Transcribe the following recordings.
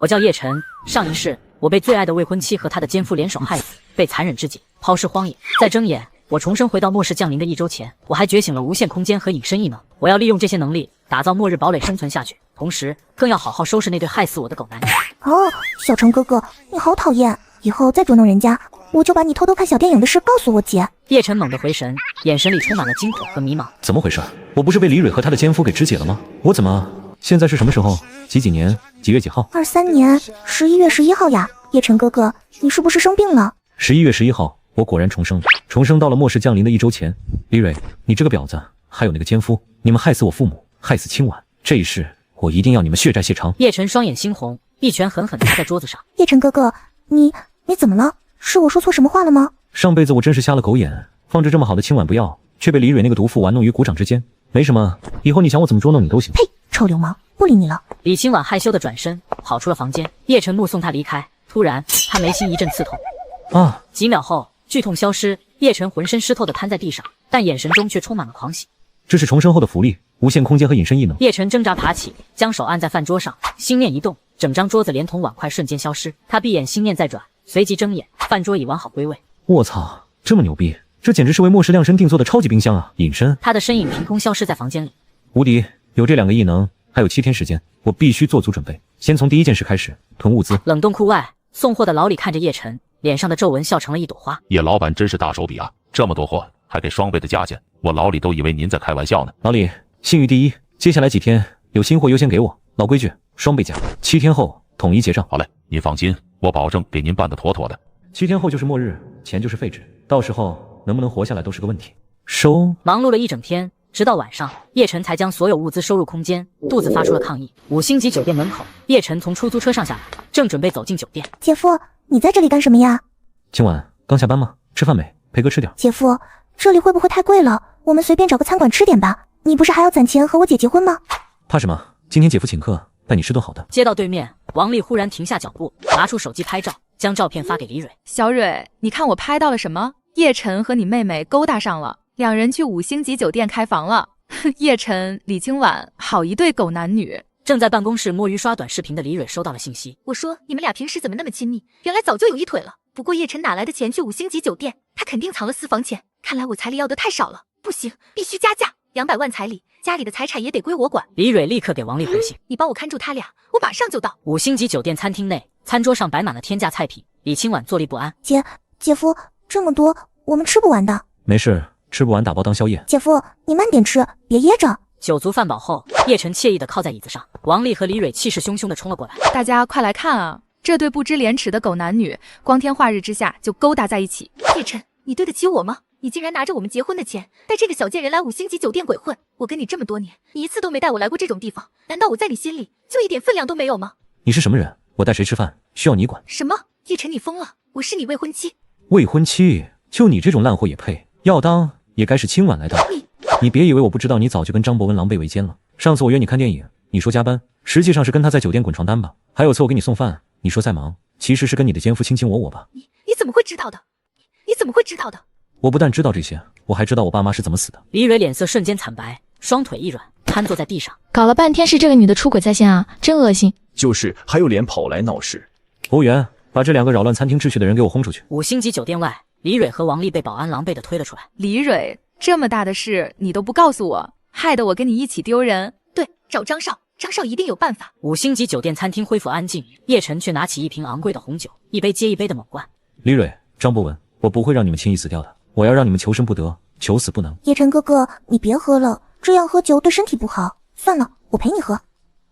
我叫叶晨，上一世我被最爱的未婚妻和她的奸夫联手害死，被残忍肢解，抛尸荒野。再睁眼，我重生回到末世降临的1周前，我还觉醒了无限空间和隐身异能。我要利用这些能力打造末日堡垒生存下去，同时更要好好收拾那对害死我的狗男女。哦，小程哥哥，你好讨厌！以后再捉弄人家，我就把你偷偷看小电影的事告诉我姐。叶晨猛地回神，眼神里充满了惊恐和迷茫。怎么回事？我不是被李蕊和他的奸夫给肢解了吗？我怎么现在是什么时候？几年？几月几号？23年11月11号呀！叶晨哥哥，你是不是生病了？11月11号，我果然重生了，重生到了末世降临的1周前。李蕊，你这个婊子，还有那个奸夫，你们害死我父母，害死清婉，这一世我一定要你们血债血偿。叶晨双眼猩红，一拳狠狠砸在桌子上。叶晨哥哥，你怎么了？是我说错什么话了吗？上辈子我真是瞎了狗眼，放着这么好的清婉不要，却被李蕊那个毒妇玩弄于股掌之间。没什么，以后你想我怎么捉弄你都行。呸！臭流氓，不理你了。李清婉害羞地转身跑出了房间，叶晨目送她离开，突然他眉心一阵刺痛。啊！几秒后，剧痛消失，叶晨浑身湿透地瘫在地上，但眼神中却充满了狂喜。这是重生后的福利，无限空间和隐身异能。叶晨挣扎爬起，将手按在饭桌上，心念一动，整张桌子连同碗筷瞬间消失。他闭眼，心念再转，随即睁眼，饭桌已完好归位。卧槽，这么牛逼！这简直是为末世量身定做的超级冰箱啊！隐身，他的身影凭空消失在房间里。无敌，有这2个异能，还有7天时间，我必须做足准备。先从第一件事开始，囤物资。冷冻库外，送货的老李看着叶晨，脸上的皱纹笑成了一朵花。叶老板真是大手笔啊，这么多货，还给双倍的价钱，我老李都以为您在开玩笑呢。老李，信誉第一，接下来几天有新货优先给我，老规矩，双倍价，7天后统一结账。好嘞，您放心，我保证给您办得妥妥的。7天后就是末日，钱就是废纸，到时候能不能活下来都是个问题。收。忙碌了一整天，直到晚上，叶晨才将所有物资收入空间，肚子发出了抗议。5星级酒店门口，叶晨从出租车上下来，正准备走进酒店。姐夫，你在这里干什么呀？今晚刚下班吗？吃饭没？陪哥吃点。姐夫，这里会不会太贵了？我们随便找个餐馆吃点吧。你不是还要攒钱和我姐结婚吗？怕什么？今天姐夫请客，带你吃顿好的。街道对面，王丽忽然停下脚步，拿出手机拍照，将照片发给李蕊。小蕊，你看我拍到了什么？叶晨和你妹妹勾搭上了，2人去5星级酒店开房了。叶晨、李清婉，好一对狗男女。正在办公室摸鱼刷短视频的李蕊收到了信息。我说你们俩平时怎么那么亲密？原来早就有一腿了。不过叶晨哪来的钱去5星级酒店？他肯定藏了私房钱。看来我彩礼要的太少了，不行，必须加价，200万彩礼，家里的财产也得归我管。李蕊立刻给王丽回信，你帮我看住他俩，我马上就到。5星级酒店餐厅内，餐桌上摆满了天价菜品，李清婉坐立不安。姐夫，这么多我们吃不完的。没事，吃不完打包当宵夜。姐夫，你慢点吃，别噎着。酒足饭饱后，叶晨惬意地靠在椅子上，王丽和李蕊气势汹汹地冲了过来。大家快来看啊，这对不知廉耻的狗男女，光天化日之下就勾搭在一起。叶晨，你对得起我吗？你竟然拿着我们结婚的钱，带这个小贱人来5星级酒店鬼混！我跟你这么多年，你一次都没带我来过这种地方，难道我在你心里就一点分量都没有吗？你是什么人？我带谁吃饭需要你管？什么？叶晨，你疯了！我是你未婚妻。未婚妻？就你这种烂货也配？要当也该是清婉来当。你别以为我不知道，你早就跟张博文狼狈为奸了。上次我约你看电影，你说加班，实际上是跟他在酒店滚床单吧？还有次我给你送饭，你说在忙，其实是跟你的奸夫卿卿我我吧？你怎么会知道的？你怎么会知道的？我不但知道这些，我还知道我爸妈是怎么死的。李蕊脸色瞬间惨白，双腿一软，瘫坐在地上。搞了半天是这个女的出轨在先啊，真恶心。就是还有脸跑来闹事。服务员，把这2个扰乱餐厅秩序的人给我轰出去。5星级酒店外，李蕊和王丽被保安狼狈地推了出来。李蕊，这么大的事你都不告诉我，害得我跟你一起丢人。对，找张少，张少一定有办法。 5星级酒店餐厅恢复安静，叶晨却拿起一瓶昂贵的红酒，一杯接一杯的猛灌。李蕊、张博文，我不会让你们轻易死掉的，我要让你们求生不得，求死不能。叶晨哥哥，你别喝了，这样喝酒对身体不好。算了，我陪你喝。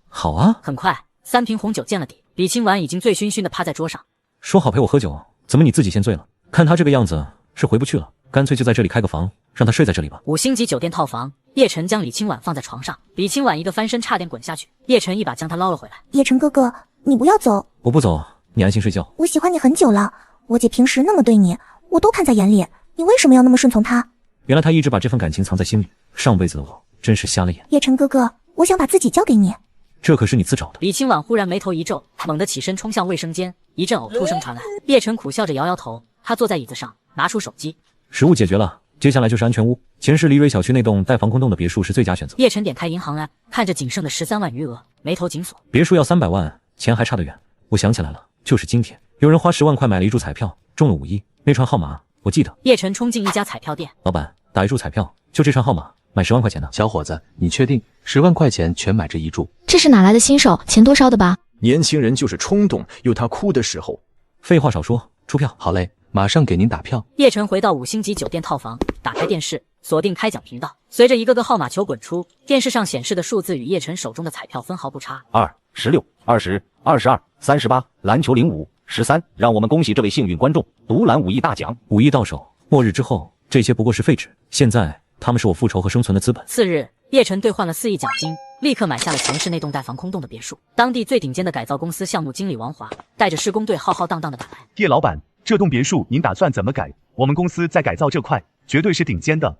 好啊。很快，3瓶红酒见了底，李清婉已经醉醺醺地趴在桌上。说好陪我喝酒，怎么你自己先醉了？看他这个样子是回不去了，干脆就在这里开个房，让他睡在这里吧。5星级酒店套房，叶晨将李清婉放在床上，李清婉一个翻身差点滚下去，叶晨一把将她捞了回来。叶晨哥哥，你不要走。我不走，你安心睡觉。我喜欢你很久了，我姐平时那么对你，我都看在眼里，你为什么要那么顺从她？原来他一直把这份感情藏在心里，上辈子的我真是瞎了眼。叶晨哥哥，我想把自己交给你。这可是你自找的。李清婉忽然眉头一皱，猛地起身冲向卫生间，一阵呕吐声传来。叶晨苦笑着摇摇头，他坐在椅子上，拿出手机。食物解决了，接下来就是安全屋。前世李蕊小区那栋带防空洞的别墅是最佳选择。叶晨点开银行 app， 看着仅剩的13万余额，眉头紧锁。别墅要300万，钱还差得远。我想起来了，就是今天，有人花10万块买了一注彩票，中了5亿，那串号码我记得。叶晨冲进一家彩票店，老板，打一注彩票，就这串号码，买10万块钱的。小伙子，你确定10万块钱全买这一注？这是哪来的新手？钱多烧的吧？年轻人就是冲动，有他哭的时候。废话少说，出票。好嘞，马上给您打票。叶晨回到5星级酒店套房，打开电视，锁定开奖频道。随着一个个号码球滚出，电视上显示的数字与叶晨手中的彩票分毫不差。2、16、20、22、38，篮球05、13，让我们恭喜这位幸运观众独揽5亿大奖。 5亿到手，末日之后，这些不过是废纸。现在他们是我复仇和生存的资本。次日，叶晨兑换了4亿奖金，立刻买下了全市那栋带防空洞的别墅。当地最顶尖的改造公司项目经理王华带着施工队浩浩荡荡的打来。叶老板，这栋别墅您打算怎么改？我们公司在改造这块绝对是顶尖的。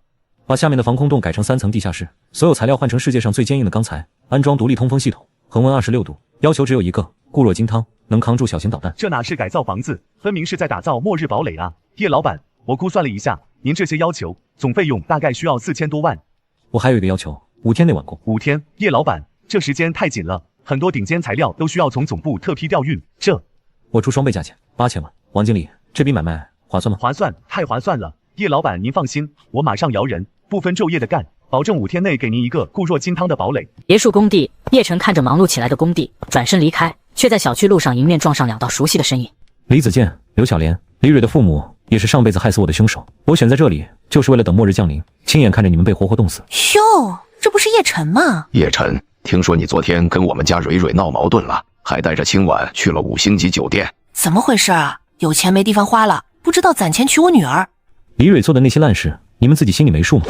把下面的防空洞改成3层地下室，所有材料换成世界上最坚硬的钢材，安装独立通风系统，恒温26度，要求只有一个，固若金汤，能扛住小型导弹。这哪是改造房子，分明是在打造末日堡垒啊！叶老板，我估算了一下，您这些要求总费用大概需要4000多万。我还有一个要求，5天内完工。5天？叶老板，这时间太紧了，很多顶尖材料都需要从总部特批调运。我出双倍价钱，8000万。王经理，这笔买卖划算吗？划算，太划算了。叶老板您放心，我马上摇人，不分昼夜的干，保证5天内给您一个固若金汤的堡垒。别墅工地，叶晨看着忙碌起来的工地，转身离开，却在小区路上迎面撞上2道熟悉的身影。李子健、刘小莲、李蕊的父母也是上辈子害死我的凶手。我选在这里，就是为了等末日降临，亲眼看着你们被活活冻死。哟，这不是叶晨吗？叶晨，听说你昨天跟我们家蕊蕊闹矛盾了，还带着清婉去了5星级酒店，怎么回事啊？有钱没地方花了，不知道攒钱娶我女儿。李蕊做的那些烂事，你们自己心里没数吗？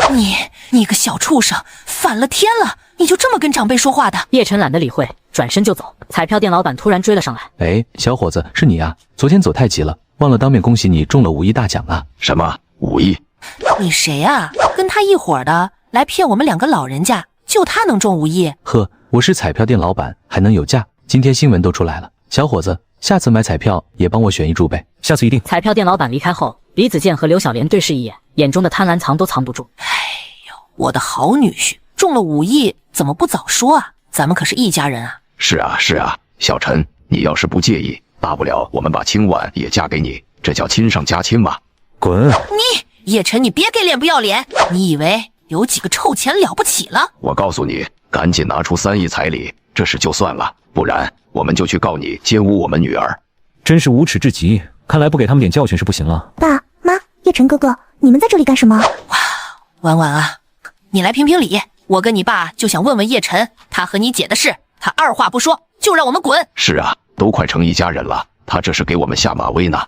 你个小畜生，反了天了！你就这么跟长辈说话的？叶晨懒得理会，转身就走。彩票店老板突然追了上来。哎，小伙子，是你啊？昨天走太急了，忘了当面恭喜你中了5亿大奖了。什么5亿？你谁啊？跟他一伙的，来骗我们2个老人家，就他能中5亿？呵，我是彩票店老板，还能有价？今天新闻都出来了，小伙子，下次买彩票也帮我选一注呗。下次一定。彩票店老板离开后，李子健和刘小莲对视一眼，眼中的贪婪藏都藏不住。哎呦，我的好女婿，中了5亿，怎么不早说啊？咱们可是一家人啊！是啊，小陈，你要是不介意，大不了我们把清婉也嫁给你，这叫亲上加亲嘛。滚！叶晨，你别给脸不要脸！你以为有几个臭钱了不起了？我告诉你，赶紧拿出3亿彩礼，这事就算了，不然我们就去告你奸污我们女儿。真是无耻至极，看来不给他们点教训是不行了。爸妈，叶晨哥哥，你们在这里干什么？哇，婉婉啊，你来评评理。我跟你爸就想问问叶晨，他和你姐的事，他二话不说就让我们滚。是啊，都快成一家人了，他这是给我们下马威呢。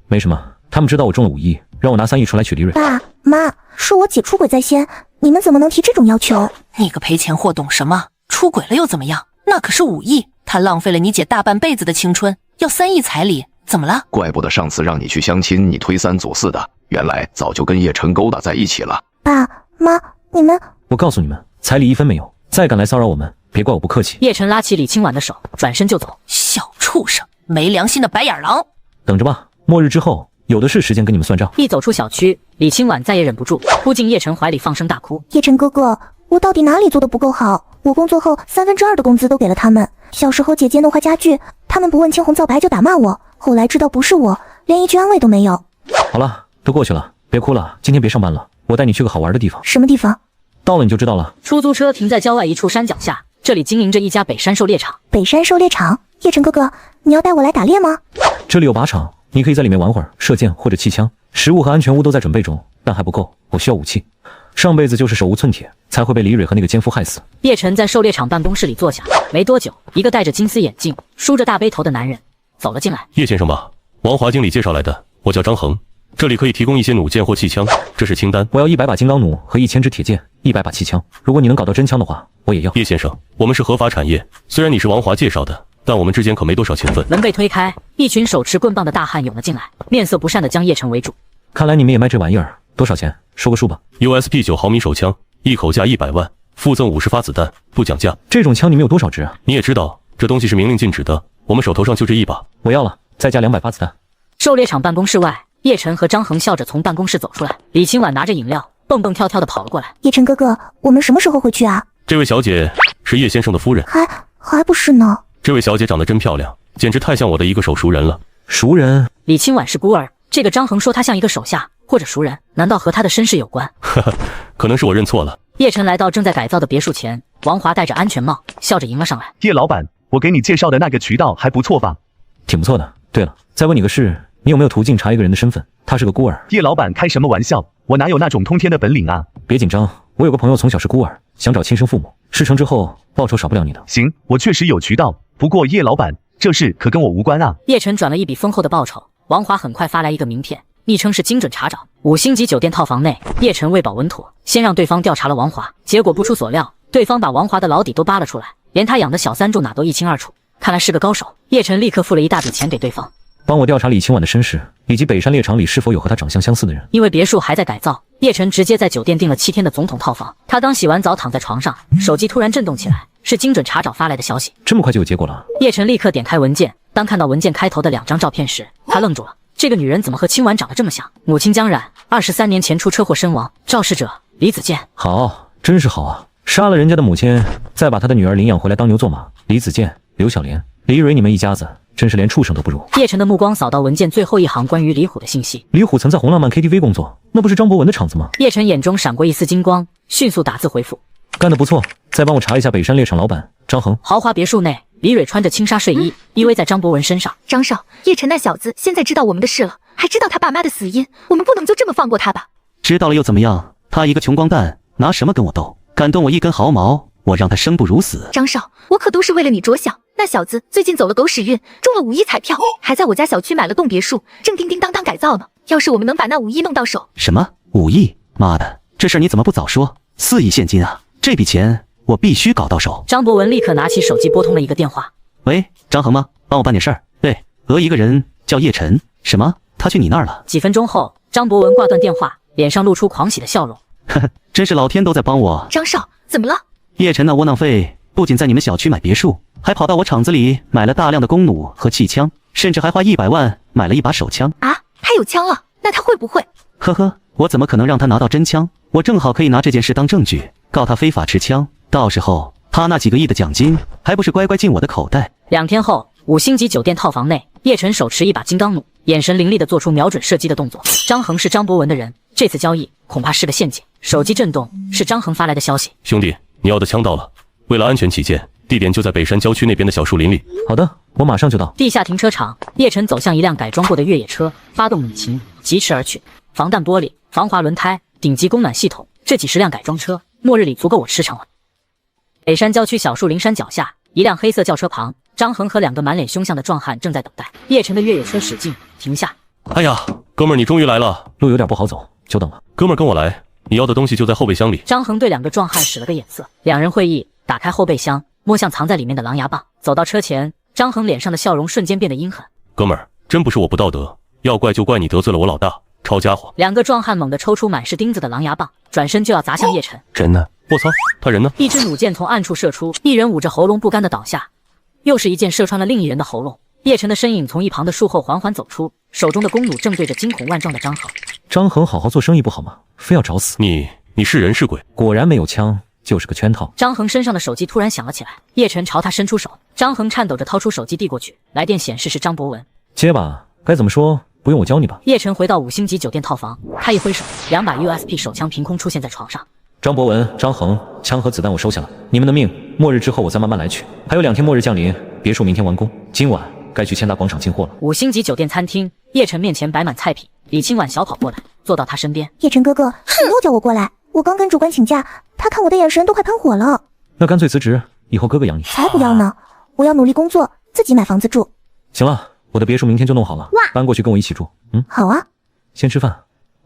没什么，他们知道我中了5亿，让我拿3亿出来娶李蕊。爸妈，是我姐出轨在先，你们怎么能提这种要求？你个赔钱货懂什么？出轨了又怎么样？那可是5亿，他浪费了你姐大半辈子的青春，要3亿彩礼，怎么了？怪不得上次让你去相亲，你推三阻四的，原来早就跟叶晨勾搭在一起了。爸妈，你们……我告诉你们，彩礼1分没有，再敢来骚扰我们，别怪我不客气。叶晨拉起李清婉的手，转身就走。小畜生，没良心的白眼狼！等着吧，末日之后有的是时间跟你们算账。一走出小区，李清婉再也忍不住，扑进叶晨怀里放声大哭。叶晨哥哥，我到底哪里做的不够好？我工作后2/3的工资都给了他们。小时候姐姐弄坏家具，他们不问青红皂白就打骂我，后来知道不是我，连一句安慰都没有。好了，都过去了，别哭了，今天别上班了，我带你去个好玩的地方。什么地方？到了你就知道了。出租车停在郊外一处山脚下，这里经营着一家北山狩猎场。北山狩猎场？叶晨哥哥，你要带我来打猎吗？这里有靶场，你可以在里面玩会儿，射箭或者气枪，食物和安全屋都在准备中，但还不够，我需要武器。上辈子就是手无寸铁，才会被李蕊和那个奸夫害死。叶晨在狩猎场办公室里坐下，没多久，一个戴着金丝眼镜、梳着大背头的男人走了进来。叶先生吧，王华经理介绍来的，我叫张恒，这里可以提供一些弩箭或气枪，这是清单。我要100把金刚弩和1000支铁箭，100把气枪。如果你能搞到真枪的话，我也要。叶先生，我们是合法产业，虽然你是王华介绍的，但我们之间可没多少情分。门被推开，一群手持棍棒的大汉涌了进来，面色不善地将叶晨围住。看来你们也卖这玩意儿，多少钱？说个数吧。 USP 9毫米手枪，一口价100万，附赠50发子弹，不讲价。这种枪你们有多少支啊？你也知道，这东西是明令禁止的，我们手头上就这一把。我要了，再加200发子弹。狩猎场办公室外，叶晨和张恒笑着从办公室走出来，李清婉拿着饮料，蹦蹦跳跳地跑了过来。叶晨哥哥，我们什么时候回去啊？这位小姐是叶先生的夫人，还不是呢。这位小姐长得真漂亮，简直太像我的一个手熟人了。熟人？李清婉是孤儿，这个张衡说他像一个手下或者熟人，难道和他的身世有关？哈哈，可能是我认错了。叶晨来到正在改造的别墅前，王华戴着安全帽，笑着迎了上来。叶老板，我给你介绍的那个渠道还不错吧？挺不错的。对了，再问你个事，你有没有途径查一个人的身份？他是个孤儿。叶老板开什么玩笑？我哪有那种通天的本领啊？别紧张，我有个朋友从小是孤儿，想找亲生父母，事成之后报酬少不了你的。行，我确实有渠道，不过叶老板，这事可跟我无关啊。叶晨转了一笔丰厚的报酬，王华很快发来一个名片，昵称是精准查找，5星级酒店套房内。叶晨为保稳妥，先让对方调查了王华，结果不出所料，对方把王华的老底都扒了出来，连他养的小三住哪都一清二楚，看来是个高手。叶晨立刻付了一大笔钱给对方，帮我调查李清婉的身世，以及北山猎场里是否有和她长相相似的人。因为别墅还在改造，叶晨直接在酒店订了7天的总统套房。他刚洗完澡躺在床上，手机突然震动起来，是精准查找发来的消息。这么快就有结果了？叶晨立刻点开文件，当看到文件开头的2张照片时，他愣住了。这个女人怎么和清婉长得这么像？母亲江冉23年前出车祸身亡，肇事者李子健。好，真是好啊！杀了人家的母亲，再把他的女儿领养回来当牛做马。李子健、刘小莲、李蕊，你们一家子真是连畜生都不如。叶晨的目光扫到文件最后一行关于李虎的信息。李虎曾在红浪漫 KTV 工作，那不是张博文的场子吗？叶晨眼中闪过一丝金光，迅速打字回复：干得不错，再帮我查一下北山猎场老板张衡。豪华别墅内，李蕊穿着轻纱睡衣，依偎在张博文身上。张少，叶晨那小子现在知道我们的事了，还知道他爸妈的死因，我们不能就这么放过他吧？知道了又怎么样？他一个穷光蛋，拿什么跟我斗？敢动我一根毫毛，我让他生不如死。张少，我可都是为了你着想。那小子最近走了狗屎运，中了5亿彩票，还在我家小区买了栋别墅，正叮叮当当改造呢。要是我们能把那5亿弄到手……什么5亿？妈的，这事儿你怎么不早说？4亿现金啊！这笔钱我必须搞到手。张博文立刻拿起手机拨通了一个电话。喂，张衡吗？帮我办点事儿。对，一个人叫叶晨。什么？他去你那儿了？几分钟后，张博文挂断电话，脸上露出狂喜的笑容。呵呵，真是老天都在帮我。张少，怎么了？叶晨那窝囊废不仅在你们小区买别墅，还跑到我厂子里买了大量的弓弩和气枪，甚至还花100万买了一把手枪。啊，他有枪了？那他会不会？呵呵，我怎么可能让他拿到真枪？我正好可以拿这件事当证据，告他非法持枪。到时候他那几个亿的奖金，还不是乖乖进我的口袋？2天后，5星级酒店套房内，叶晨手持一把金刚弩，眼神凌厉地做出瞄准射击的动作。张衡是张博文的人，这次交易恐怕是个陷阱。手机震动，是张衡发来的消息：兄弟，你要的枪到了，为了安全起见，地点就在北山郊区那边的小树林里。好的，我马上就到。地下停车场，叶晨走向一辆改装过的越野车，发动引擎，疾驰而去。防弹玻璃、防滑轮胎、顶级供暖系统，这几十辆改装车，末日里足够我驰骋了。北山郊区小树林山脚下，一辆黑色轿车旁，张衡和2个满脸凶相的壮汉正在等待。叶晨的越野车驶近，停下。哎呀，哥们儿，你终于来了。路有点不好走，久等了。哥们儿，跟我来，你要的东西就在后备箱里。张衡对2个壮汉使了个眼色，2人会意，打开后备箱，摸向藏在里面的狼牙棒。走到车前，张衡脸上的笑容瞬间变得阴狠。哥们儿，真不是我不道德，要怪就怪你得罪了我老大，抄家伙。2个壮汉猛地抽出满是钉子的狼牙棒，转身就要砸向叶晨。人呢？我操，他人呢？一支弩箭从暗处射出，一人捂着喉咙不甘地倒下，又是一箭射穿了另一人的喉咙。叶晨的身影从一旁的树后缓缓走出，手中的弓弩正对着惊恐万状的张衡。张衡好好做生意不好吗？非要找死？你是人是鬼？果然没有枪，就是个圈套。张衡身上的手机突然响了起来，叶晨朝他伸出手，张衡颤抖着掏出手机递过去，来电显示是张博文。接吧，该怎么说不用我教你吧。叶晨回到5星级酒店套房，他一挥手，2把 USP 手枪凭空出现在床上。张博文、张衡，枪和子弹我收下了，你们的命，末日之后我再慢慢来取。还有2天末日降临，别墅明天完工，今晚该去千达广场进货了。5星级酒店餐厅，叶晨面前摆满菜品，李清婉小跑过来，坐到他身边。叶晨哥哥，你又叫我过来，我刚跟主管请假，他看我的眼神都快喷火了。那干脆辞职，以后哥哥养你。才不要呢，我要努力工作，自己买房子住。行了，我的别墅明天就弄好了，搬过去跟我一起住。好啊。先吃饭。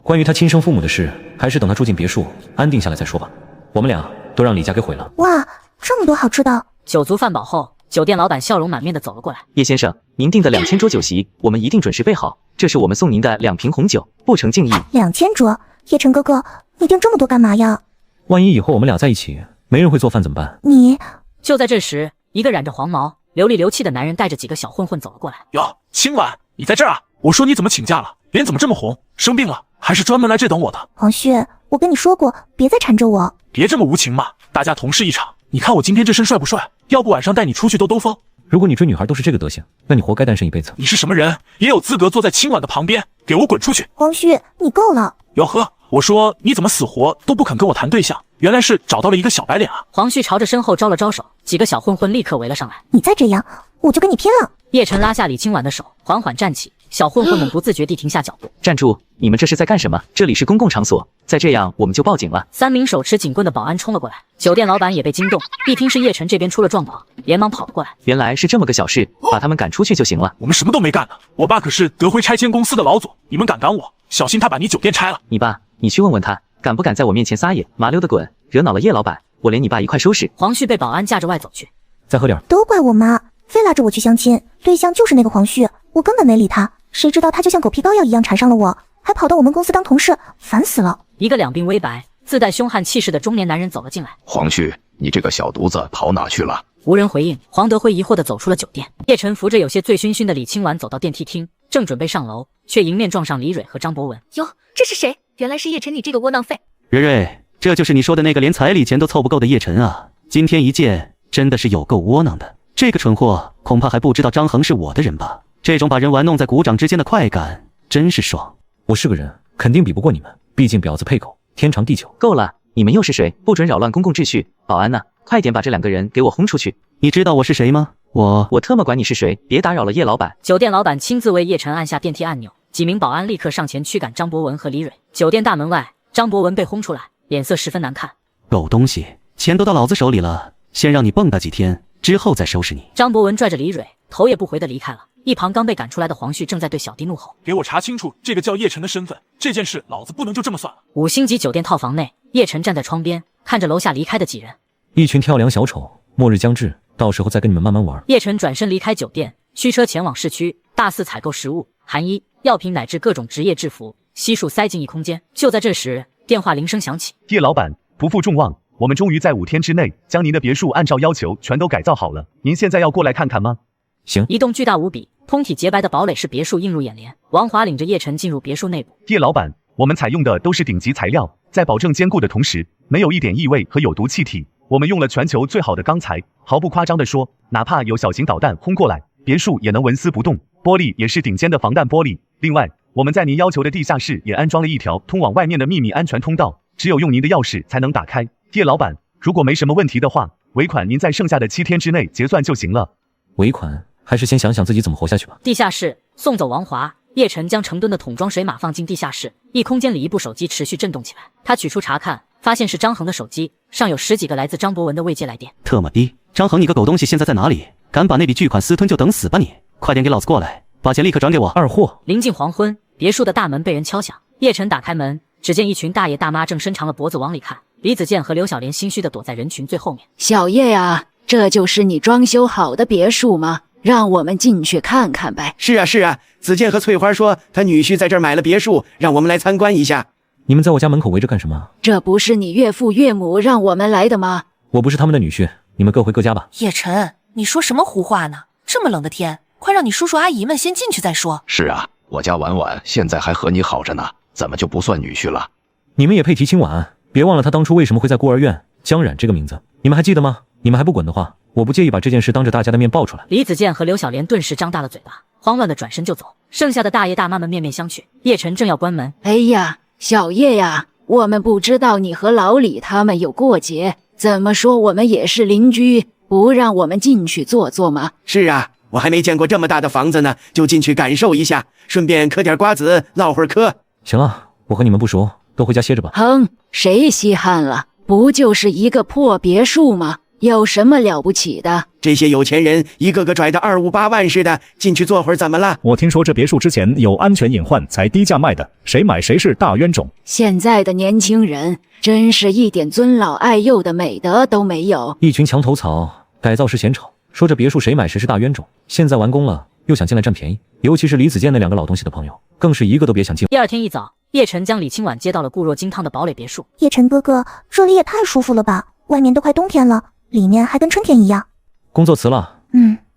关于他亲生父母的事，还是等他住进别墅安定下来再说吧。我们俩都让李家给毁了。哇，这么多好吃的！酒足饭饱后，酒店老板笑容满面地走了过来。叶先生，您订的2000桌酒席，我们一定准时备好。这是我们送您的2瓶红酒，不成敬意。2000桌，叶晨哥哥，你订这么多干嘛呀？万一以后我们俩在一起，没人会做饭怎么办？你……就在这时，一个染着黄毛、流里流气的男人带着几个小混混走了过来。哟，清婉，你在这儿啊？我说你怎么请假了？脸怎么这么红？生病了？还是专门来这等我的？黄旭，我跟你说过，别再缠着我。别这么无情嘛，大家同事一场。你看我今天这身帅不帅？要不晚上带你出去兜兜风？如果你追女孩都是这个德行，那你活该单身一辈子。你是什么人，也有资格坐在清婉的旁边？给我滚出去！黄旭，你够了！哟呵，我说你怎么死活都不肯跟我谈对象？原来是找到了一个小白脸啊！黄旭朝着身后招了招手，几个小混混立刻围了上来。你再这样，我就跟你拼了！叶晨拉下李清婉的手，缓缓站起。小混混们不自觉地停下脚步。站住！你们这是在干什么？这里是公共场所，再这样我们就报警了。3名手持警棍的保安冲了过来，酒店老板也被惊动，一听是叶晨这边出了状况，连忙跑了过来。原来是这么个小事，把他们赶出去就行了。我们什么都没干呢，我爸可是德辉拆迁公司的老总，你们敢赶我，小心他把你酒店拆了。你爸，你去问问他，敢不敢在我面前撒野，麻溜的滚，惹恼了叶老板，我连你爸一块收拾。黄旭被保安架着外走去。再喝点。都怪我妈，非拉着我去相亲，对象就是那个黄旭，我根本没理他。谁知道他就像狗皮膏药一样缠上了我，还跑到我们公司当同事，烦死了。一个两鬓微白、自带凶悍气势的中年男人走了进来。黄旭，你这个小犊子跑哪去了？无人回应。黄德辉疑惑地走出了酒店。叶晨扶着有些醉醺醺的李清婉走到电梯厅，正准备上楼，却迎面撞上李蕊和张博文。哟，这是谁？原来是叶晨，你这个窝囊废！蕊蕊，这就是你说的那个连彩礼钱都凑不够的叶晨啊！今天一见，真的是有够窝囊的。这个蠢货恐怕还不知道张恒是我的人吧？这种把人玩弄在鼓掌之间的快感，真是爽。我是个人，肯定比不过你们，毕竟婊子配狗，天长地久。够了，你们又是谁？不准扰乱公共秩序！保安呢？快点把这2个人给我轰出去！你知道我是谁吗？我特么管你是谁，别打扰了叶老板。酒店老板亲自为叶晨按下电梯按钮，几名保安立刻上前驱赶张博文和李蕊。酒店大门外，张博文被轰出来，脸色十分难看。狗东西，钱都到老子手里了，先让你蹦跶几天，之后再收拾你。张博文拽着李蕊，头也不回地离开了。一旁刚被赶出来的黄旭正在对小弟怒吼：“给我查清楚这个叫叶晨的身份，这件事老子不能就这么算了。”5星级酒店套房内，叶晨站在窗边，看着楼下离开的几人。一群跳梁小丑，末日将至，到时候再跟你们慢慢玩。叶晨转身离开酒店，驱车前往市区，大肆采购食物、寒衣、药品乃至各种职业制服，悉数塞进一空间。就在这时，电话铃声响起：“叶老板，不负众望，我们终于在5天之内将您的别墅按照要求全都改造好了，您现在要过来看看吗？”行。一栋巨大无比、通体洁白的堡垒式别墅映入眼帘。王华领着叶晨进入别墅内部。叶老板，我们采用的都是顶级材料，在保证坚固的同时，没有一点异味和有毒气体。我们用了全球最好的钢材，毫不夸张地说，哪怕有小型导弹轰过来，别墅也能纹丝不动。玻璃也是顶尖的防弹玻璃。另外，我们在您要求的地下室也安装了一条通往外面的秘密安全通道，只有用您的钥匙才能打开。叶老板，如果没什么问题的话，尾款您在剩下的7天之内结算就行了。尾款？还是先想想自己怎么活下去吧。地下室送走王华，叶晨将成吨的桶装水马放进地下室，一空间里一部手机持续震动起来。他取出查看，发现是张恒的手机，上有10几个来自张博文的未接来电。特么的，张恒你个狗东西现在在哪里？敢把那笔巨款私吞就等死吧你！快点给老子过来，把钱立刻转给我。二货！临近黄昏，别墅的大门被人敲响，叶晨打开门，只见一群大爷大妈正伸长了脖子往里看。李子健和刘小莲心虚地躲在人群最后面。小叶呀，这就是你装修好的别墅吗？让我们进去看看呗。是啊是啊，子健和翠花说他女婿在这儿买了别墅，让我们来参观一下。你们在我家门口围着干什么？这不是你岳父岳母让我们来的吗？我不是他们的女婿，你们各回各家吧。叶晨，你说什么胡话呢？这么冷的天，快让你叔叔阿姨们先进去再说。是啊，我家婉婉现在还和你好着呢，怎么就不算女婿了？你们也配提清婉？别忘了他当初为什么会在孤儿院江冉这个名字，你们还记得吗？你们还不滚的话，我不介意把这件事当着大家的面爆出来。李子健和刘小莲顿时张大了嘴巴，慌乱的转身就走。剩下的大爷大妈们面面相觑。叶晨正要关门，哎呀，小叶呀，我们不知道你和老李他们有过节，怎么说我们也是邻居，不让我们进去坐坐吗？是啊，我还没见过这么大的房子呢，就进去感受一下，顺便嗑点瓜子，唠会儿嗑。行了，我和你们不熟，都回家歇着吧。哼，谁稀罕了？不就是一个破别墅吗？有什么了不起的？这些有钱人一个个拽得2、5、8万似的，进去坐会儿怎么了？我听说这别墅之前有安全隐患，才低价卖的，谁买谁是大冤种。现在的年轻人真是一点尊老爱幼的美德都没有。一群墙头草，改造时嫌吵，说这别墅谁买谁是大冤种。现在完工了，又想进来占便宜，尤其是李子健那2个老东西的朋友，更是一个都别想进。第二天一早，叶晨将李清婉接到了固若金汤的堡垒别墅。叶晨哥哥，这里也太舒服了吧，外面都快冬天了，里面还跟春天一样。工作辞了？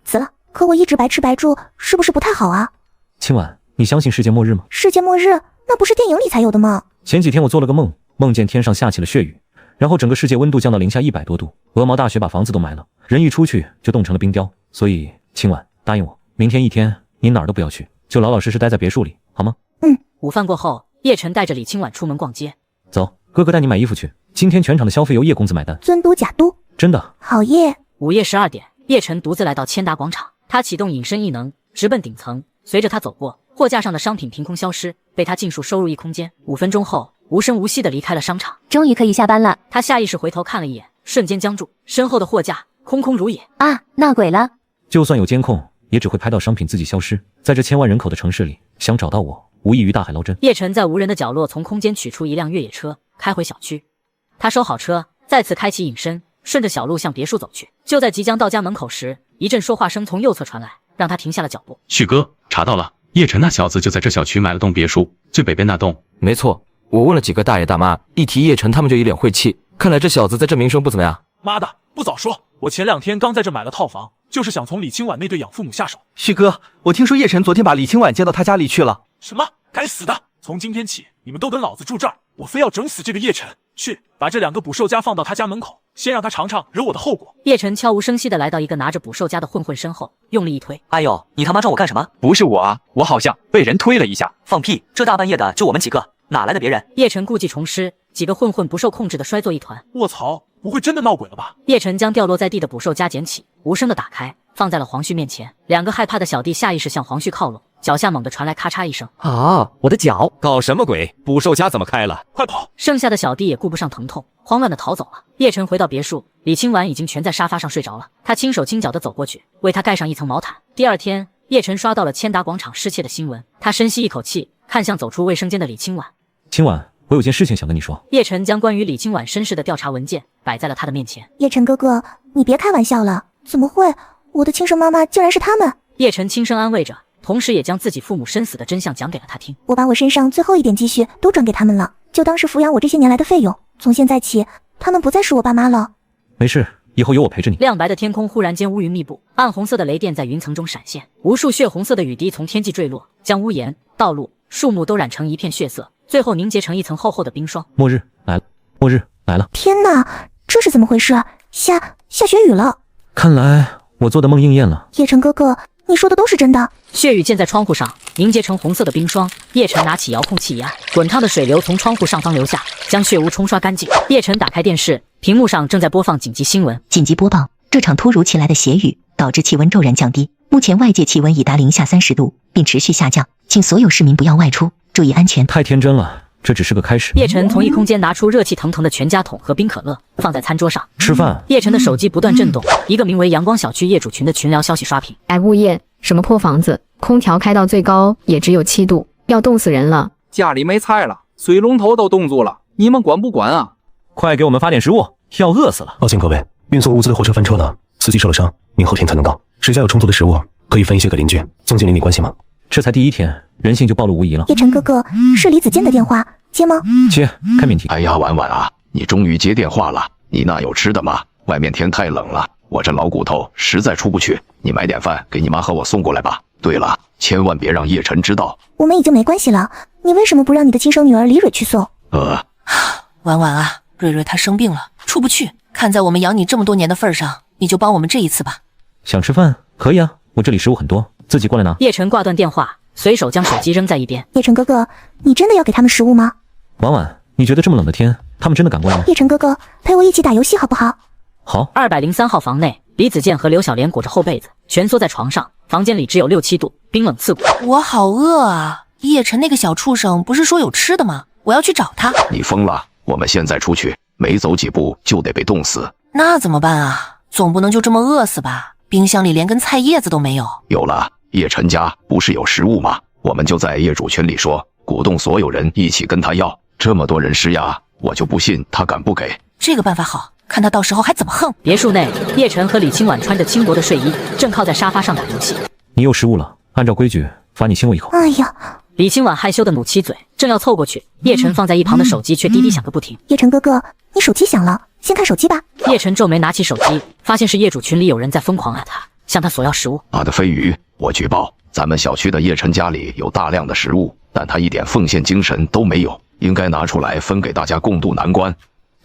辞了。可我一直白吃白住，是不是不太好啊？清婉，你相信世界末日吗？世界末日那不是电影里才有的吗？前几天我做了个梦，梦见天上下起了血雨，然后整个世界温度降到零下100多度，鹅毛大雪把房子都埋了，人一出去就冻成了冰雕，所以清晚，答应我，明天一天你哪儿都不要去，就老老实实待在别墅里，好吗？午饭过后，叶晨带着李清婉出门逛街。走，哥哥带你买衣服去。今天全场的消费由叶公子买单。尊嘟假嘟，真的。好耶！午夜12点，叶晨独自来到千达广场，他启动隐身异能，直奔顶层。随着他走过，货架上的商品凭空消失，被他尽数收入一空间。5分钟后，无声无息地离开了商场。终于可以下班了。他下意识回头看了一眼，瞬间僵住，身后的货架空空如也。啊，闹鬼了！就算有监控，也只会拍到商品自己消失。在这千万人口的城市里，想找到我，无异于大海捞针。叶晨在无人的角落从空间取出一辆越野车，开回小区。他收好车，再次开启隐身，顺着小路向别墅走去。就在即将到家门口时，一阵说话声从右侧传来，让他停下了脚步。旭哥，查到了，叶晨那小子就在这小区买了栋别墅，最北边那栋。没错，我问了几个大爷大妈，一提叶晨他们就一脸晦气，看来这小子在这名声不怎么样。妈的，不早说！我前2天刚在这买了套房，就是想从李清婉那对养父母下手。旭哥，我听说叶晨昨天把李清婉接到他家里去了。什么？该死的！从今天起，你们都跟老子住这儿，我非要整死这个叶晨。去，把这2个捕兽夹放到他家门口，先让他尝尝惹我的后果。叶晨悄无声息地来到一个拿着捕兽夹的混混身后，用力一推。哎呦，你他妈找我干什么？不是我啊，我好像被人推了一下。放屁！这大半夜的就我们几个，哪来的别人？叶晨故技重施，几个混混不受控制地摔作一团。卧槽，不会真的闹鬼了吧？叶晨将掉落在地的捕兽夹捡起，无声地打开，放在了黄旭面前。2个害怕的小弟下意识向黄旭靠拢，脚下猛地传来咔嚓一声。啊，我的脚！搞什么鬼？捕兽夹怎么开了？快跑！剩下的小弟也顾不上疼痛，慌乱地逃走了。叶晨回到别墅，李清婉已经蜷在沙发上睡着了。他轻手轻脚地走过去，为他盖上一层毛毯。第2天，叶晨刷到了千达广场失窃的新闻，他深吸一口气，看向走出卫生间的李清婉。清婉，我有件事情想跟你说。叶晨将关于李清婉身世的调查文件摆在了他的面前。叶晨哥哥，你别开玩笑了，怎么会？我的亲生妈妈竟然是他们！叶晨轻声安慰着，同时也将自己父母身死的真相讲给了他听。我把我身上最后一点积蓄都转给他们了，就当是抚养我这些年来的费用。从现在起，他们不再是我爸妈了。没事，以后有我陪着你。亮白的天空忽然间乌云密布，暗红色的雷电在云层中闪现，无数血红色的雨滴从天际坠落，将屋檐、道路、树木都染成一片血色，最后凝结成一层厚厚的冰霜。末日来了，末日来了！天哪，这是怎么回事？下雪雨了！看来我做的梦应验了。叶晨哥哥，你说的都是真的。血雨溅在窗户上，凝结成红色的冰霜。叶晨拿起遥控器一按，滚烫的水流从窗户上方流下，将血污冲刷干净。叶晨打开电视，屏幕上正在播放紧急新闻。紧急播报：这场突如其来的血雨导致气温骤然降低，目前外界气温已达零下30度，并持续下降，请所有市民不要外出，注意安全。太天真了，这只是个开始。叶晨从异空间拿出热气腾腾的全家桶和冰可乐，放在餐桌上。吃饭。叶晨的手机不断震动，一个名为阳光小区业主群的群聊消息刷屏。物业，什么破房子，空调开到最高也只有7度，要冻死人了。家里没菜了，水龙头都冻住了，你们管不管啊？快给我们发点食物，要饿死了。抱歉各位，运送物资的火车翻车了，司机受了伤，明后天才能到。谁家有充足的食物，可以分一些给邻居。总经理，你关心吗？这才第1天，人性就暴露无遗了。叶晨哥哥，是李子健的电话，接吗？接，开免提。哎呀，婉婉啊，你终于接电话了。你那有吃的吗？外面天太冷了，我这老骨头实在出不去。你买点饭给你妈和我送过来吧。对了，千万别让叶晨知道。我们已经没关系了，你为什么不让你的亲生女儿李蕊去送？婉婉啊，蕊蕊她生病了，出不去。看在我们养你这么多年的份上，你就帮我们这一次吧。想吃饭可以啊，我这里食物很多，自己过来拿。叶晨挂断电话，随手将手机扔在一边。叶晨哥哥，你真的要给他们食物吗？婉婉，你觉得这么冷的天，他们真的敢过来吗？叶晨哥哥，陪我一起打游戏好不好？好。203号房内，李子健和刘小莲裹着厚被子，蜷缩在床上，房间里只有6、7度，冰冷刺骨。我好饿啊！叶晨那个小畜生不是说有吃的吗？我要去找他。你疯了！我们现在出去，没走几步就得被冻死。那怎么办啊？总不能就这么饿死吧？冰箱里连根菜叶子都没有。有了，叶晨家不是有食物吗？我们就在业主群里说，鼓动所有人一起跟他要。这么多人施压，我就不信他敢不给。这个办法好，看他到时候还怎么横。别墅内，叶晨和李清婉穿着轻薄的睡衣，正靠在沙发上打游戏。你有食物了，按照规矩罚你亲我一口。哎呀！李清婉害羞的努起嘴，正要凑过去，叶晨放在一旁的手机却滴滴响个不停。叶晨哥哥，你手机响了，先看手机吧。叶晨皱眉拿起手机，发现是业主群里有人在疯狂按他，向他索要食物。妈的飞鱼，我举报，咱们小区的叶晨家里有大量的食物，但他一点奉献精神都没有，应该拿出来分给大家共度难关。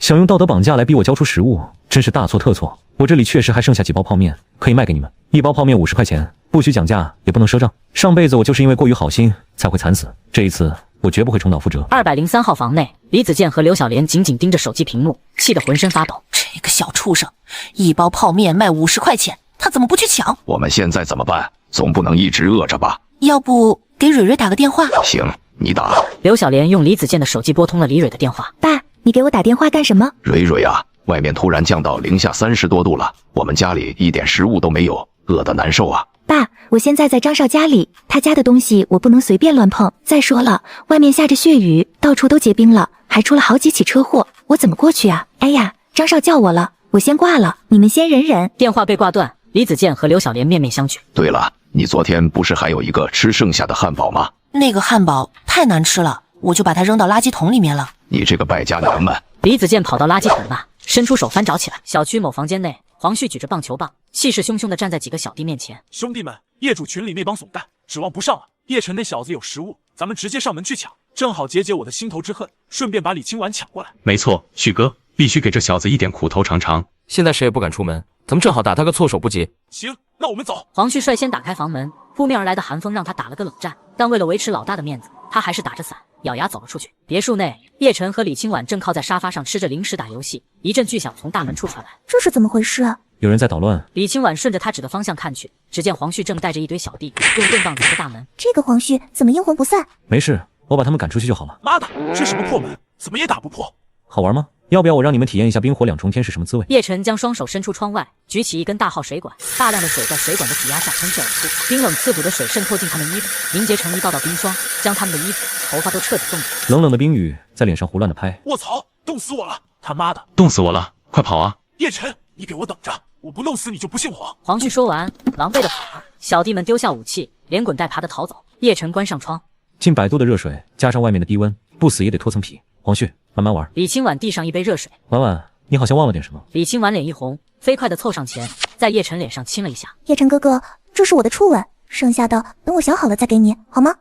想用道德绑架来逼我交出食物，真是大错特错。我这里确实还剩下几包泡面，可以卖给你们，一包泡面50块钱，不许讲价，也不能赊账。上辈子我就是因为过于好心才会惨死，这一次我绝不会重蹈覆辙。203号房内，李子健和刘小莲紧紧盯着手机屏幕，气得浑身发抖。这个小畜生，一包泡面卖50块钱，他怎么不去抢？我们现在怎么办？总不能一直饿着吧？要不给蕊蕊打个电话？行，你打。刘小莲用李子健的手机拨通了李蕊的电话。爸，你给我打电话干什么？蕊蕊啊，外面突然降到-30多度了，我们家里一点食物都没有，饿得难受啊。爸，我现在在张少家里，他家的东西我不能随便乱碰。再说了，外面下着血雨，到处都结冰了，还出了好几起车祸，我怎么过去啊？哎呀，张少叫我了，我先挂了，你们先忍忍。电话被挂断，李子健和刘小莲面面相觑。对了，你昨天不是还有一个吃剩下的汉堡吗？那个汉堡太难吃了，我就把它扔到垃圾桶里面了。你这个败家娘们！李子健跑到垃圾桶那，伸出手翻找起来。小区某房间内，黄旭举着棒球棒，气势汹汹地站在几个小弟面前。兄弟们，业主群里那帮怂蛋，指望不上了。叶晨那小子有食物，咱们直接上门去抢，正好解解我的心头之恨，顺便把李清婉抢过来。没错，旭哥，必须给这小子一点苦头尝尝。现在谁也不敢出门，咱们正好打他个措手不及。行，那我们走。黄旭率先打开房门，扑面而来的寒风让他打了个冷战，但为了维持老大的面子，他还是打着伞，咬牙走了出去。别墅内，叶晨和李清婉正靠在沙发上吃着零食打游戏，一阵巨响从大门处传来。这是怎么回事啊？有人在捣乱。李清婉顺着他指的方向看去，只见黄旭正带着一堆小弟用棍棒堵着大门。这个黄旭怎么阴魂不散？没事，我把他们赶出去就好了。妈的，这什么破门，怎么也打不破？好玩吗？要不要我让你们体验一下冰火两重天是什么滋味？叶晨将双手伸出窗外，举起一根大号水管，大量的水在水管的挤压下喷射而出，冰冷刺骨的水渗透进他们衣服，凝结成一道道冰霜，将他们的衣服、头发都彻底冻结。冷冷的冰雨在脸上胡乱的拍。卧槽，冻死我了！他妈的，冻死我了！快跑啊！叶晨，你给我等着，我不弄死你就不姓黄！黄旭说完，狼狈的跑了。小弟们丢下武器，连滚带爬的逃走。叶晨关上窗，近100度的热水加上外面的低温，不死也得脱层皮。黄旭，慢慢玩。李清婉递上一杯热水。婉婉，你好像忘了点什么。李清婉脸一红，飞快地凑上前，在叶晨脸上亲了一下。叶晨哥哥，这是我的初吻，剩下的等我想好了再给你，好吗？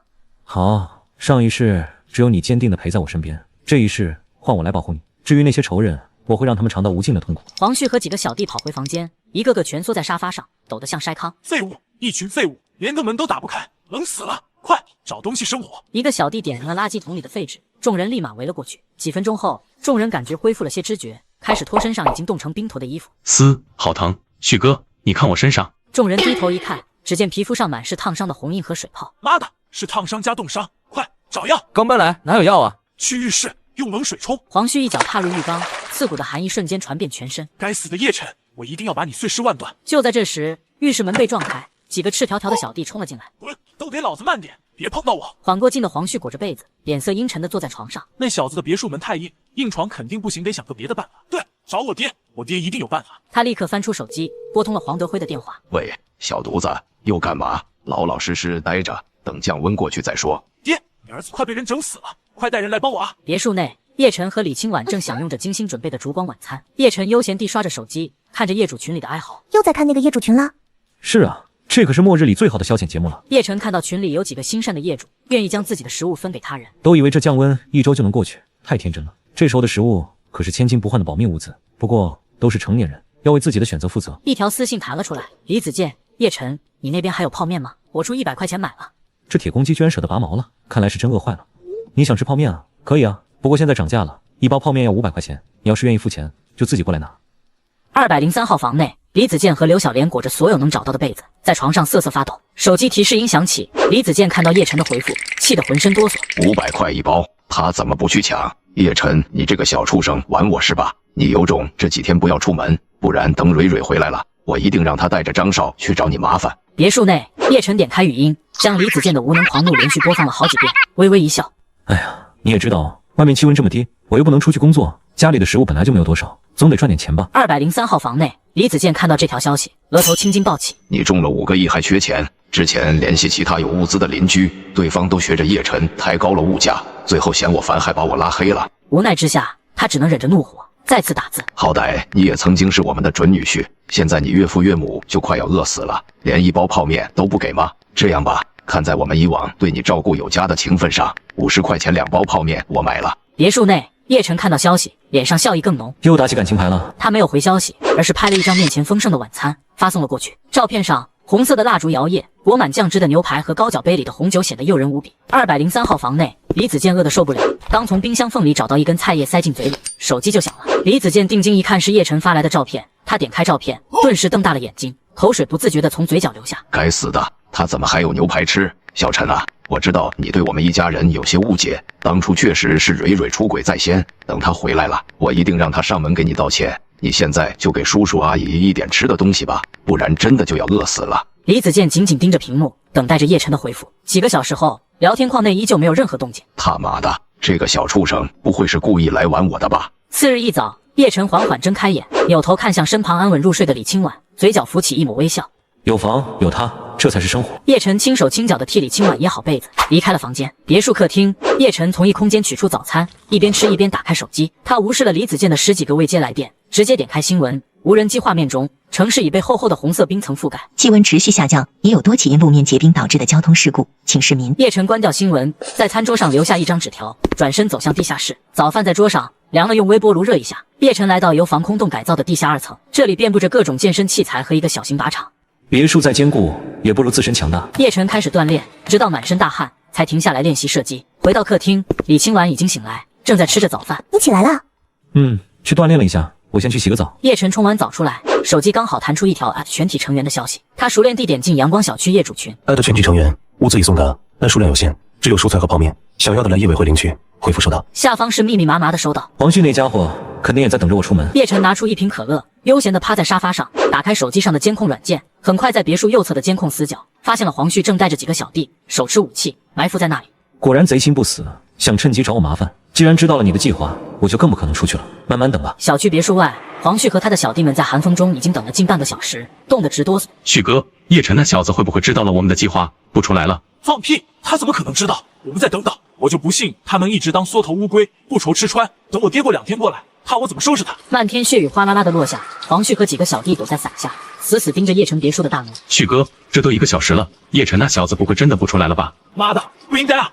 好，上一世只有你坚定地陪在我身边，这一世换我来保护你。至于那些仇人，我会让他们尝到无尽的痛苦。黄旭和几个小弟跑回房间，一个个蜷缩在沙发上，抖得像筛糠。废物，一群废物，连个门都打不开，冷死了！快找东西生火！一个小弟点燃了垃圾桶里的废纸，众人立马围了过去。几分钟后，众人感觉恢复了些知觉，开始脱身上已经冻成冰坨的衣服。好疼！旭哥，你看我身上。众人低头一看，只见皮肤上满是烫伤的红印和水泡。妈的，是烫伤加冻伤！快找药！刚搬来，哪有药啊？去浴室用冷水冲。黄旭一脚踏入浴缸，刺骨的寒意瞬间传遍全身。该死的叶晨，我一定要把你碎尸万段！就在这时，浴室门被撞开，几个赤条条的小弟冲了进来。滚，都得老子慢点，别碰到我！缓过劲的黄旭裹着被子，脸色阴沉地坐在床上。那小子的别墅门太硬，硬闯肯定不行，得想个别的办法。对，找我爹，我爹一定有办法。他立刻翻出手机，拨通了黄德辉的电话。喂，小犊子，又干嘛？老老实实待着，等降温过去再说。爹，你儿子快被人整死了，快带人来帮我啊！别墅内，叶晨和李清婉正享用着精心准备的烛光晚餐。叶晨悠闲地刷着手机，看着业主群里的哀嚎。又在看那个业主群啦？是啊，这可是末日里最好的消遣节目了。叶晨看到群里有几个心善的业主，愿意将自己的食物分给他人。都以为这降温1周就能过去，太天真了。这时候的食物可是千金不换的保命物资，不过都是成年人，要为自己的选择负责。一条私信弹了出来：李子健、叶晨，你那边还有泡面吗？我出100块钱买了。这铁公鸡居然舍得拔毛了，看来是真饿坏了。你想吃泡面啊？可以啊，不过现在涨价了，一包泡面要500块钱，你要是愿意付钱，就自己过来拿。203号房内，李子健和刘小莲裹着所有能找到的被子，在床上瑟瑟发抖。手机提示音响起，李子健看到叶晨的回复，气得浑身哆嗦。500块一包，他怎么不去抢？叶晨，你这个小畜生，玩我是吧？你有种这几天不要出门，不然等蕊蕊回来了，我一定让他带着张少去找你麻烦。别墅内，叶晨点开语音，将李子健的无能狂怒连续播放了好几遍，微微一笑。哎呀，你也知道外面气温这么低，我又不能出去工作，家里的食物本来就没有多少，总得赚点钱吧。203号房内，李子健看到这条消息，额头青筋暴起。你中了5个亿还缺钱？之前联系其他有物资的邻居，对方都学着叶晨抬高了物价，最后嫌我烦还把我拉黑了。无奈之下，他只能忍着怒火，再次打字。好歹你也曾经是我们的准女婿，现在你岳父岳母就快要饿死了，连一包泡面都不给吗？这样吧，看在我们以往对你照顾有加的情分上，50块钱2包泡面我买了。别墅内，叶晨看到消息，脸上笑意更浓。又打起感情牌了。他没有回消息，而是拍了一张面前丰盛的晚餐，发送了过去。照片上，红色的蜡烛摇曳，裹满酱汁的牛排和高脚杯里的红酒显得诱人无比。203号房内，李子健饿得受不了，刚从冰箱缝里找到一根菜叶塞进嘴里，手机就响了。李子健定睛一看，是叶晨发来的照片，他点开照片，顿时瞪大了眼睛，口水不自觉地从嘴角流下。该死的，他怎么还有牛排吃？小陈啊，我知道你对我们一家人有些误解，当初确实是蕊蕊出轨在先，等他回来了，我一定让他上门给你道歉。你现在就给叔叔阿姨一点吃的东西吧，不然真的就要饿死了。李子健紧紧盯着屏幕，等待着叶晨的回复。几个小时后，聊天框内依旧没有任何动静。他妈的，这个小畜生不会是故意来玩我的吧？次日一早，叶晨缓缓睁开眼，扭头看向身旁安稳入睡的李清婉，嘴角浮起一抹微笑。有房有他，这才是生活。叶晨轻手轻脚地替李清婉掖好被子，离开了房间。别墅客厅，叶晨从一空间取出早餐，一边吃一边打开手机。他无视了李子健的10几个未接来电，直接点开新闻。无人机画面中，城市已被厚厚的红色冰层覆盖，气温持续下降，也有多起因路面结冰导致的交通事故，请市民。叶晨关掉新闻，在餐桌上留下一张纸条，转身走向地下室。早饭在桌上，凉了用微波炉热一下。叶晨来到由防空洞改造的地下2层，这里遍布着各种健身器材和一个小型靶场。别墅再坚固，也不如自身强大。叶晨开始锻炼，直到满身大汗，才停下来练习射击。回到客厅，李清婉已经醒来，正在吃着早饭。你起来了？去锻炼了一下，我先去洗个澡。叶晨冲完澡出来，手机刚好弹出一条全体成员的消息。他熟练地点进阳光小区业主群。全体成员，物资已送达，但数量有限，只有蔬菜和泡面，想要的来业委会领取。回复收到。下方是密密麻麻的收到。黄旭那家伙肯定也在等着我出门。叶晨拿出一瓶可乐，悠闲地趴在沙发上，打开手机上的监控软件，很快在别墅右侧的监控死角发现了黄旭正带着几个小弟，手持武器埋伏在那里。果然贼心不死，想趁机找我麻烦。既然知道了你的计划，我就更不可能出去了，慢慢等吧。小区别墅外，黄旭和他的小弟们在寒风中已经等了近半个小时，冻得直哆嗦。旭哥，叶晨那小子会不会知道了我们的计划，不出来了？放屁，他怎么可能知道？我们再等等，我就不信他能一直当缩头乌龟，不愁吃穿。等我爹过2天过来，看我怎么收拾他。漫天血雨哗啦啦的落下，黄旭和几个小弟躲在伞下，死死盯着叶晨别墅的大门。旭哥，这都1个小时了，叶晨那小子不会真的不出来了吧？妈的，不应该啊！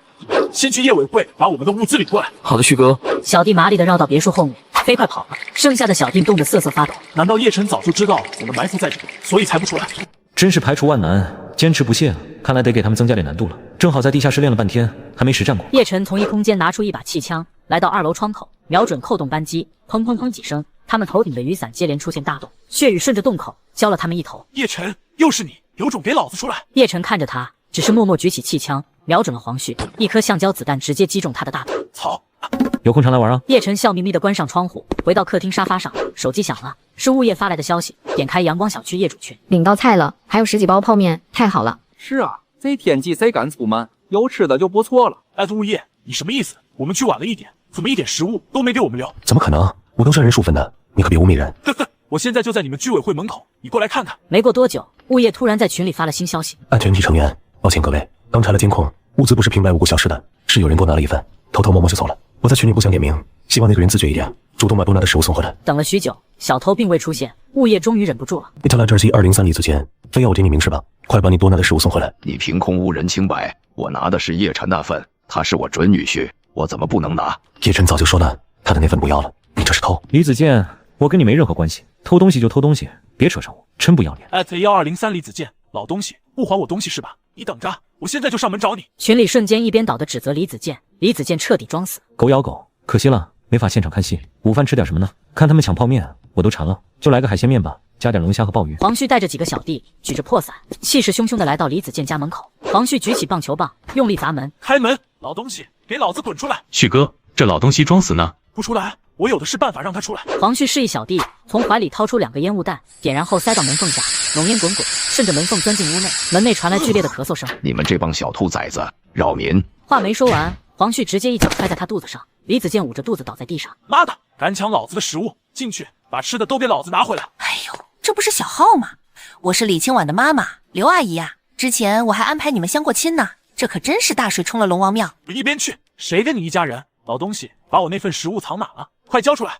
先去业委会把我们的物资领过来。好的，旭哥。小弟麻利的绕到别墅后面，飞快跑了。剩下的小弟冻得瑟瑟发抖。难道叶晨早就知道我们埋伏在这里，所以才不出来？真是排除万难，坚持不懈，看来得给他们增加点难度了。正好在地下室练了半天，还没实战过。叶晨从一空间拿出一把气枪，来到2楼窗口，瞄准扣动扳机，砰砰砰几声，他们头顶的雨伞接连出现大洞，血雨顺着洞口浇了他们一头。叶晨，又是你，有种给老子出来！叶晨看着他，只是默默举起气枪，瞄准了黄旭，一颗橡胶子弹直接击中他的大腿。操！有空常来玩啊！叶晨笑眯眯地关上窗户，回到客厅沙发上，手机响了，是物业发来的消息。点开阳光小区业主群，领到菜了，还有10几包泡面，太好了。是啊，这天气谁敢出门？有吃的就不错了。物业，你什么意思？我们去晚了一点，怎么一点食物都没给我们留？怎么可能？我都是按人数分的，你可别污蔑人。呵呵，我现在就在你们居委会门口，你过来看看。没过多久，物业突然在群里发了新消息：安全体成员，抱歉各位，刚查了监控，物资不是平白无故消失的，是有人多拿了一份，偷偷摸摸就走了。我在群里不想点名，希望那个人自觉一点，主动把多拿的食物送回来。等了许久，小偷并未出现，物业终于忍不住了。你他来这儿记203李子健，非要我点你名是吧？快把你多拿的食物送回来。你凭空污人清白，我拿的是叶晨那份，他是我准女婿，我怎么不能拿？叶晨早就说了，他的那份不要了，你这是偷。李子健，我跟你没任何关系，偷东西就偷东西，别扯上我，真不要脸。@1203李子健，老东西，不还我东西是吧？你等着，我现在就上门找你。群里瞬间一边倒的指责李子健，李子健彻底装死。狗咬狗，可惜了，没法现场看戏。午饭吃点什么呢？看他们抢泡面，我都馋了，就来个海鲜面吧，加点龙虾和鲍鱼。黄旭带着几个小弟，举着破伞，气势汹汹地来到李子健家门口。黄旭举起棒球棒，用力砸门。开门，老东西，给老子滚出来！旭哥，这老东西装死呢？不出来，我有的是办法让他出来。黄旭示意小弟从怀里掏出2个烟雾弹，点燃后塞到门缝下，浓烟滚滚，顺着门缝钻进屋内。门内传来剧烈的咳嗽声。你们这帮小兔崽子，扰民！话没说完，黄旭直接一脚踹在他肚子上，李子健捂着肚子倒在地上。妈的，敢抢老子的食物，进去把吃的都给老子拿回来！哎呦，这不是小浩吗？我是李清婉的妈妈，刘阿姨呀。之前我还安排你们相过亲呢，这可真是大水冲了龙王庙。一边去，谁跟你一家人？老东西，把我那份食物藏哪了？快交出来！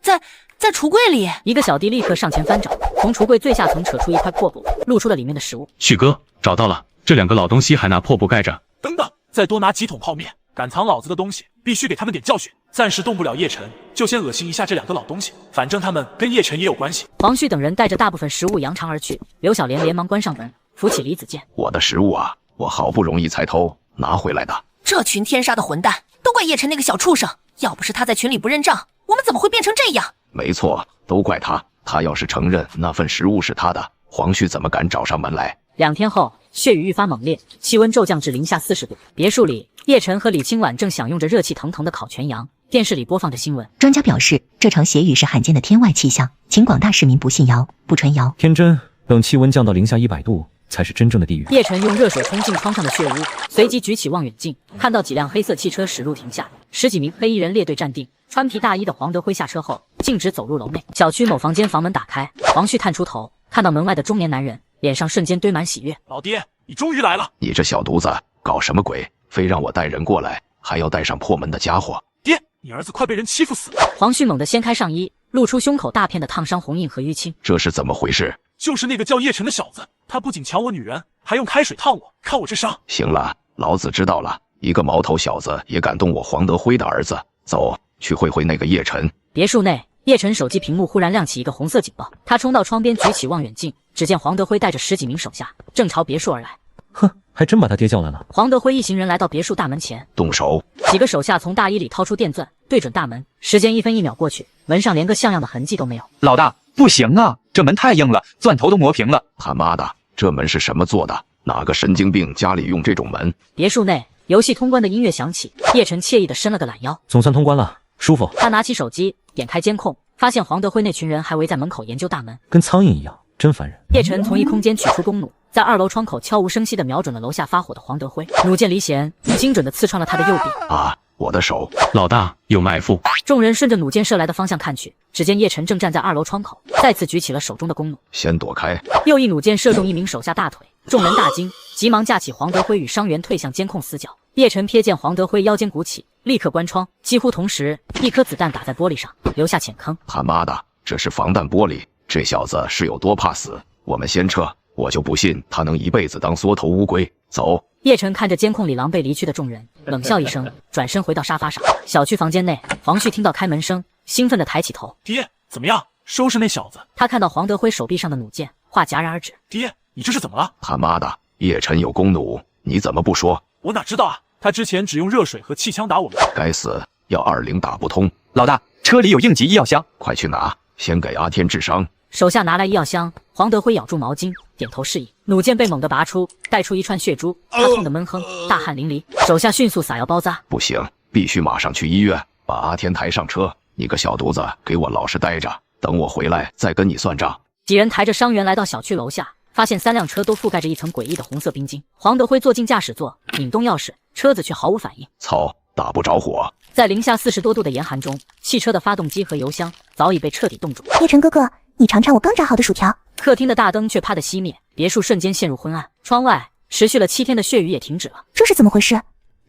在橱柜里。一个小弟立刻上前翻找，从橱柜最下层扯出一块破布，露出了里面的食物。旭哥，找到了，这2个老东西还拿破布盖着。等等，再多拿几桶泡面，敢藏老子的东西，必须给他们点教训。暂时动不了叶晨，就先恶心一下这两个老东西，反正他们跟叶晨也有关系。黄旭等人带着大部分食物扬长而去，刘小莲连忙关上门，扶起李子健。我的食物啊，我好不容易才偷拿回来的。这群天杀的混蛋，都怪叶晨那个小畜生！要不是他在群里不认账，我们怎么会变成这样？没错，都怪他。他要是承认那份食物是他的，黄旭怎么敢找上门来？2天后，血雨愈发猛烈，气温骤降至零下40度。别墅里，叶晨和李清婉正享用着热气腾腾的烤全羊。电视里播放着新闻。专家表示，这场血雨是罕见的天外气象，请广大市民不信谣，不传谣。天真，等气温降到零下100度，才是真正的地狱。叶晨用热水冲进窗上的血污，随即举起望远镜，看到几辆黑色汽车驶入停下，10几名黑衣人列队站定。穿皮大衣的黄德辉下车后，径直走入楼内。小区某房间房门打开，黄旭探出头，看到门外的中年男人，脸上瞬间堆满喜悦。老爹，你终于来了！你这小犊子搞什么鬼？非让我带人过来，还要带上破门的家伙。爹，你儿子快被人欺负死了！黄旭猛地掀开上衣，露出胸口大片的烫伤红印和淤青。这是怎么回事？就是那个叫叶晨的小子，他不仅抢我女人，还用开水烫我，看我这伤。行了，老子知道了，一个毛头小子也敢动我黄德辉的儿子，走。去会会那个叶晨。别墅内，叶晨手机屏幕忽然亮起一个红色警报，他冲到窗边，举起望远镜，只见黄德辉带着10几名手下正朝别墅而来。哼，还真把他爹叫来了。黄德辉一行人来到别墅大门前，动手。几个手下从大衣里掏出电钻，对准大门。时间1分1秒过去，门上连个像样的痕迹都没有。老大，不行啊，这门太硬了，钻头都磨平了。他妈的，这门是什么做的？哪个神经病家里用这种门？别墅内，游戏通关的音乐响起，叶晨惬意地伸了个懒腰，总算通关了。舒服。他拿起手机，点开监控，发现黄德辉那群人还围在门口研究大门，跟苍蝇一样，真烦人。叶晨从一空间取出弓弩，在2楼窗口悄无声息地瞄准了楼下发火的黄德辉，弩箭离弦，精准地刺穿了他的右臂。啊，我的手！老大有埋伏！众人顺着弩箭射来的方向看去，只见叶晨正站在2楼窗口，再次举起了手中的弓弩。先躲开！又一弩箭射中一名手下大腿，众人大惊，急忙架起黄德辉与伤员退向监控死角。叶晨瞥见黄德辉腰间鼓起，立刻关窗。几乎同时，一颗子弹打在玻璃上，留下浅坑。他妈的，这是防弹玻璃！这小子是有多怕死？我们先撤，我就不信他能一辈子当缩头乌龟。走！叶晨看着监控里狼狈离去的众人，冷笑一声，转身回到沙发上。小区房间内，黄旭听到开门声，兴奋地抬起头。爹，怎么样？收拾那小子？他看到黄德辉手臂上的弩箭，话戛然而止。爹，你这是怎么了？他妈的，叶晨有弓弩，你怎么不说？我哪知道啊！他之前只用热水和气枪打我们。该死，要20打不通。老大，车里有应急医药箱，快去拿，先给阿天治伤。手下拿来医药箱，黄德辉咬住毛巾，点头示意。弩箭被猛地拔出，带出一串血珠，他痛得闷哼，大汗淋漓。手下迅速撒药包扎。不行，必须马上去医院，把阿天抬上车。你个小犊子，给我老实待着，等我回来再跟你算账。几人抬着伤员来到小区楼下，发现3辆车都覆盖着一层诡异的红色冰晶。黄德辉坐进驾驶座，拧动钥匙，车子却毫无反应。操，打不着火！在零下40多度的严寒中，汽车的发动机和油箱早已被彻底冻住。叶晨哥哥，你尝尝我刚炸好的薯条。客厅的大灯却啪地熄灭，别墅瞬间陷入昏暗。窗外持续了7天的血雨也停止了。这是怎么回事？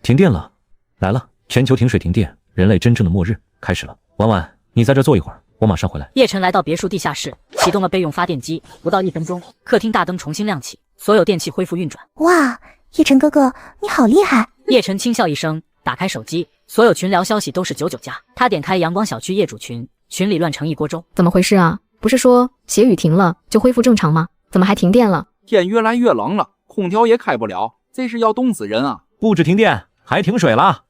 停电了，来了！全球停水停电，人类真正的末日开始了。婉婉，你在这坐一会儿，我马上回来。叶晨来到别墅地下室，启动了备用发电机，不到1分钟，客厅大灯重新亮起，所有电器恢复运转。哇，叶晨哥哥，你好厉害！叶晨轻笑一声，打开手机，所有群聊消息都是99加。他点开阳光小区业主群，群里乱成一锅粥。怎么回事啊？不是说血雨停了就恢复正常吗？怎么还停电了？天越来越冷了，空调也开不了，这是要冻死人啊！不止停电，还停水了。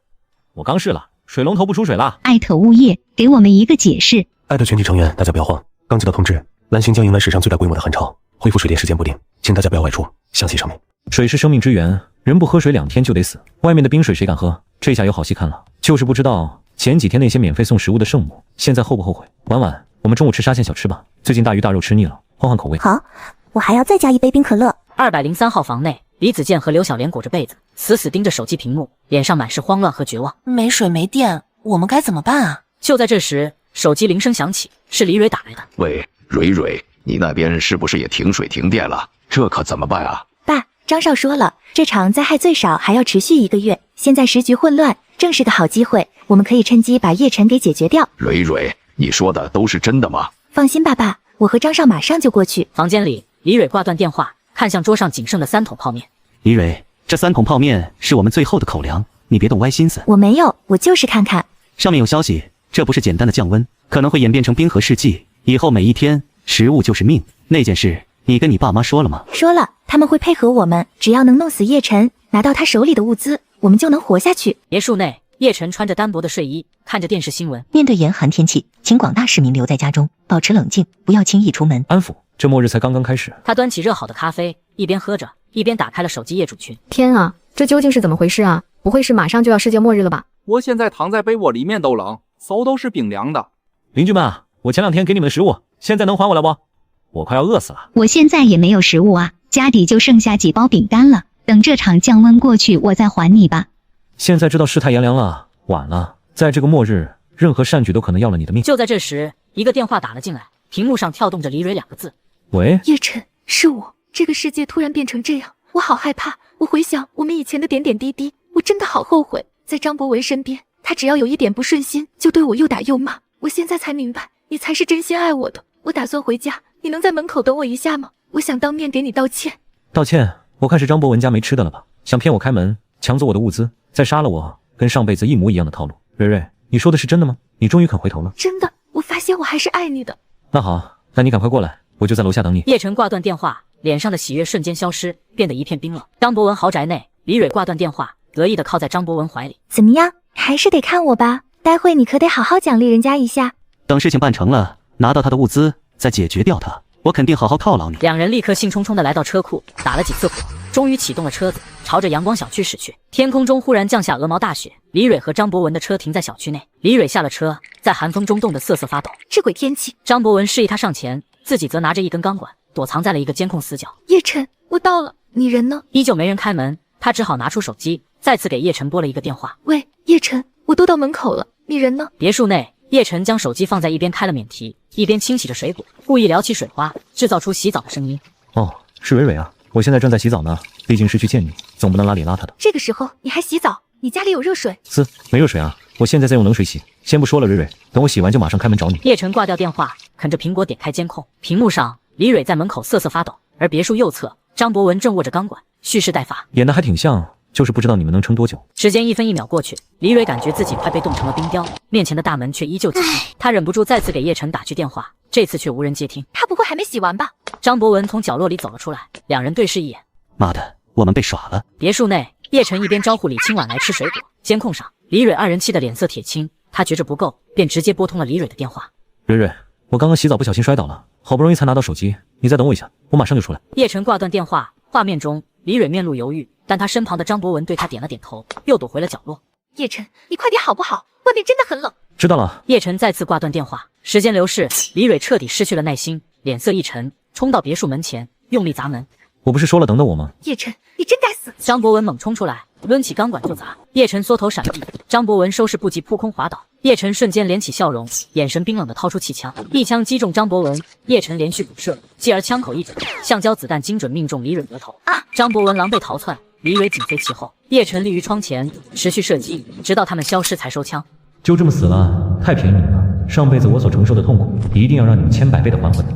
我刚试了，水龙头不出水了。艾特物业，给我们一个解释。艾特全体成员，大家不要慌。刚接到通知，蓝星将迎来史上最大规模的寒潮，恢复水电时间不定，请大家不要外出。详细上面。水是生命之源，人不喝水2天就得死。外面的冰水谁敢喝？这下有好戏看了。就是不知道前几天那些免费送食物的圣母，现在后不后悔？婉婉，我们中午吃沙县小吃吧，最近大鱼大肉吃腻了，换换口味。好，我还要再加一杯冰可乐。203号房内，李子健和刘小莲裹着被子，死死盯着手机屏幕，脸上满是慌乱和绝望。没水没电，我们该怎么办啊？就在这时，手机铃声响起，是李蕊打来的。喂，蕊蕊，你那边是不是也停水停电了？这可怎么办啊？爸，张少说了，这场灾害最少还要持续1个月，现在时局混乱，正是个好机会，我们可以趁机把叶晨给解决掉。蕊蕊，你说的都是真的吗？放心吧，爸，我和张少马上就过去。房间里，李蕊挂断电话，看向桌上仅剩的3桶泡面。李蕊，这3桶泡面是我们最后的口粮，你别动歪心思。我没有，我就是看看。上面有消息，这不是简单的降温，可能会演变成冰河世纪，以后每一天食物就是命。那件事你跟你爸妈说了吗？说了，他们会配合我们，只要能弄死叶晨，拿到他手里的物资，我们就能活下去。别墅内，叶晨穿着单薄的睡衣，看着电视新闻。面对严寒天气，请广大市民留在家中，保持冷静，不要轻易出门。安抚，这末日才刚刚开始。他端起热好的咖啡，一边喝着，一边打开了手机业主群。天啊，这究竟是怎么回事啊？不会是马上就要世界末日了吧？我现在躺在被窝里面都冷，手都是冰凉的。邻居们啊，我前2天给你们的食物，现在能还我了不？我快要饿死了。我现在也没有食物啊，家里就剩下几包饼干了。等这场降温过去，我再还你吧。现在知道世态炎凉了，晚了。在这个末日，任何善举都可能要了你的命。就在这时，一个电话打了进来，屏幕上跳动着李蕊2个字。喂，叶晨，是我。这个世界突然变成这样，我好害怕。我回想我们以前的点点滴滴，我真的好后悔。在张博文身边，他只要有一点不顺心，就对我又打又骂。我现在才明白，你才是真心爱我的。我打算回家，你能在门口等我一下吗？我想当面给你道歉。道歉？我看是张博文家没吃的了吧？想骗我开门，抢走我的物资，再杀了我，跟上辈子一模一样的套路。蕊蕊，你说的是真的吗？你终于肯回头了？真的，我发现我还是爱你的。那好，那你赶快过来，我就在楼下等你。叶晨挂断电话，脸上的喜悦瞬间消失，变得一片冰冷。张博文豪宅内，李蕊挂断电话，得意地靠在张博文怀里。怎么样，还是得看我吧？待会你可得好好奖励人家一下。等事情办成了，拿到他的物资，再解决掉他，我肯定好好犒劳你。两人立刻兴冲冲地来到车库，打了几次火，终于启动了车子，朝着阳光小区驶去。天空中忽然降下鹅毛大雪，李蕊和张博文的车停在小区内。李蕊下了车，在寒风中冻得瑟瑟发抖。这鬼天气！张博文示意他上前，自己则拿着一根钢管，躲藏在了一个监控死角。叶晨，我到了，你人呢？依旧没人开门，他只好拿出手机，再次给叶晨拨了一个电话。喂，叶晨，我都到门口了，你人呢？别墅内，叶晨将手机放在一边开了免提，一边清洗着水果，故意撩起水花，制造出洗澡的声音。哦，是蕊蕊啊，我现在正在洗澡呢，毕竟是去见你，总不能邋里邋遢的。这个时候你还洗澡？你家里有热水？没热水啊，我现在在用冷水洗。先不说了，蕊蕊，等我洗完就马上开门找你。叶晨挂掉电话，啃着苹果点开监控，屏幕上李蕊在门口瑟瑟发抖，而别墅右侧张博文正握着钢管，蓄势待发，演得还挺像，就是不知道你们能撑多久。时间1分1秒过去，李蕊感觉自己快被冻成了冰雕，面前的大门却依旧紧闭。她忍不住再次给叶晨打去电话，这次却无人接听。他不会还没洗完吧？张博文从角落里走了出来，两人对视一眼。妈的，我们被耍了！别墅内，叶晨一边招呼李清婉来吃水果，监控上李蕊2人气的脸色铁青，他觉着不够，便直接拨通了李蕊的电话。蕊蕊，我刚刚洗澡不小心摔倒了，好不容易才拿到手机，你再等我一下，我马上就出来。叶晨挂断电话，画面中李蕊面露犹豫，但他身旁的张博文对他点了点头，又躲回了角落。叶晨，你快点好不好？外面真的很冷。知道了。叶晨再次挂断电话，时间流逝，李蕊彻底失去了耐心，脸色一沉，冲到别墅门前，用力砸门。我不是说了等等我吗？叶晨，你真该死！张博文猛冲出来，抡起钢管就砸。叶晨缩头闪避，张博文收拾不及扑空滑倒。叶晨瞬间敛起笑容，眼神冰冷地掏出气枪，一枪击中张博文。叶晨连续补射，继而枪口一转，橡胶子弹精准命中李蕊额头。张博文狼狈逃窜，李蕊紧随其后。叶晨立于窗前，持续射击，直到他们消失才收枪。就这么死了，太便宜你们了。上辈子我所承受的痛苦，一定要让你们千百倍的还回来。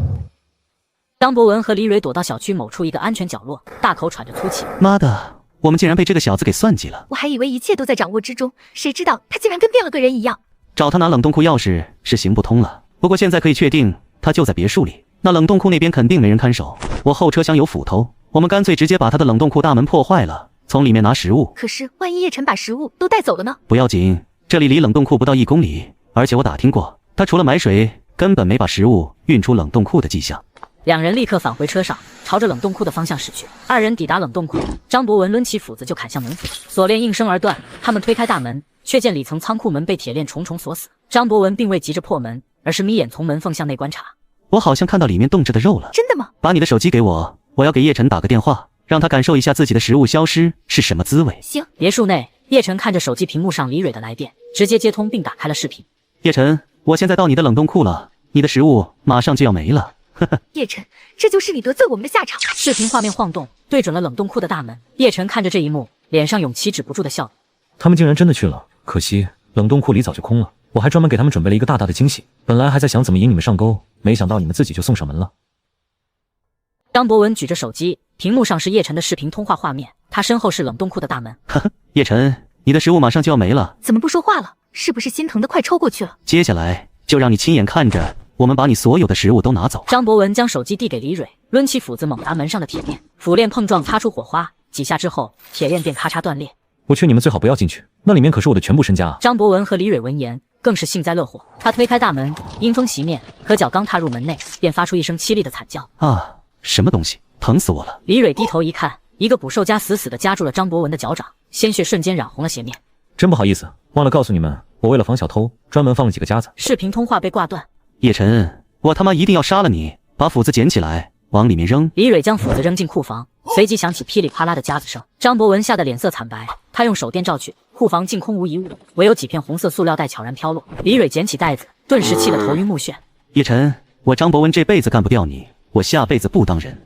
张博文和李蕊躲到小区某处一个安全角落，大口喘着粗气。妈的，我们竟然被这个小子给算计了！我还以为一切都在掌握之中，谁知道他竟然跟变了个人一样。找他拿冷冻库钥匙是行不通了，不过现在可以确定他就在别墅里。那冷冻库那边肯定没人看守，我后车厢有斧头，我们干脆直接把他的冷冻库大门破坏了，从里面拿食物。可是万一叶晨把食物都带走了呢？不要紧，这里离冷冻库不到1公里，而且我打听过，他除了买水，根本没把食物运出冷冻库的迹象。两人立刻返回车上，朝着冷冻库的方向驶去。2人抵达冷冻库，张博文抡起斧子就砍向门锁，锁链应声而断。他们推开大门，却见里层仓库门被铁链重重锁死。张博文并未急着破门，而是眯眼从门缝向内观察。我好像看到里面冻着的肉了。真的吗？把你的手机给我，我要给叶晨打个电话，让他感受一下自己的食物消失是什么滋味。行。别墅内，叶晨看着手机屏幕上李蕊的来电，直接接通并打开了视频。叶晨，我现在到你的冷冻库了，你的食物马上就要没了。叶晨，这就是你得罪我们的下场。视频画面晃动，对准了冷冻库的大门。叶晨看着这一幕，脸上涌起止不住的笑容。他们竟然真的去了，可惜冷冻库里早就空了。我还专门给他们准备了一个大大的惊喜，本来还在想怎么引你们上钩，没想到你们自己就送上门了。张博文举着手机，屏幕上是叶晨的视频通话画面，他身后是冷冻库的大门。叶晨，你的食物马上就要没了，怎么不说话了？是不是心疼的快抽过去了？接下来就让你亲眼看着我们把你所有的食物都拿走。张博文将手机递给李蕊，抡起斧子猛砸门上的铁链，斧链碰撞擦出火花，几下之后，铁链便咔嚓断裂。我劝你们最好不要进去，那里面可是我的全部身家啊！张博文和李蕊闻言更是幸灾乐祸，他推开大门，阴风袭面，可脚刚踏入门内，便发出一声凄厉的惨叫。啊，什么东西，疼死我了！李蕊低头一看，一个捕兽夹死死地夹住了张博文的脚掌，鲜血瞬间染红了鞋面。真不好意思，忘了告诉你们，我为了防小偷，专门放了几个夹子。视频通话被挂断。叶晨，我他妈一定要杀了你！把斧子捡起来，往里面扔。李蕊将斧子扔进库房，随即响起噼里啪啦的夹子声。张博文吓得脸色惨白，他用手电照去，库房竟空无一物，唯有几片红色塑料袋悄然飘落。李蕊捡起袋子，顿时气得头晕目眩。叶晨，我张博文这辈子干不掉你，我下辈子不当人。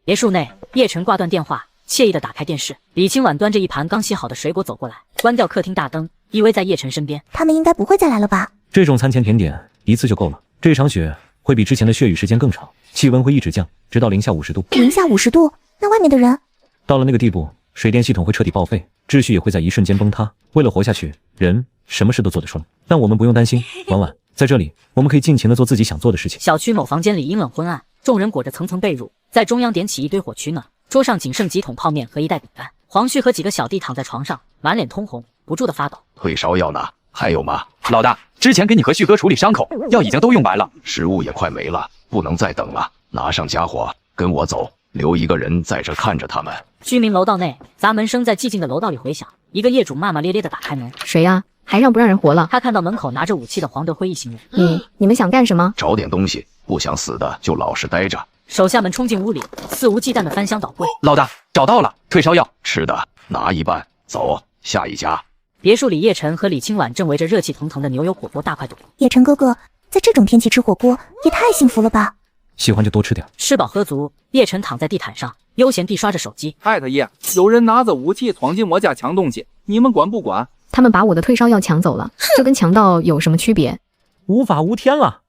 别墅内，叶晨挂断电话，惬意地打开电视。李清婉端着一盘刚洗好的水果走过来，关掉客厅大灯，依偎在叶晨身边。他们应该不会再来了吧？这种餐前甜点一次就够了。这场雪会比之前的雪雨时间更长，气温会一直降，直到零下50度。零下50度？那外面的人？到了那个地步，水电系统会彻底报废，秩序也会在一瞬间崩塌。为了活下去，人什么事都做得出来。但我们不用担心，婉婉，在这里我们可以尽情地做自己想做的事情。小区某房间里阴冷昏暗，众人裹着层层被褥，在中央点起一堆火取暖。桌上仅剩几桶泡面和一袋饼干。黄旭和几个小弟躺在床上，满脸通红，不住地发抖。退烧药呢？还有吗？老大，之前给你和旭哥处理伤口，药已经都用完了，食物也快没了，不能再等了。拿上家伙，跟我走，留一个人在这看着他们。居民楼道内，砸门声在寂静的楼道里回响。一个业主骂骂咧咧地打开门：“谁呀？还让不让人活了？”他看到门口拿着武器的黄德辉一行人。你们想干什么？找点东西，不想死的就老实待着。手下们冲进屋里，肆无忌惮地翻箱倒柜。老大，找到了，退烧药。吃的拿一半，走，下一家。别墅里，叶晨和李清婉正围着热气腾腾的牛油火锅大快朵。叶晨哥哥，在这种天气吃火锅也太幸福了吧！喜欢就多吃点。吃饱喝足，叶晨躺在地毯上，悠闲地刷着手机。太太爷，有人拿着武器闯进我家抢东西，你们管不管？他们把我的退烧药抢走了，这跟强盗有什么区别？无法无天了，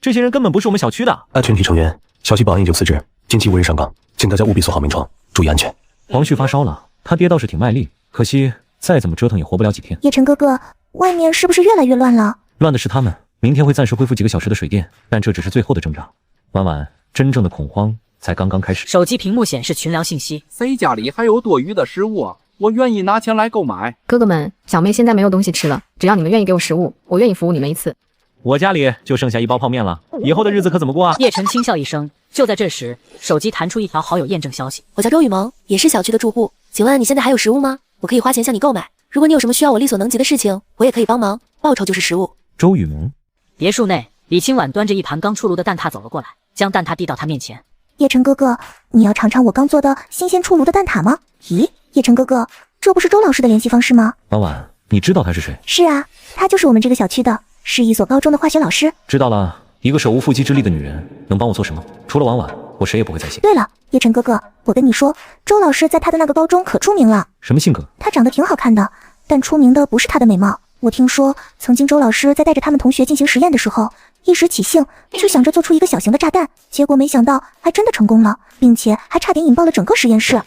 这些人根本不是我们小区的。全体成员，小区保安已经辞职，近期无人上岗，请大家务必锁好门窗，注意安全。黄旭发烧了，他爹倒是挺卖力，可惜再怎么折腾也活不了几天。叶晨哥哥，外面是不是越来越乱了？乱的是他们，明天会暂时恢复几个小时的水电，但这只是最后的征兆。婉婉，真正的恐慌才刚刚开始。手机屏幕显示群聊信息：谁家里还有多余的食物啊？我愿意拿钱来购买。哥哥们，小妹现在没有东西吃了，只要你们愿意给我食物，我愿意服务你们一次。我家里就剩下1包泡面了，以后的日子可怎么过啊？叶晨轻笑一声。就在这时，手机弹出一条好友验证消息：我叫周雨萌，也是小区的住户，请问你现在还有食物吗？我可以花钱向你购买，如果你有什么需要我力所能及的事情，我也可以帮忙，报酬就是食物。周雨萌。别墅内，李清婉端着一盘刚出炉的蛋挞走了过来，将蛋挞递到他面前。叶晨哥哥，你要尝尝我刚做的新鲜出炉的蛋挞吗？咦，叶晨哥哥，这不是周老师的联系方式吗？婉婉，你知道他是谁？是啊，他就是我们这个小区的，是一所高中的化学老师。知道了，一个手无缚鸡之力的女人能帮我做什么？除了婉婉，我谁也不会再信。对了，叶晨哥哥，我跟你说，周老师在他的那个高中可出名了。什么性格？他长得挺好看的，但出名的不是他的美貌。我听说，曾经周老师在带着他们同学进行实验的时候，一时起兴，就想着做出一个小型的炸弹，结果没想到还真的成功了，并且还差点引爆了整个实验室。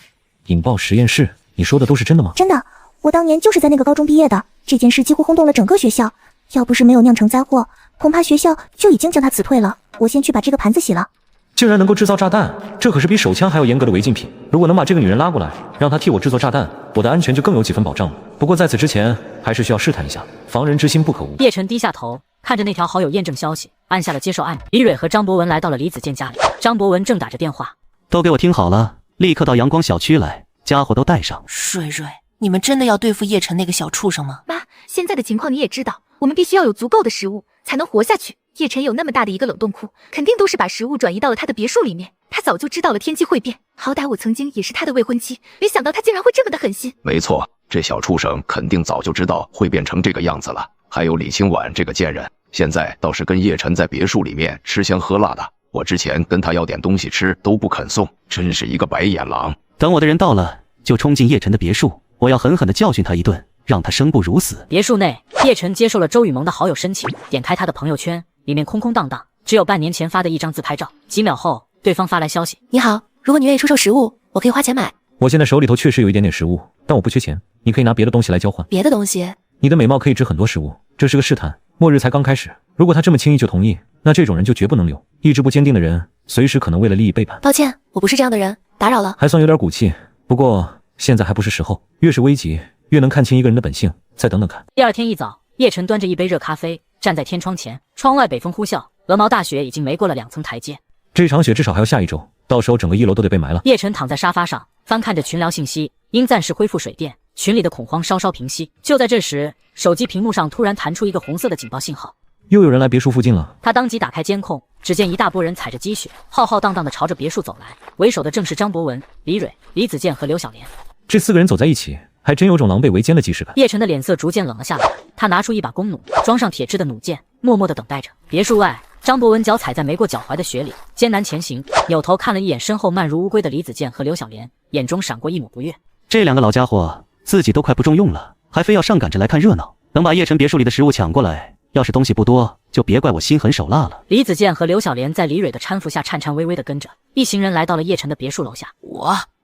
引爆实验室？你说的都是真的吗？真的，我当年就是在那个高中毕业的，这件事几乎轰动了整个学校。要不是没有酿成灾祸，恐怕学校就已经将他辞退了。我先去把这个盘子洗了。竟然能够制造炸弹，这可是比手枪还要严格的违禁品。如果能把这个女人拉过来，让她替我制作炸弹，我的安全就更有几分保障了。不过在此之前，还是需要试探一下，防人之心不可无。叶晨低下头，看着那条好友验证消息，按下了接受按钮。李蕊和张博文来到了李子健家里，张博文正打着电话。都给我听好了，立刻到阳光小区来，家伙都带上。蕊蕊，你们真的要对付叶晨那个小畜生吗？妈，现在的情况你也知道，我们必须要有足够的食物才能活下去。叶晨有那么大的一个冷冻库，肯定都是把食物转移到了他的别墅里面。他早就知道了天气会变，好歹我曾经也是他的未婚妻，没想到他竟然会这么的狠心。没错，这小畜生肯定早就知道会变成这个样子了。还有李清婉这个贱人，现在倒是跟叶晨在别墅里面吃香喝辣的。我之前跟他要点东西吃都不肯送，真是一个白眼狼。等我的人到了，就冲进叶晨的别墅，我要狠狠地教训他一顿，让他生不如死。别墅内，叶晨接受了周雨萌的好友申请，点开他的朋友圈，里面空空荡荡，只有半年前发的一张自拍照。几秒后，对方发来消息：你好，如果你愿意出售食物，我可以花钱买。我现在手里头确实有一点点食物，但我不缺钱，你可以拿别的东西来交换。别的东西？你的美貌可以治很多食物，这是个试探，末日才刚开始。如果他这么轻易就同意，那这种人就绝不能留。意志不坚定的人，随时可能为了利益背叛。抱歉，我不是这样的人，打扰了。还算有点骨气，不过现在还不是时候。越是危急，越能看清一个人的本性。再等等看。第二天一早，叶晨端着一杯热咖啡，站在天窗前，窗外北风呼啸，鹅毛大雪已经没过了2层台阶。这场雪至少还要下1周，到时候整个1楼都得被埋了。叶晨躺在沙发上，翻看着群聊信息，因暂时恢复水电，群里的恐慌稍稍平息。就在这时，手机屏幕上突然弹出一个红色的警报信号，又有人来别墅附近了。他当即打开监控，只见一大波人踩着积雪，浩浩荡荡地朝着别墅走来，为首的正是张博文、李蕊、李子健和刘小莲。这4个人走在一起，还真有种狼狈为奸的既视感。叶晨的脸色逐渐冷了下来，他拿出一把弓弩，装上铁制的弩箭，默默地等待着。别墅外，张博文脚踩在没过脚踝的雪里，艰难前行，扭头看了一眼身后慢如乌龟的李子健和刘小莲，眼中闪过一抹不悦。这2个老家伙自己都快不中用了，还非要上赶着来看热闹，等把叶晨别墅里的食物抢过来，要是东西不多，就别怪我心狠手辣了。李子健和刘小莲在李蕊的搀扶下颤颤巍巍地跟着，一行人来到了叶晨的别墅楼下。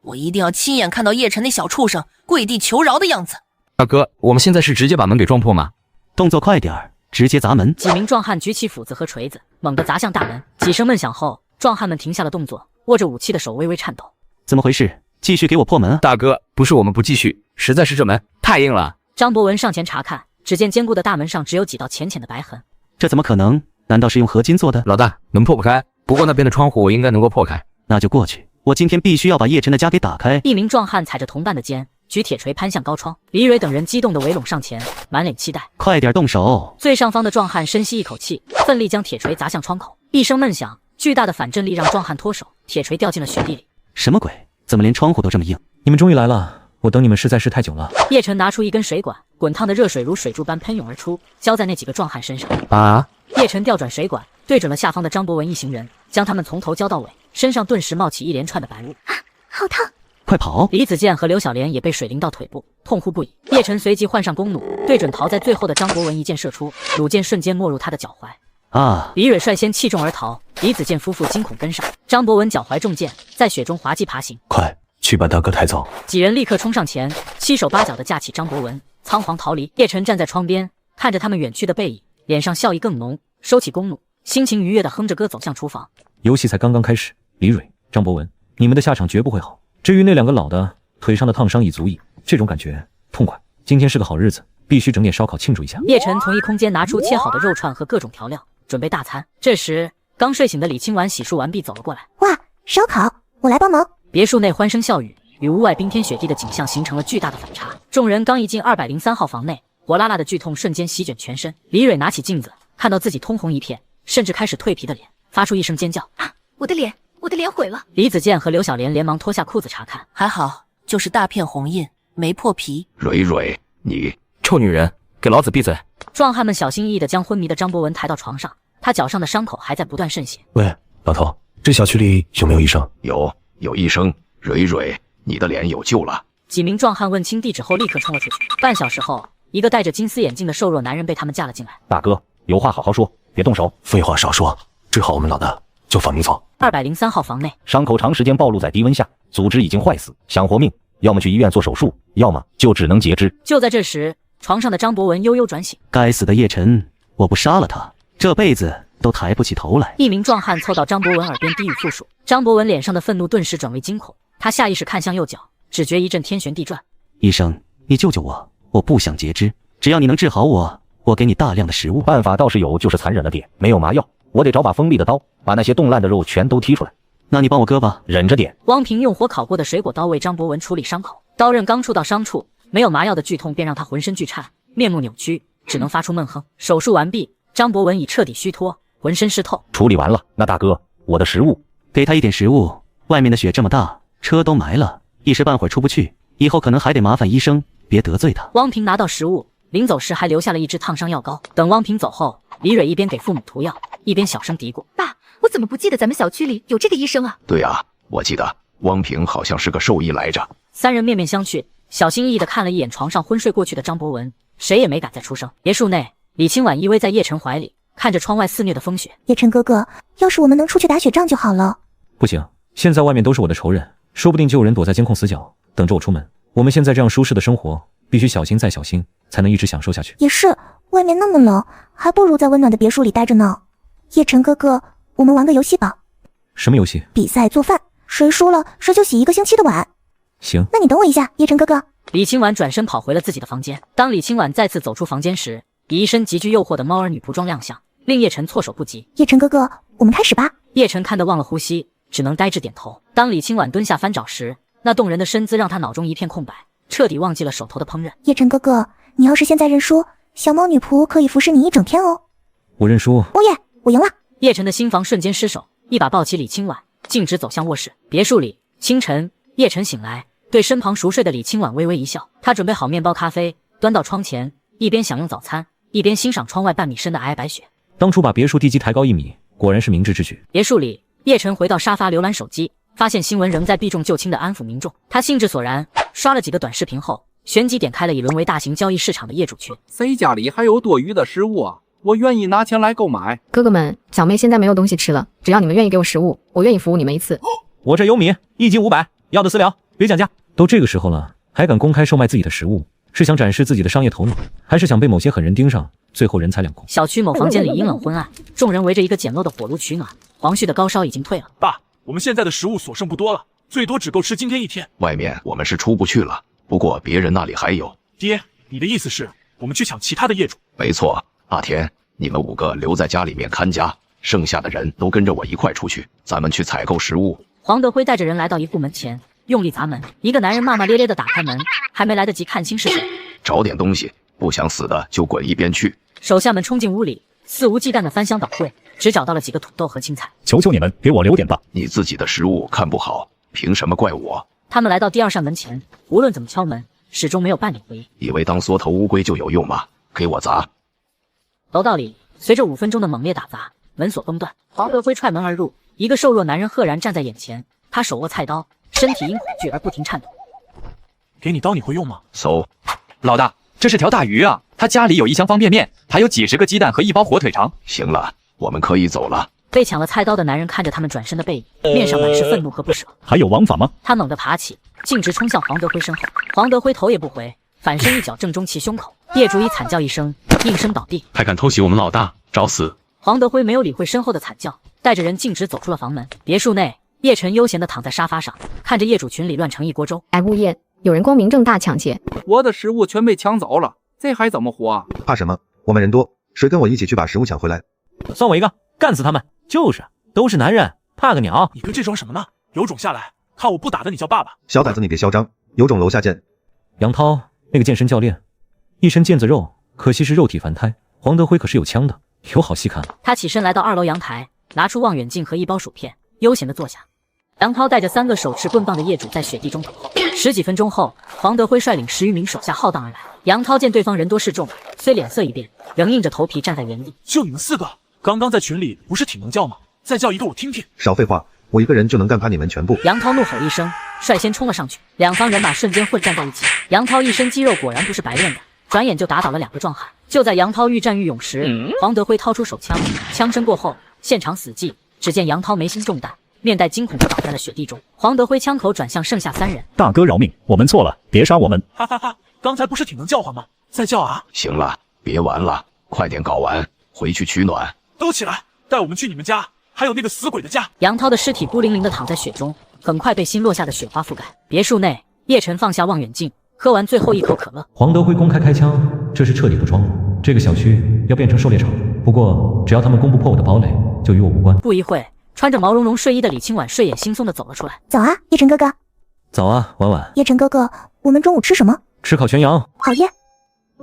我一定要亲眼看到叶晨那小畜生跪地求饶的样子。大哥，我们现在是直接把门给撞破吗？动作快点儿，直接砸门。几名壮汉举起斧子和锤子，猛地砸向大门。几声闷响后，壮汉们停下了动作，握着武器的手微微颤抖。怎么回事？继续给我破门啊！大哥，不是我们不继续，实在是这门太硬了。张博文上前查看，只见坚固的大门上只有几道浅浅的白痕。这怎么可能？难道是用合金做的？老大，门破不开，不过那边的窗户我应该能够破开。那就过去。我今天必须要把叶晨的家给打开。一名壮汉踩着同伴的肩，举铁锤攀向高窗。李蕊等人激动地围拢上前，满脸期待。快点动手！最上方的壮汉深吸一口气，奋力将铁锤砸向窗口。一声闷响，巨大的反震力让壮汉脱手，铁锤掉进了雪地里。什么鬼？怎么连窗户都这么硬？你们终于来了，我等你们实在是太久了。叶晨拿出一根水管，滚烫的热水如水柱般喷涌而出，浇在那几个壮汉身上。叶晨调转水管，对准了下方的张博文一行人，将他们从头浇到尾，身上顿时冒起一连串的白雾。好烫！快跑！李子健和刘小莲也被水淋到腿部，痛呼不已。叶晨随即换上弓弩，对准逃在最后的张博文一箭射出，弩箭瞬间没入他的脚踝。李蕊率先弃重而逃，李子健夫妇惊恐跟上。张博文脚踝中箭，在雪中滑稽爬行。快去把大哥抬走！几人立刻冲上前，七手八脚地架起张博文，仓皇逃离。叶晨站在窗边，看着他们远去的背影，脸上笑意更浓，收起弓弩，心情愉悦地哼着歌走向厨房。游戏才刚刚开始，李蕊、张博文，你们的下场绝不会好。至于那2个老的，腿上的烫伤已足矣，这种感觉痛快。今天是个好日子，必须整点烧烤庆祝一下。叶晨从一空间拿出切好的肉串和各种调料，准备大餐。这时，刚睡醒的李清婉洗漱完毕走了过来。哇，烧烤，我来帮忙。别墅内欢声笑语，与屋外冰天雪地的景象形成了巨大的反差。众人刚一进203号房内，火辣辣的剧痛瞬间席卷全身。李蕊拿起镜子，看到自己通红一片，甚至开始蜕皮的脸，发出一声尖叫：我的脸毁了！李子健和刘小莲连忙脱下裤子查看，还好，就是大片红印，没破皮。蕊蕊，你臭女人，给老子闭嘴！壮汉们小心翼翼地将昏迷的张博文抬到床上，他脚上的伤口还在不断渗血。喂，老头，这小区里有没有医生？有医生。蕊蕊，你的脸有救了。几名壮汉问清地址后，立刻冲了出去。半小时后，一个戴着金丝眼镜的瘦弱男人被他们架了进来。大哥，有话好好说，别动手。废话少说，治好我们老大就放你走。203号房内，伤口长时间暴露在低温下，组织已经坏死，想活命，要么去医院做手术，要么就只能截肢。就在这时，床上的张博文悠悠转醒。该死的叶晨，我不杀了他，这辈子都抬不起头来。一名壮汉凑到张博文耳边低语复述，张博文脸上的愤怒顿时转为惊恐，他下意识看向右脚，只觉一阵天旋地转。医生，你救救我，我不想截肢，只要你能治好我，我给你大量的食物。办法倒是有，就是残忍了点，没有麻药，我得找把锋利的刀，把那些冻烂的肉全都剔出来。那你帮我割吧，忍着点。汪平用火烤过的水果刀为张博文处理伤口，刀刃刚触到伤处，没有麻药的剧痛便让他浑身剧颤，面目扭曲，只能发出闷哼。手术完毕，张博文已彻底虚脱，浑身湿透。处理完了，那大哥，我的食物，给他一点食物。外面的雪这么大，车都埋了，一时半会儿出不去，以后可能还得麻烦医生，别得罪他。汪平拿到食物，临走时还留下了一支烫伤药膏。等汪平走后，李蕊一边给父母涂药，一边小声嘀咕：爸，我怎么不记得咱们小区里有这个医生啊？对啊，我记得汪平好像是个兽医来着。三人面面相觑，小心翼翼地看了一眼床上昏睡过去的张博文，谁也没敢再出声。别墅内，李清婉依偎在叶晨怀里，看着窗外肆虐的风雪。叶晨哥哥，要是我们能出去打雪仗就好了。不行，现在外面都是我的仇人，说不定就有人躲在监控死角等着我出门。我们现在这样舒适的生活，必须小心再小心，才能一直享受下去。也是，外面那么冷，还不如在温暖的别墅里待着呢。叶晨哥哥，我们玩个游戏吧。什么游戏？比赛做饭，谁输了谁就洗1个星期的碗。行，那你等我一下，叶晨哥哥。李清婉转身跑回了自己的房间。当李清婉再次走出房间时，以一身极具诱惑的猫儿女仆装亮相，令叶晨措手不及。叶晨哥哥，我们开始吧。叶晨看得忘了呼吸，只能呆滞点头。当李清婉蹲下翻找时，那动人的身姿让他脑中一片空白，彻底忘记了手头的烹饪。叶晨哥哥，你要是现在认输，小猫女仆可以服侍你1整天哦。我认输。哦耶，我赢了。叶晨的心房瞬间失手，一把抱起李清婉，径直走向卧室。别墅里，清晨，叶晨醒来，对身旁熟睡的李清婉微微一笑。他准备好面包咖啡，端到窗前，一边享用早餐，一边欣赏窗外半米深的皑皑白雪。当初把别墅地基抬高1米，果然是明智之举。别墅里，叶晨回到沙发浏览手机，发现新闻仍在避重就轻地安抚民众。他兴致索然，刷了几个短视频后，旋即点开了已沦为大型交易市场的业主群。谁家里还有多余的食物啊？我愿意拿钱来购买。哥哥们，小妹现在没有东西吃了，只要你们愿意给我食物，我愿意服务你们一次。我这有米，1斤500，要的私聊，别讲价。都这个时候了，还敢公开售卖自己的食物，是想展示自己的商业头脑，还是想被某些狠人盯上，最后人财两空？小区某房间里阴冷昏暗，众人围着一个简陋的火炉取暖。黄旭的高烧已经退了。爸，我们现在的食物所剩不多了，最多只够吃今天1天。外面我们是出不去了，不过别人那里还有。爹，你的意思是我们去抢其他的业主？没错，阿田，你们5个留在家里面看家，剩下的人都跟着我一块出去，咱们去采购食物。黄德辉带着人来到一户门前，用力砸门。一个男人骂骂咧咧地打开门，还没来得及看清是谁，找点东西，不想死的就滚一边去。手下们冲进屋里，肆无忌惮地翻箱倒柜，只找到了几个土豆和青菜。求求你们给我留点吧！你自己的食物看不好，凭什么怪我？他们来到第2扇门前，无论怎么敲门，始终没有半点回应。以为当缩头乌龟就有用吗？给我砸！楼道里，随着5分钟的猛烈打砸，门锁崩断。黄德辉踹门而入，一个瘦弱男人赫然站在眼前，他手握菜刀，身体因恐惧而不停颤抖。给你刀你会用吗？老大，这是条大鱼啊！他家里有1箱方便面，还有几10个鸡蛋和1包火腿肠。行了，我们可以走了。被抢了菜刀的男人看着他们转身的背影，面上满是愤怒和不舍。还有王法吗？他猛地爬起，径直冲向黄德辉身后。黄德辉头也不回，反身一脚正中其胸口。业主已惨叫一声，应声倒地。还敢偷袭我们老大，找死！黄德辉没有理会身后的惨叫，带着人径直走出了房门。别墅内，叶晨悠闲地躺在沙发上，看着业主群里乱成一锅粥。哎，物业，有人光明正大抢劫，我的食物全被抢走了，这还怎么活啊？怕什么？我们人多，谁跟我一起去把食物抢回来？算我一个，干死他们！就是，都是男人，怕个鸟！你跟这装什么呢？有种下来，看我不打的你叫爸爸！小崽子，你别嚣张，有种楼下见。杨涛，那个健身教练，一身腱子肉，可惜是肉体凡胎。黄德辉可是有枪的，有好戏看了。他起身来到2楼阳台，拿出望远镜和1包薯片，悠闲地坐下。杨涛带着3个手持棍棒的业主在雪地中等候。10几分钟后，黄德辉率领10余名手下浩荡而来。杨涛见对方人多势众，虽脸色一变，仍硬着头皮站在原地。就你们4个，刚刚在群里不是挺能叫吗？再叫一个我听听。少废话，我一个人就能干趴你们全部。杨涛怒吼一声，率先冲了上去，两方人马瞬间混战在一起。杨涛一身肌肉果然不是白练的，转眼就打倒了2个壮汉。就在杨涛欲战欲勇时，黄德辉掏出手枪，枪声过后，现场死寂。只见杨涛眉心中弹，面带惊恐地倒在了雪地中。黄德辉枪口转向剩下3人，大哥饶命，我们错了，别杀我们！哈哈哈，刚才不是挺能叫唤吗？再叫啊！行了，别玩了，快点搞完，回去取暖。都起来，带我们去你们家，还有那个死鬼的家。杨涛的尸体孤零零地躺在雪中，很快被新落下的雪花覆盖。别墅内，叶晨放下望远镜，喝完最后一口可乐。黄德辉公开开枪，这是彻底不装了。这个小区要变成狩猎场，不过只要他们攻不破我的堡垒，就与我无关。不一会，穿着毛茸茸睡衣的李清婉睡眼惺忪地走了出来。早啊，叶晨哥哥。早啊，婉婉。叶晨哥哥，我们中午吃什么？吃烤全羊。好耶！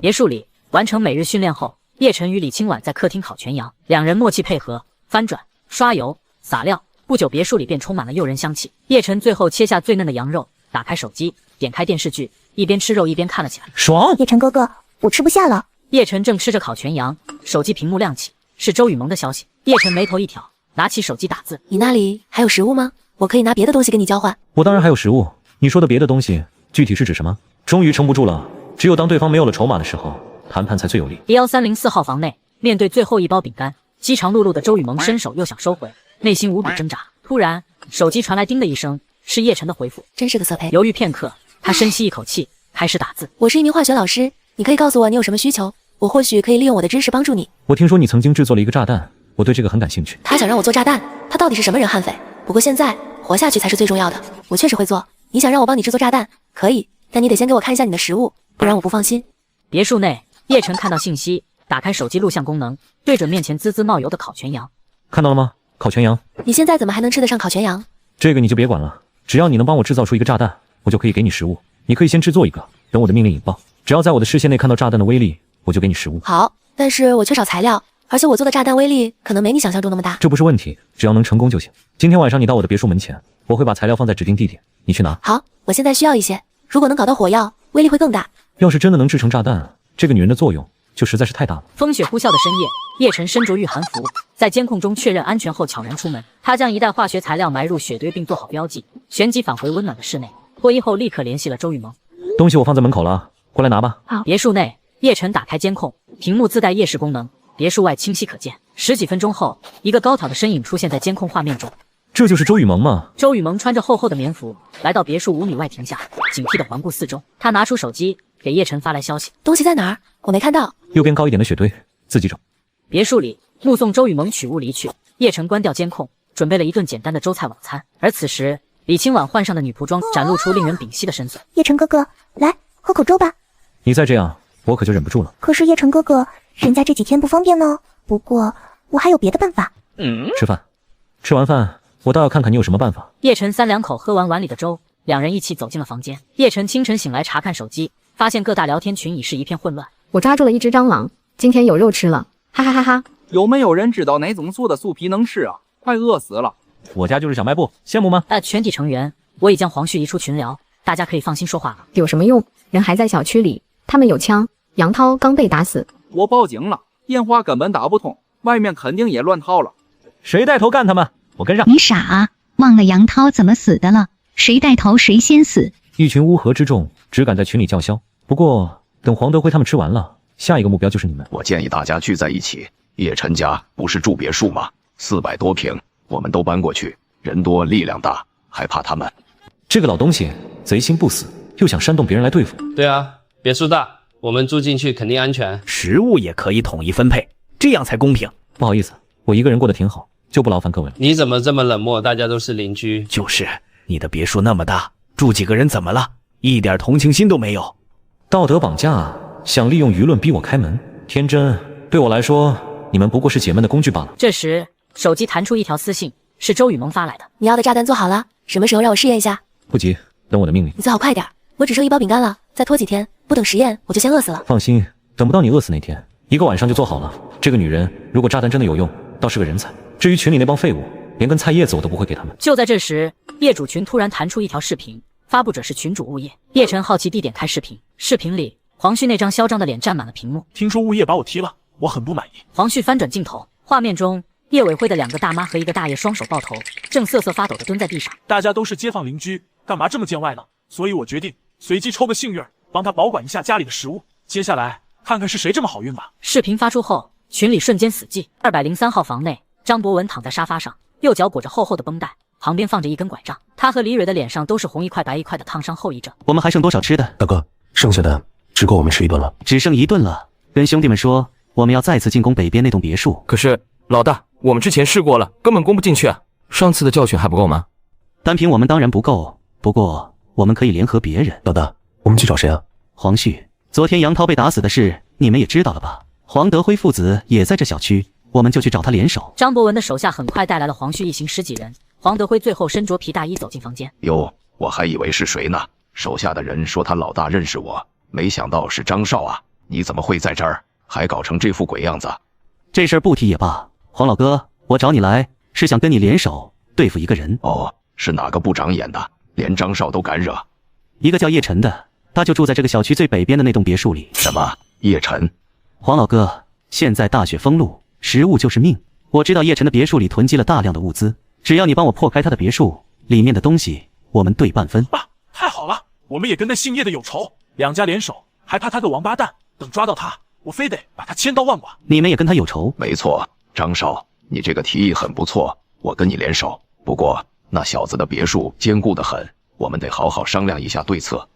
别墅里完成每日训练后，叶晨与李清婉在客厅烤全羊，两人默契配合，翻转、刷油、撒料。不久，别墅里便充满了诱人香气。叶晨最后切下最嫩的羊肉，打开手机，点开电视剧，一边吃肉一边看了起来。爽！叶晨哥哥，我吃不下了。叶晨正吃着烤全羊，手机屏幕亮起，是周雨萌的消息。叶晨眉头一挑，拿起手机打字：你那里还有食物吗？我可以拿别的东西给你交换。我当然还有食物，你说的别的东西具体是指什么？终于撑不住了，只有当对方没有了筹码的时候，谈判才最有利。1304号房内，面对最后一包饼干，饥肠辘辘的周雨萌伸手又想收回，内心无比挣扎。突然，手机传来叮的一声，是叶晨的回复。真是个色胚。犹豫片刻，他深吸一口气，开始打字。我是一名化学老师，你可以告诉我你有什么需求，我或许可以利用我的知识帮助你。我听说你曾经制作了一个炸弹，我对这个很感兴趣。他想让我做炸弹，他到底是什么人悍匪？不过现在活下去才是最重要的，我确实会做。你想让我帮你制作炸弹，可以，但你得先给我看一下你的实物，不然我不放心。别墅内，叶晨看到信息，打开手机录像功能，对准面前滋滋冒油的烤全羊。看到了吗？烤全羊。你现在怎么还能吃得上烤全羊？这个你就别管了，只要你能帮我制造出一个炸弹，我就可以给你食物。你可以先制作一个，等我的命令引爆，只要在我的视线内看到炸弹的威力，我就给你食物。好，但是我缺少材料，而且我做的炸弹威力可能没你想象中那么大。这不是问题，只要能成功就行。今天晚上你到我的别墅门前，我会把材料放在指定地点，你去拿。好，我现在需要一些，如果能搞到火药，威力会更大。要是真的能制成炸弹，这个女人的作用就实在是太大了。风雪呼啸的深夜，叶晨身着御寒服，在监控中确认安全后悄然出门。他将一袋化学材料埋入雪堆并做好标记，旋即返回温暖的室内。脱衣后立刻联系了周雨萌。东西我放在门口了，过来拿吧。好。别墅内，叶晨打开监控，屏幕自带夜视功能，别墅外清晰可见。十几分钟后，一个高挑的身影出现在监控画面中。这就是周雨萌吗？周雨萌穿着厚厚的棉服，来到别墅5米外停下，警惕地环顾四周。他拿出手机给叶晨发来消息：东西在哪儿？我没看到。右边高一点的雪堆，自己找。别墅里，目送周雨萌取物离去，叶晨关掉监控，准备了一顿简单的粥菜晚餐。而此时，李清婉换上的女仆装展露出令人屏息的深邃。叶晨哥哥，来喝口粥吧。你再这样，我可就忍不住了。可是叶晨哥哥，人家这几天不方便呢。不过我还有别的办法。吃饭。吃完饭，我倒要看看你有什么办法。叶晨3两口喝完碗里的粥，两人一起走进了房间。叶晨清晨醒来查看手机，发现各大聊天群已是一片混乱。我抓住了一只蟑螂，今天有肉吃了，哈哈哈哈！有没有人知道哪种做的酥皮能吃啊？快饿死了！我家就是小卖部，羡慕吗？全体成员，我已将黄旭移出群聊，大家可以放心说话了。有什么用？人还在小区里，他们有枪。杨涛刚被打死，我报警了，电话根本打不通，外面肯定也乱套了。谁带头干他们？我跟上。你傻啊？忘了杨涛怎么死的了？谁带头谁先死。一群乌合之众只敢在群里叫嚣。不过等黄德辉他们吃完了，下一个目标就是你们。我建议大家聚在一起。叶晨家不是住别墅吗？400多平，我们都搬过去，人多力量大，还怕他们？这个老东西贼心不死，又想煽动别人来对付。对啊，别墅大，我们住进去肯定安全。食物也可以统一分配，这样才公平。不好意思，我一个人过得挺好，就不劳烦各位了。你怎么这么冷漠？大家都是邻居。就是，你的别墅那么大，住几个人怎么了？一点同情心都没有。道德绑架，想利用舆论逼我开门，天真。对我来说，你们不过是解闷的工具罢了。这时，手机弹出一条私信，是周雨萌发来的。你要的炸弹做好了，什么时候让我试验一下？不急，等我的命令。你最好快点，我只剩1包饼干了，再拖几天，不等实验我就先饿死了。放心，等不到你饿死那天，1个晚上就做好了。这个女人，如果炸弹真的有用，倒是个人才。至于群里那帮废物，连根菜叶子我都不会给他们。就在这时，业主群突然弹出一条视频，发布者是群主物业。叶晨好奇地点开视频，视频里黄旭那张嚣张的脸占满了屏幕。听说物业把我踢了，我很不满意。黄旭翻转镜头，画面中业委会的2个大妈和1个大爷双手抱头，正瑟瑟发抖地蹲在地上。大家都是街坊邻居，干嘛这么见外呢？所以我决定随机抽个幸运，帮他保管一下家里的食物。接下来看看是谁这么好运吧。视频发出后，群里瞬间死寂。203号房内，张博文躺在沙发上，右脚裹着厚厚的绷带，旁边放着一根拐杖。他和李蕊的脸上都是红一块白一块的烫伤后遗症。我们还剩多少吃的？大哥，剩下的只够我们吃1顿了。只剩1顿了。跟兄弟们说，我们要再次进攻北边那栋别墅。可是老大，我们之前试过了，根本攻不进去啊！上次的教训还不够吗？单凭我们当然不够，不过我们可以联合别人。老大，我们去找谁啊？黄旭，昨天杨涛被打死的事，你们也知道了吧？黄德辉父子也在这小区，我们就去找他联手。张博文的手下很快带来了黄旭一行10几人。黄德辉最后身着皮大衣走进房间。哟，我还以为是谁呢？手下的人说他老大认识我，没想到是张少啊！你怎么会在这儿？还搞成这副鬼样子？这事儿不提也罢。黄老哥，我找你来是想跟你联手对付一个人。哦，是哪个不长眼的？连张少都敢惹？一个叫叶晨的，他就住在这个小区最北边的那栋别墅里。什么？叶晨？黄老哥，现在大雪封路，食物就是命。我知道叶晨的别墅里囤积了大量的物资，只要你帮我破开他的别墅，里面的东西我们对半分。爸，太好了，我们也跟那姓叶的有仇，2家联手，还怕他个王八蛋？等抓到他，我非得把他千刀万剐。你们也跟他有仇？没错，张少，你这个提议很不错，我跟你联手。不过那小子的别墅坚固得很，我们得好好商量一下对策。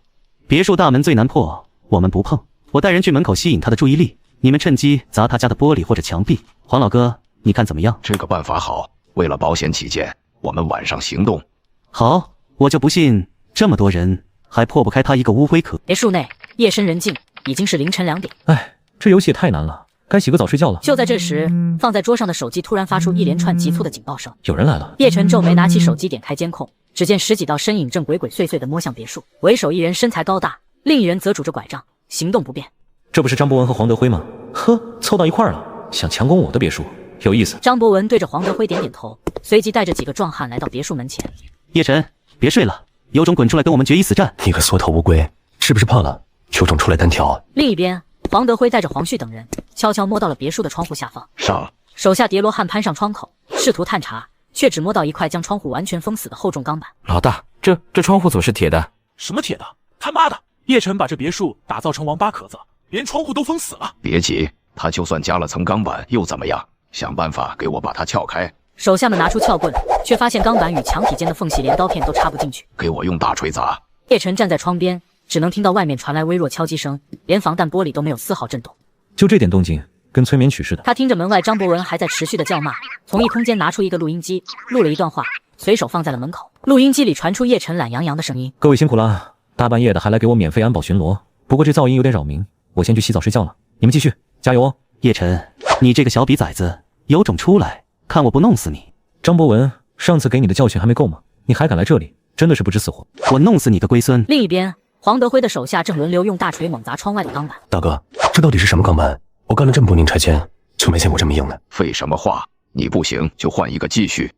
别墅大门最难破，我们不碰。我带人去门口吸引他的注意力，你们趁机砸他家的玻璃或者墙壁。黄老哥，你看怎么样？这个办法好，为了保险起见，我们晚上行动。好，我就不信这么多人还破不开他一个乌龟壳。别墅内夜深人静，已经是凌晨2点。哎，这游戏也太难了，该洗个澡睡觉了。就在这时，放在桌上的手机突然发出一连串急促的警报声，有人来了。叶晨皱眉，拿起手机点开监控，只见10几道身影正鬼鬼祟祟地摸向别墅，为首一人身材高大，另一人则拄着拐杖，行动不便。这不是张博文和黄德辉吗？呵，凑到一块儿了，想强攻我的别墅，有意思。张博文对着黄德辉点点头，随即带着几个壮汉来到别墅门前。叶晨，别睡了，有种滚出来跟我们决一死战！你个缩头乌龟，是不是怕了？有种出来单挑！另一边，黄德辉带着黄旭等人悄悄摸到了别墅的窗户下方，上。手下叠罗汉攀上窗口，试图探查，却只摸到一块将窗户完全封死的厚重钢板。老大，这窗户怎么是铁的？什么铁的？他妈的！叶晨把这别墅打造成王八壳子，连窗户都封死了。别急，他就算加了层钢板又怎么样？想办法给我把它撬开。手下们拿出撬棍，却发现钢板与墙体间的缝隙连刀片都插不进去。给我用大锤砸！叶晨站在窗边，只能听到外面传来微弱敲击声，连防弹玻璃都没有丝毫震动。就这点动静，跟催眠曲似的。他听着门外张博文还在持续的叫骂，从异空间拿出一个录音机，录了一段话，随手放在了门口。录音机里传出叶晨懒洋洋的声音：各位辛苦了，大半夜的还来给我免费安保巡逻，不过这噪音有点扰民，我先去洗澡睡觉了，你们继续，加油哦。叶晨，你这个小笔崽子，有种出来，看我不弄死你！张博文，上次给你的教训还没够吗？你还敢来这里，真的是不知死活！我弄死你个龟孙！另一边，黄德辉的手下正轮流用大锤猛砸窗外的钢板。大哥，这到底是什么钢板？我干了这么多年拆迁，就没见过这么硬的。废什么话？你不行就换一个继续。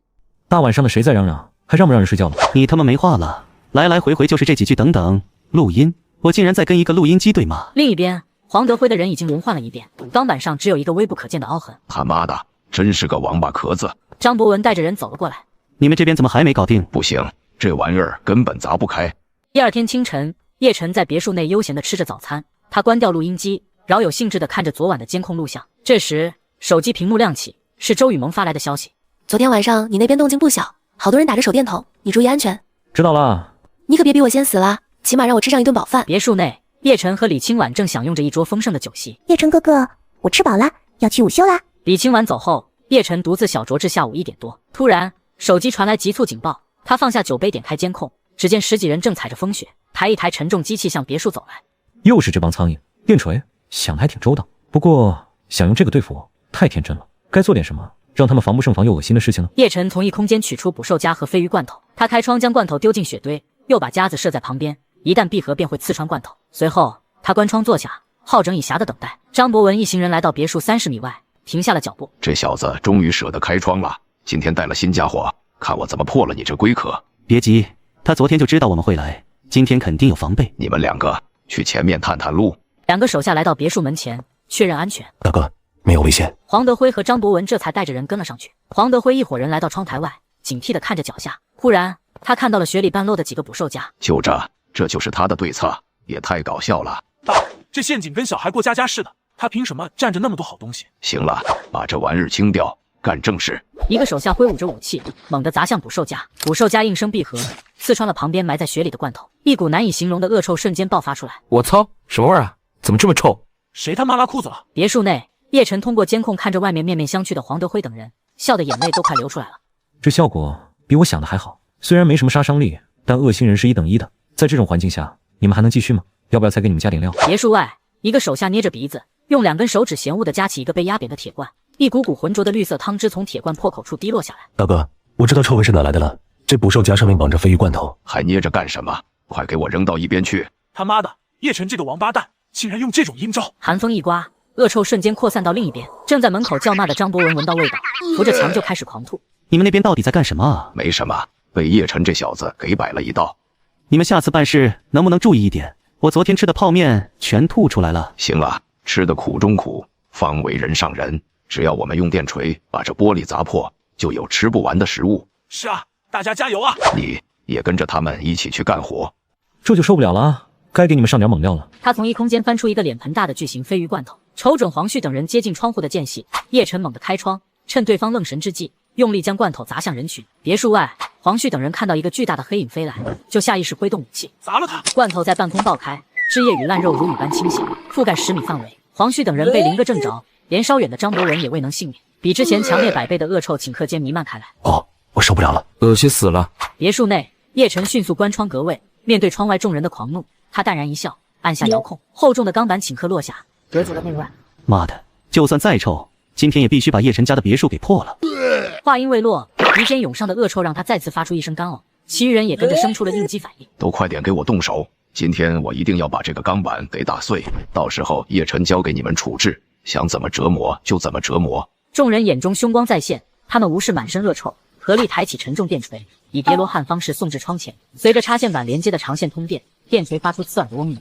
大晚上的谁在嚷嚷？还让不让人睡觉了？你他妈没话了，来来回回就是这几句等等。录音，我竟然在跟一个录音机对骂。另一边，黄德辉的人已经轮换了一遍，钢板上只有一个微不可见的凹痕。他妈的，真是个王八壳子！张博文带着人走了过来。你们这边怎么还没搞定？不行，这玩意儿根本砸不开。第二天清晨，叶晨在别墅内悠闲地吃着早餐，他关掉录音机，饶有兴致地看着昨晚的监控录像。这时，手机屏幕亮起，是周雨萌发来的消息：昨天晚上你那边动静不小，好多人打着手电筒，你注意安全。知道了。你可别比我先死了，起码让我吃上一顿饱饭。别墅内，叶晨和李清婉正享用着一桌丰盛的酒席。叶晨哥哥，我吃饱了，要去午休啦。李清婉走后，叶晨独自小酌至下午1点多。突然，手机传来急促警报，他放下酒杯，点开监控，只见10几人正踩着风雪，抬一台沉重机器向别墅走来。又是这帮苍蝇！电锤想的还挺周到，不过想用这个对付我，太天真了。该做点什么，让他们防不胜防又恶心的事情呢？叶晨从异空间取出捕兽夹和鲱鱼罐头，他开窗将罐头丢进雪堆，又把夹子设在旁边，一旦闭合便会刺穿罐头。随后，他关窗坐下，好整以暇的等待。张博文一行人来到别墅30米外，停下了脚步。这小子终于舍得开窗了，今天带了新家伙，看我怎么破了你这龟壳！别急，他昨天就知道我们会来，今天肯定有防备。你们2个去前面探探路。2个手下来到别墅门前，确认安全。大哥，没有危险。黄德辉和张博文这才带着人跟了上去。黄德辉一伙人来到窗台外，警惕地看着脚下。忽然，他看到了雪里半露的几个捕兽夹。就这就是他的对策，也太搞笑了。大，这陷阱跟小孩过家家似的，他凭什么占着那么多好东西？行了，把这玩意儿清掉，干正事。一个手下挥舞着武器，猛地砸向捕兽夹，捕兽夹应声闭合，刺穿了旁边埋在雪里的罐头。一股难以形容的恶臭瞬间爆发出来。我操，什么味儿啊？怎么这么臭？谁他妈拉裤子了？别墅内，叶晨通过监控看着外面面面相觑的黄德辉等人，笑得眼泪都快流出来了。这效果比我想的还好，虽然没什么杀伤力，但恶心人是1等1的。在这种环境下，你们还能继续吗？要不要再给你们加点料？别墅外，一个手下捏着鼻子，用2根手指嫌恶地夹起一个被压扁的铁罐，一股股浑浊的绿色汤汁从铁罐破口处滴落下来。大哥，我知道臭味是哪来的了，这捕兽夹上面绑着鲱鱼罐头，还捏着干什么？快给我扔到一边去！他妈的，叶晨这个王八蛋，竟然用这种阴招！寒风一刮，恶臭瞬间扩散到另一边。正在门口叫骂的张博文闻到味道，扶着墙就开始狂吐。你们那边到底在干什么啊？没什么，被叶晨这小子给摆了一道。你们下次办事能不能注意一点？我昨天吃的泡面全吐出来了。行了，吃的苦中苦，方为人上人。只要我们用电锤把这玻璃砸破，就有吃不完的食物。是啊，大家加油啊！你也跟着他们一起去干活。这就受不了了啊！该给你们上点猛料了。他从异空间翻出一个脸盆大的巨型鲱鱼罐头，瞅准黄旭等人接近窗户的间隙，叶晨猛地开窗，趁对方愣神之际，用力将罐头砸向人群。别墅外，黄旭等人看到一个巨大的黑影飞来，就下意识挥动武器砸了他。罐头在半空爆开，汁液与烂肉如雨般倾泻，覆盖10米范围。黄旭等人被淋个正着，连稍远的张博文也未能幸免，比之前强烈100倍的恶臭顷刻间弥漫开来。哦，我受不了了，恶心死了！别墅内，叶晨迅速关窗隔位，面对窗外众人的狂怒，他淡然一笑，按下遥控，厚重的钢板顷刻落下，隔住了内外。妈的，就算再臭，今天也必须把叶晨家的别墅给破了。话音未落，鼻尖涌上的恶臭让他再次发出一声干呕，其余人也跟着生出了应激反应。都快点给我动手！今天我一定要把这个钢板给打碎，到时候叶晨交给你们处置，想怎么折磨就怎么折磨。众人眼中凶光再现，他们无视满身恶臭，合力抬起沉重电锤，以叠罗汉方式送至窗前。随着插线板连接的长线通电，电锤发出刺耳的嗡鸣。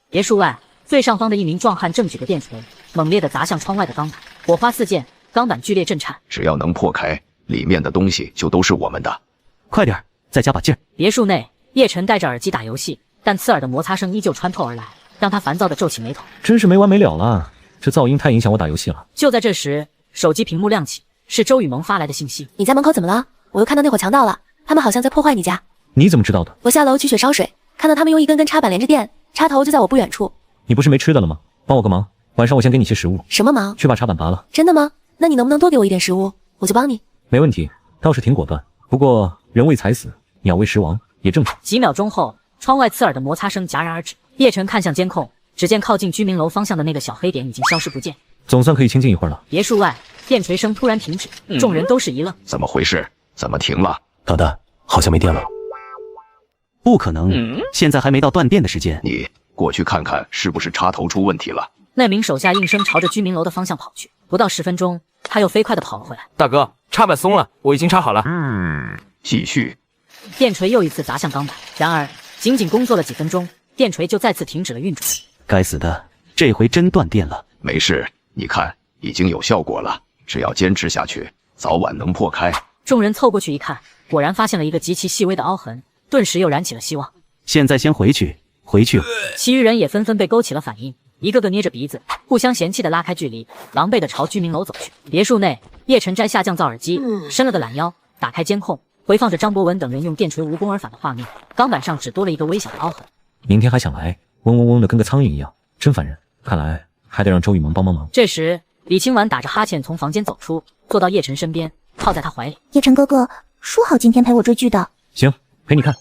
别墅外，最上方的一名壮汉正举着电锤，猛烈地砸向窗外的钢板，火花四溅，钢板剧烈震颤。只要能破开，里面的东西就都是我们的。快点，再加把劲儿！别墅内，叶晨戴着耳机打游戏，但刺耳的摩擦声依旧穿透而来，让他烦躁地皱起眉头。真是没完没了了，这噪音太影响我打游戏了。就在这时，手机屏幕亮起，是周雨萌发来的信息。你家门口怎么了？我又看到那伙强盗了，他们好像在破坏你家。你怎么知道的？我下楼取水烧水，看到他们用一根根插板连着电，插头就在我不远处。你不是没吃的了吗？帮我个忙，晚上我先给你些食物。什么忙？去把插板拔了。真的吗？那你能不能多给我一点食物，我就帮你。没问题，倒是挺果断。不过人为财死，鸟为食亡，也正常。几秒钟后，窗外刺耳的摩擦声戛然而止。叶晨看向监控，只见靠近居民楼方向的那个小黑点已经消失不见。总算可以清静一会儿了。别墅外，电锤声突然停止，众人都是一愣。怎么回事？怎么停了？老大，好像没电了。不可能，现在还没到断电的时间。你过去看看是不是插头出问题了。那名手下应声朝着居民楼的方向跑去，不到10分钟，他又飞快地跑了回来。大哥，插板松了，我已经插好了。继续。电锤又一次砸向钢板，然而仅仅工作了几分钟，电锤就再次停止了运转。该死的，这回真断电了。没事，你看已经有效果了，只要坚持下去，早晚能破开。众人凑过去一看，果然发现了一个极其细微的凹痕，顿时又燃起了希望。现在先回去。其余人也纷纷被勾起了反应，一个个捏着鼻子，互相嫌弃地拉开距离，狼狈地朝居民楼走去。别墅内，叶晨摘下降噪耳机，伸了个懒腰，打开监控，回放着张博文等人用电锤无功而返的画面。钢板上只多了一个微小的凹痕。明天还想来，嗡嗡嗡的跟个苍蝇一样，真烦人。看来还得让周雨萌帮忙。这时，李清婉打着哈欠从房间走出，坐到叶晨身边，靠在他怀里。叶晨哥哥，说好今天陪我追剧的。行，陪你看。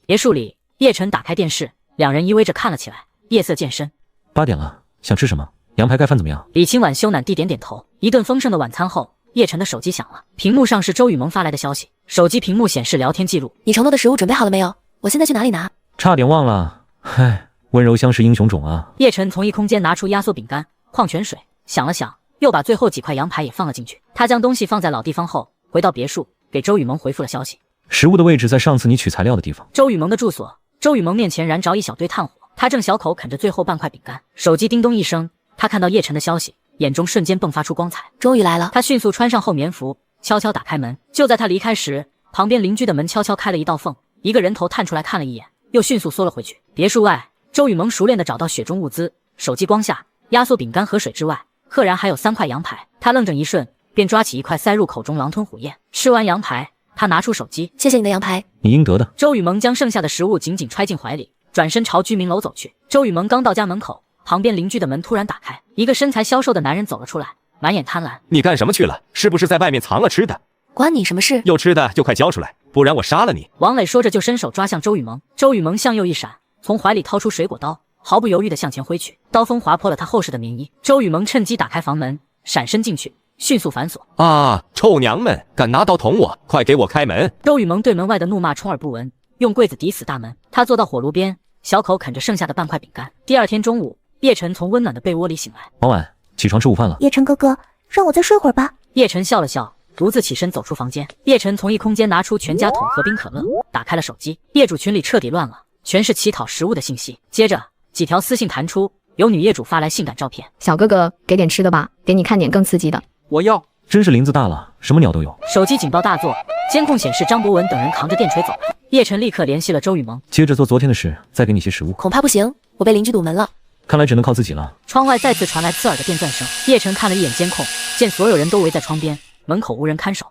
别墅里，叶晨打开电视，两人依偎着看了起来。夜色渐深，8点了，想吃什么？羊排盖饭怎么样？李清婉羞赧地点点头。一顿丰盛的晚餐后，叶晨的手机响了，屏幕上是周雨萌发来的消息。手机屏幕显示聊天记录。你承诺的食物准备好了没有？我现在去哪里拿？差点忘了，唉，温柔乡是英雄种啊。叶晨从异空间拿出压缩饼干、矿泉水，想了想，又把最后几块羊排也放了进去。他将东西放在老地方后，回到别墅，给周雨萌回复了消息。食物的位置在上次你取材料的地方。周雨萌的住所。周雨萌面前燃着一小堆炭火，他正小口啃着最后半块饼干。手机叮咚一声，他看到叶晨的消息，眼中瞬间迸发出光彩。终于来了。他迅速穿上厚棉服，悄悄打开门。就在他离开时，旁边邻居的门悄悄开了一道缝，一个人头探出来看了一眼，又迅速缩了回去。别墅外，周雨萌熟练地找到雪中物资，手机光下，压缩饼干和水之外，赫然还有3块羊排。他愣怔一瞬，便抓起一块塞入口中，狼吞虎咽。吃完羊排，他拿出手机，谢谢你的羊排，你应得的。周雨萌将剩下的食物紧紧揣进怀里，转身朝居民楼走去。周雨萌刚到家门口，旁边邻居的门突然打开，一个身材消瘦的男人走了出来，满眼贪婪。你干什么去了？是不是在外面藏了吃的？关你什么事？有吃的就快交出来，不然我杀了你！王磊说着就伸手抓向周雨萌。周雨萌向右一闪，从怀里掏出水果刀，毫不犹豫地向前挥去，刀锋划破了他厚实的棉衣。周雨萌趁机打开房门，闪身进去，迅速反锁。啊！臭娘们，敢拿刀捅我，快给我开门！周雨萌对门外的怒骂充耳不闻，用柜子抵死大门。他坐到火炉边，小口啃着剩下的半块饼干。第二天中午，叶晨从温暖的被窝里醒来。王婉，起床吃午饭了。叶晨哥哥，让我再睡会儿吧。叶晨笑了笑，独自起身走出房间。叶晨从异空间拿出全家桶和冰可乐，打开了手机。业主群里彻底乱了，全是乞讨食物的信息。接着几条私信弹出，有女业主发来性感照片。小哥哥，给点吃的吧，给你看点更刺激的。我要。真是林子大了，什么鸟都有。手机警报大作，监控显示张博文等人扛着电锤走了。叶晨立刻联系了周雨萌，接着做昨天的事，再给你些食物。恐怕不行，我被邻居堵门了。看来只能靠自己了。窗外再次传来刺耳的电钻声。叶晨看了一眼监控，见所有人都围在窗边，门口无人看守。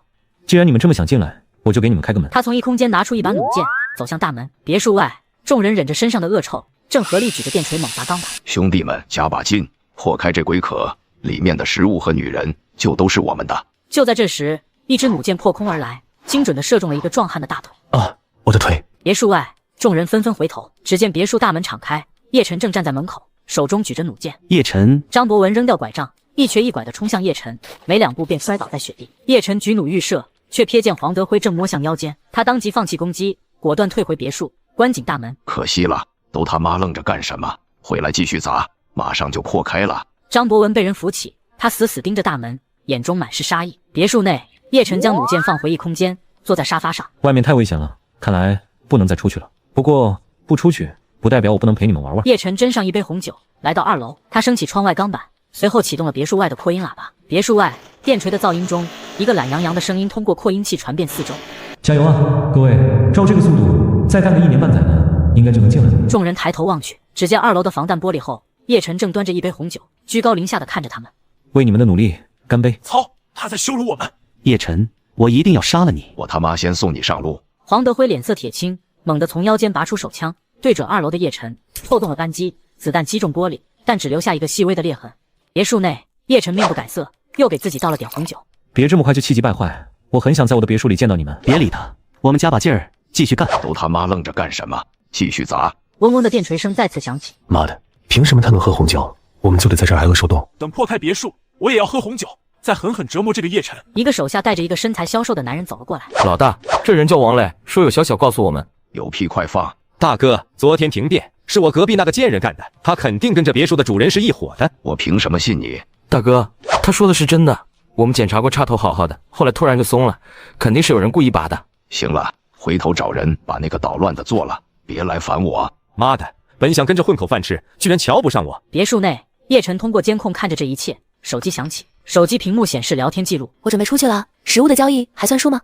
既然你们这么想进来，我就给你们开个门。他从异空间拿出一把弩箭，走向大门。别墅外，众人忍着身上的恶臭，正合力举着电锤猛砸钢板。兄弟们，加把劲，破开这龟壳，里面的食物和女人就都是我们的。就在这时，一支弩箭破空而来，精准地射中了一个壮汉的大腿。啊，我的腿！别墅外，众人纷纷回头，只见别墅大门敞开，叶晨正站在门口，手中举着弩箭。叶晨，张博文扔掉拐杖，一瘸一拐地冲向叶晨，没2步便摔倒在雪地。叶晨举弩欲射，却瞥见黄德辉正摸向腰间，他当即放弃攻击，果断退回别墅，关紧大门。可惜了，都他妈愣着干什么？回来继续砸，马上就破开了。张博文被人扶起，他死死盯着大门，眼中满是杀意。别墅内，叶晨将弩箭放回异空间，坐在沙发上。外面太危险了，看来不能再出去了。不过不出去，不代表我不能陪你们玩玩。叶晨斟上一杯红酒，来到2楼，他升起窗外钢板，随后启动了别墅外的扩音喇叭。别墅外，电锤的噪音中，一个懒洋洋的声音通过扩音器传遍四周。加油啊，各位！照这个速度，再干个1年半载呢，应该就能进来。众人抬头望去，只见2楼的防弹玻璃后，叶晨正端着一杯红酒，居高临下的看着他们。为你们的努力干杯！操，他在羞辱我们！叶晨，我一定要杀了你！我他妈先送你上路！黄德辉脸色铁青，猛地从腰间拔出手枪，对准2楼的叶晨，扣动了扳机，子弹击中玻璃，但只留下一个细微的裂痕。别墅内，叶晨面不改色，又给自己倒了点红酒。别这么快就气急败坏，我很想在我的别墅里见到你们。别理他，我们加把劲儿，继续干！都他妈愣着干什么？继续砸！嗡嗡的电锤声再次响起。妈的，凭什么他能喝红酒，我们就得在这儿挨饿受冻？等破开别墅，我也要喝红酒，再狠狠折磨这个叶晨。一个手下带着一个身材消瘦的男人走了过来。老大，这人叫王磊，说有小小告诉我们。有屁快放！大哥，昨天停电是我隔壁那个贱人干的，他肯定跟这别墅的主人是一伙的。我凭什么信你？大哥，他说的是真的，我们检查过插头好好的，后来突然就松了，肯定是有人故意拔的。行了，回头找人把那个捣乱的做了，别来烦我。妈的，本想跟着混口饭吃，居然瞧不上我。别墅内，叶晨通过监控看着这一切，手机响起，手机屏幕显示聊天记录。我准备出去了，食物的交易还算数吗？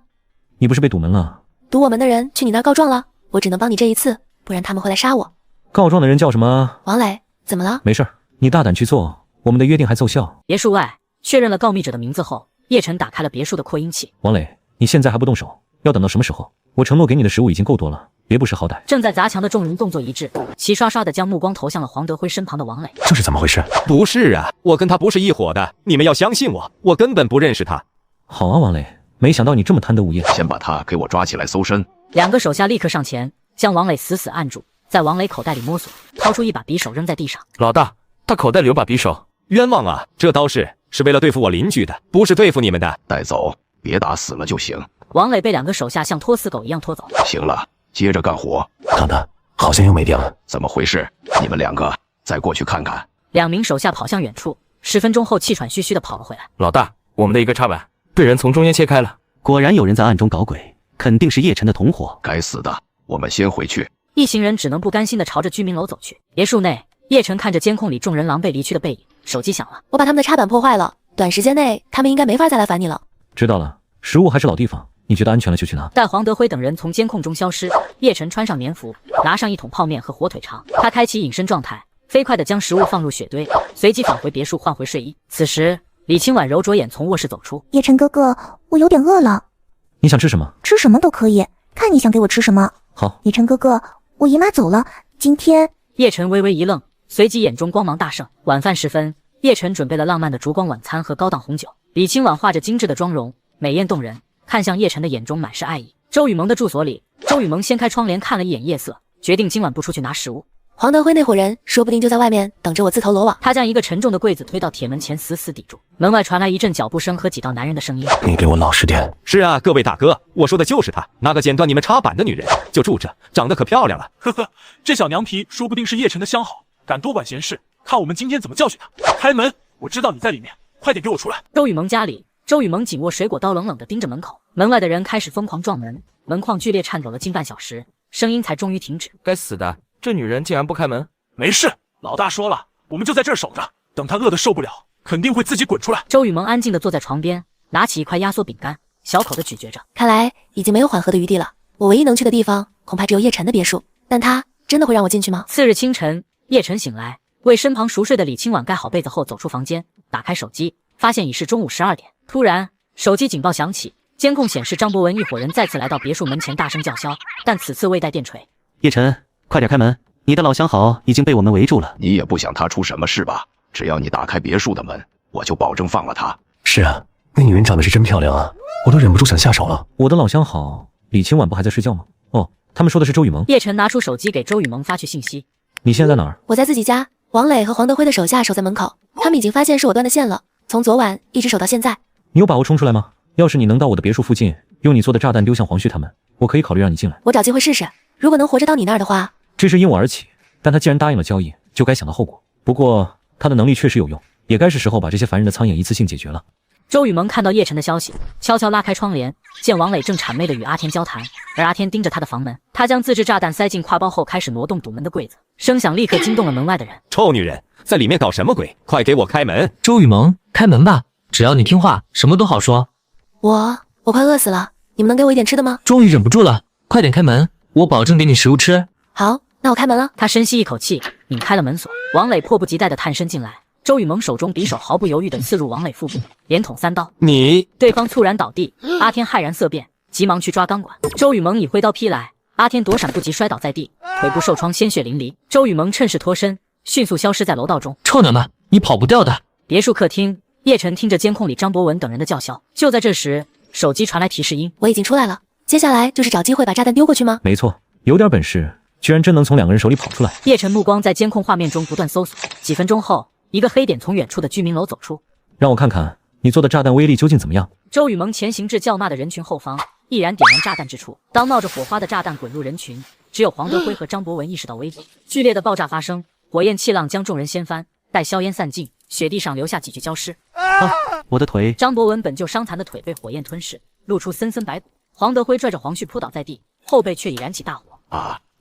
你不是被堵门了？堵我门的人去你那儿告状了，我只能帮你这一次，不然他们会来杀我。告状的人叫什么？王磊，怎么了？没事，你大胆去做，我们的约定还奏效。别墅外，确认了告密者的名字后，叶晨打开了别墅的扩音器。王磊，你现在还不动手，要等到什么时候？我承诺给你的食物已经够多了，别不识好歹。正在砸墙的众人动作一致，齐刷刷地将目光投向了黄德辉身旁的王磊。这是怎么回事？不是啊，我跟他不是一伙的，你们要相信我，我根本不认识他。好啊，王磊，没想到你这么贪得无厌。先把他给我抓起来搜身。2个手下立刻上前，将王磊死死按住，在王磊口袋里摸索，掏出一把匕首扔在地上。老大，他口袋里有把匕首。冤枉啊，这刀是为了对付我邻居的，不是对付你们的。带走，别打死了就行。王磊被2个手下像拖死狗一样拖走。行了，接着干活。等等，好像又没电了。怎么回事？你们2个再过去看看。2名手下跑向远处，10分钟后气喘吁吁地跑了回来。老大，我们的一个插板被人从中间切开了。果然有人在暗中搞鬼，肯定是叶晨的同伙。该死的，我们先回去。一行人只能不甘心地朝着居民楼走去。别墅内，叶晨看着监控里众人狼狈离去的背影，手机响了。我把他们的插板破坏了，短时间内他们应该没法再来烦你了。知道了，食物还是老地方，你觉得安全了就去拿。待黄德辉等人从监控中消失，叶晨穿上棉服，拿上1桶泡面和火腿肠，他开启隐身状态，飞快地将食物放入雪堆，随即返回别墅换回睡衣。此时，李清婉揉着眼从卧室走出。叶晨哥哥，我有点饿了。你想吃什么？吃什么都可以，看你想给我吃什么。好。叶晨哥哥，我姨妈走了，今天……叶晨微微一愣，随即眼中光芒大盛。晚饭时分，叶晨准备了浪漫的烛光晚餐和高档红酒。李清婉画着精致的妆容，美艳动人，看向叶晨的眼中满是爱意。周雨萌的住所里，周雨萌掀开窗帘看了一眼夜色，决定今晚不出去拿食物。黄德辉那伙人说不定就在外面等着我自投罗网。他将一个沉重的柜子推到铁门前，死死抵住。门外传来一阵脚步声和几道男人的声音。你给我老实点。是啊，各位大哥，我说的就是他，那个剪断你们插板的女人，就住着，长得可漂亮了。呵呵，这小娘皮说不定是叶晨的相好，敢多管闲事，看我们今天怎么教训他。开门，我知道你在里面，快点给我出来。周雨萌家里，周雨萌紧握水果刀，冷冷地盯着门口。门外的人开始疯狂撞门，门框剧烈颤抖了近半小时，声音才终于停止。该死的，这女人竟然不开门。没事，老大说了，我们就在这儿守着，等他饿得受不了，肯定会自己滚出来。周雨萌安静地坐在床边，拿起一块压缩饼干，小口地咀嚼着。看来已经没有缓和的余地了，我唯一能去的地方恐怕只有叶晨的别墅，但他真的会让我进去吗？次日清晨，叶晨醒来，为身旁熟睡的李清婉盖好被子后走出房间，打开手机，发现已是中午12点。突然，手机警报响起，监控显示张博文一伙人再次来到别墅门前大声叫嚣，但此次未带电锤。叶晨，快点开门，你的老相好已经被我们围住了。你也不想他出什么事吧？只要你打开别墅的门，我就保证放了他。是啊，那女人长得是真漂亮啊，我都忍不住想下手了。我的老相好李清婉不还在睡觉吗？哦，他们说的是周雨萌。叶晨拿出手机给周雨萌发去信息。你现在在哪儿？我在自己家，王磊和黄德辉的手下守在门口，他们已经发现是我断的线了，从昨晚一直守到现在。你有把握冲出来吗？要是你能到我的别墅附近，用你做的炸弹丢向黄旭他们，我可以考虑让你进来。我找机会试试，如果能活着到你那儿的话。这事因我而起，但他既然答应了交易，就该想到后果。不过他的能力确实有用，也该是时候把这些烦人的苍蝇一次性解决了。周雨萌看到叶晨的消息，悄悄拉开窗帘，见王磊正谄媚地与阿天交谈，而阿天盯着他的房门。他将自制炸弹塞进挎包后，开始挪动堵门的柜子，声响立刻惊动了门外的人。臭女人，在里面搞什么鬼？快给我开门！周雨萌，开门吧，只要你听话，什么都好说。我快饿死了，你们能给我一点吃的吗？终于忍不住了，快点开门，我保证给你食物吃。好，那我开门了。他深吸一口气，拧开了门锁。王磊迫不及待地探身进来。周雨萌手中匕首毫不犹豫地刺入王磊腹部，连捅3刀。你！对方猝然倒地，阿天骇然色变，急忙去抓钢管。周雨萌以挥刀劈来，阿天躲闪不及，摔倒在地，腿部受创，鲜血淋漓。周雨萌趁势脱身，迅速消失在楼道中。臭娘们，你跑不掉的！别墅客厅，叶晨听着监控里张博文等人的叫嚣。就在这时，手机传来提示音：我已经出来了。接下来就是找机会把炸弹丢过去吗？没错，有点本事，居然真能从2个人手里跑出来。叶晨目光在监控画面中不断搜索，几分钟后，一个黑点从远处的居民楼走出。让我看看你做的炸弹威力究竟怎么样。周雨萌前行至叫骂的人群后方，毅然点燃炸弹之处。当冒着火花的炸弹滚入人群，只有黄德辉和张博文意识到危机。剧烈的爆炸发生，火焰气浪将众人掀翻，待硝烟散尽，雪地上留下几具焦尸。我的腿！张博文本就伤残的腿被火焰吞噬，露出森森白骨。黄德辉拽着黄旭扑倒在地，后背却已燃起大火。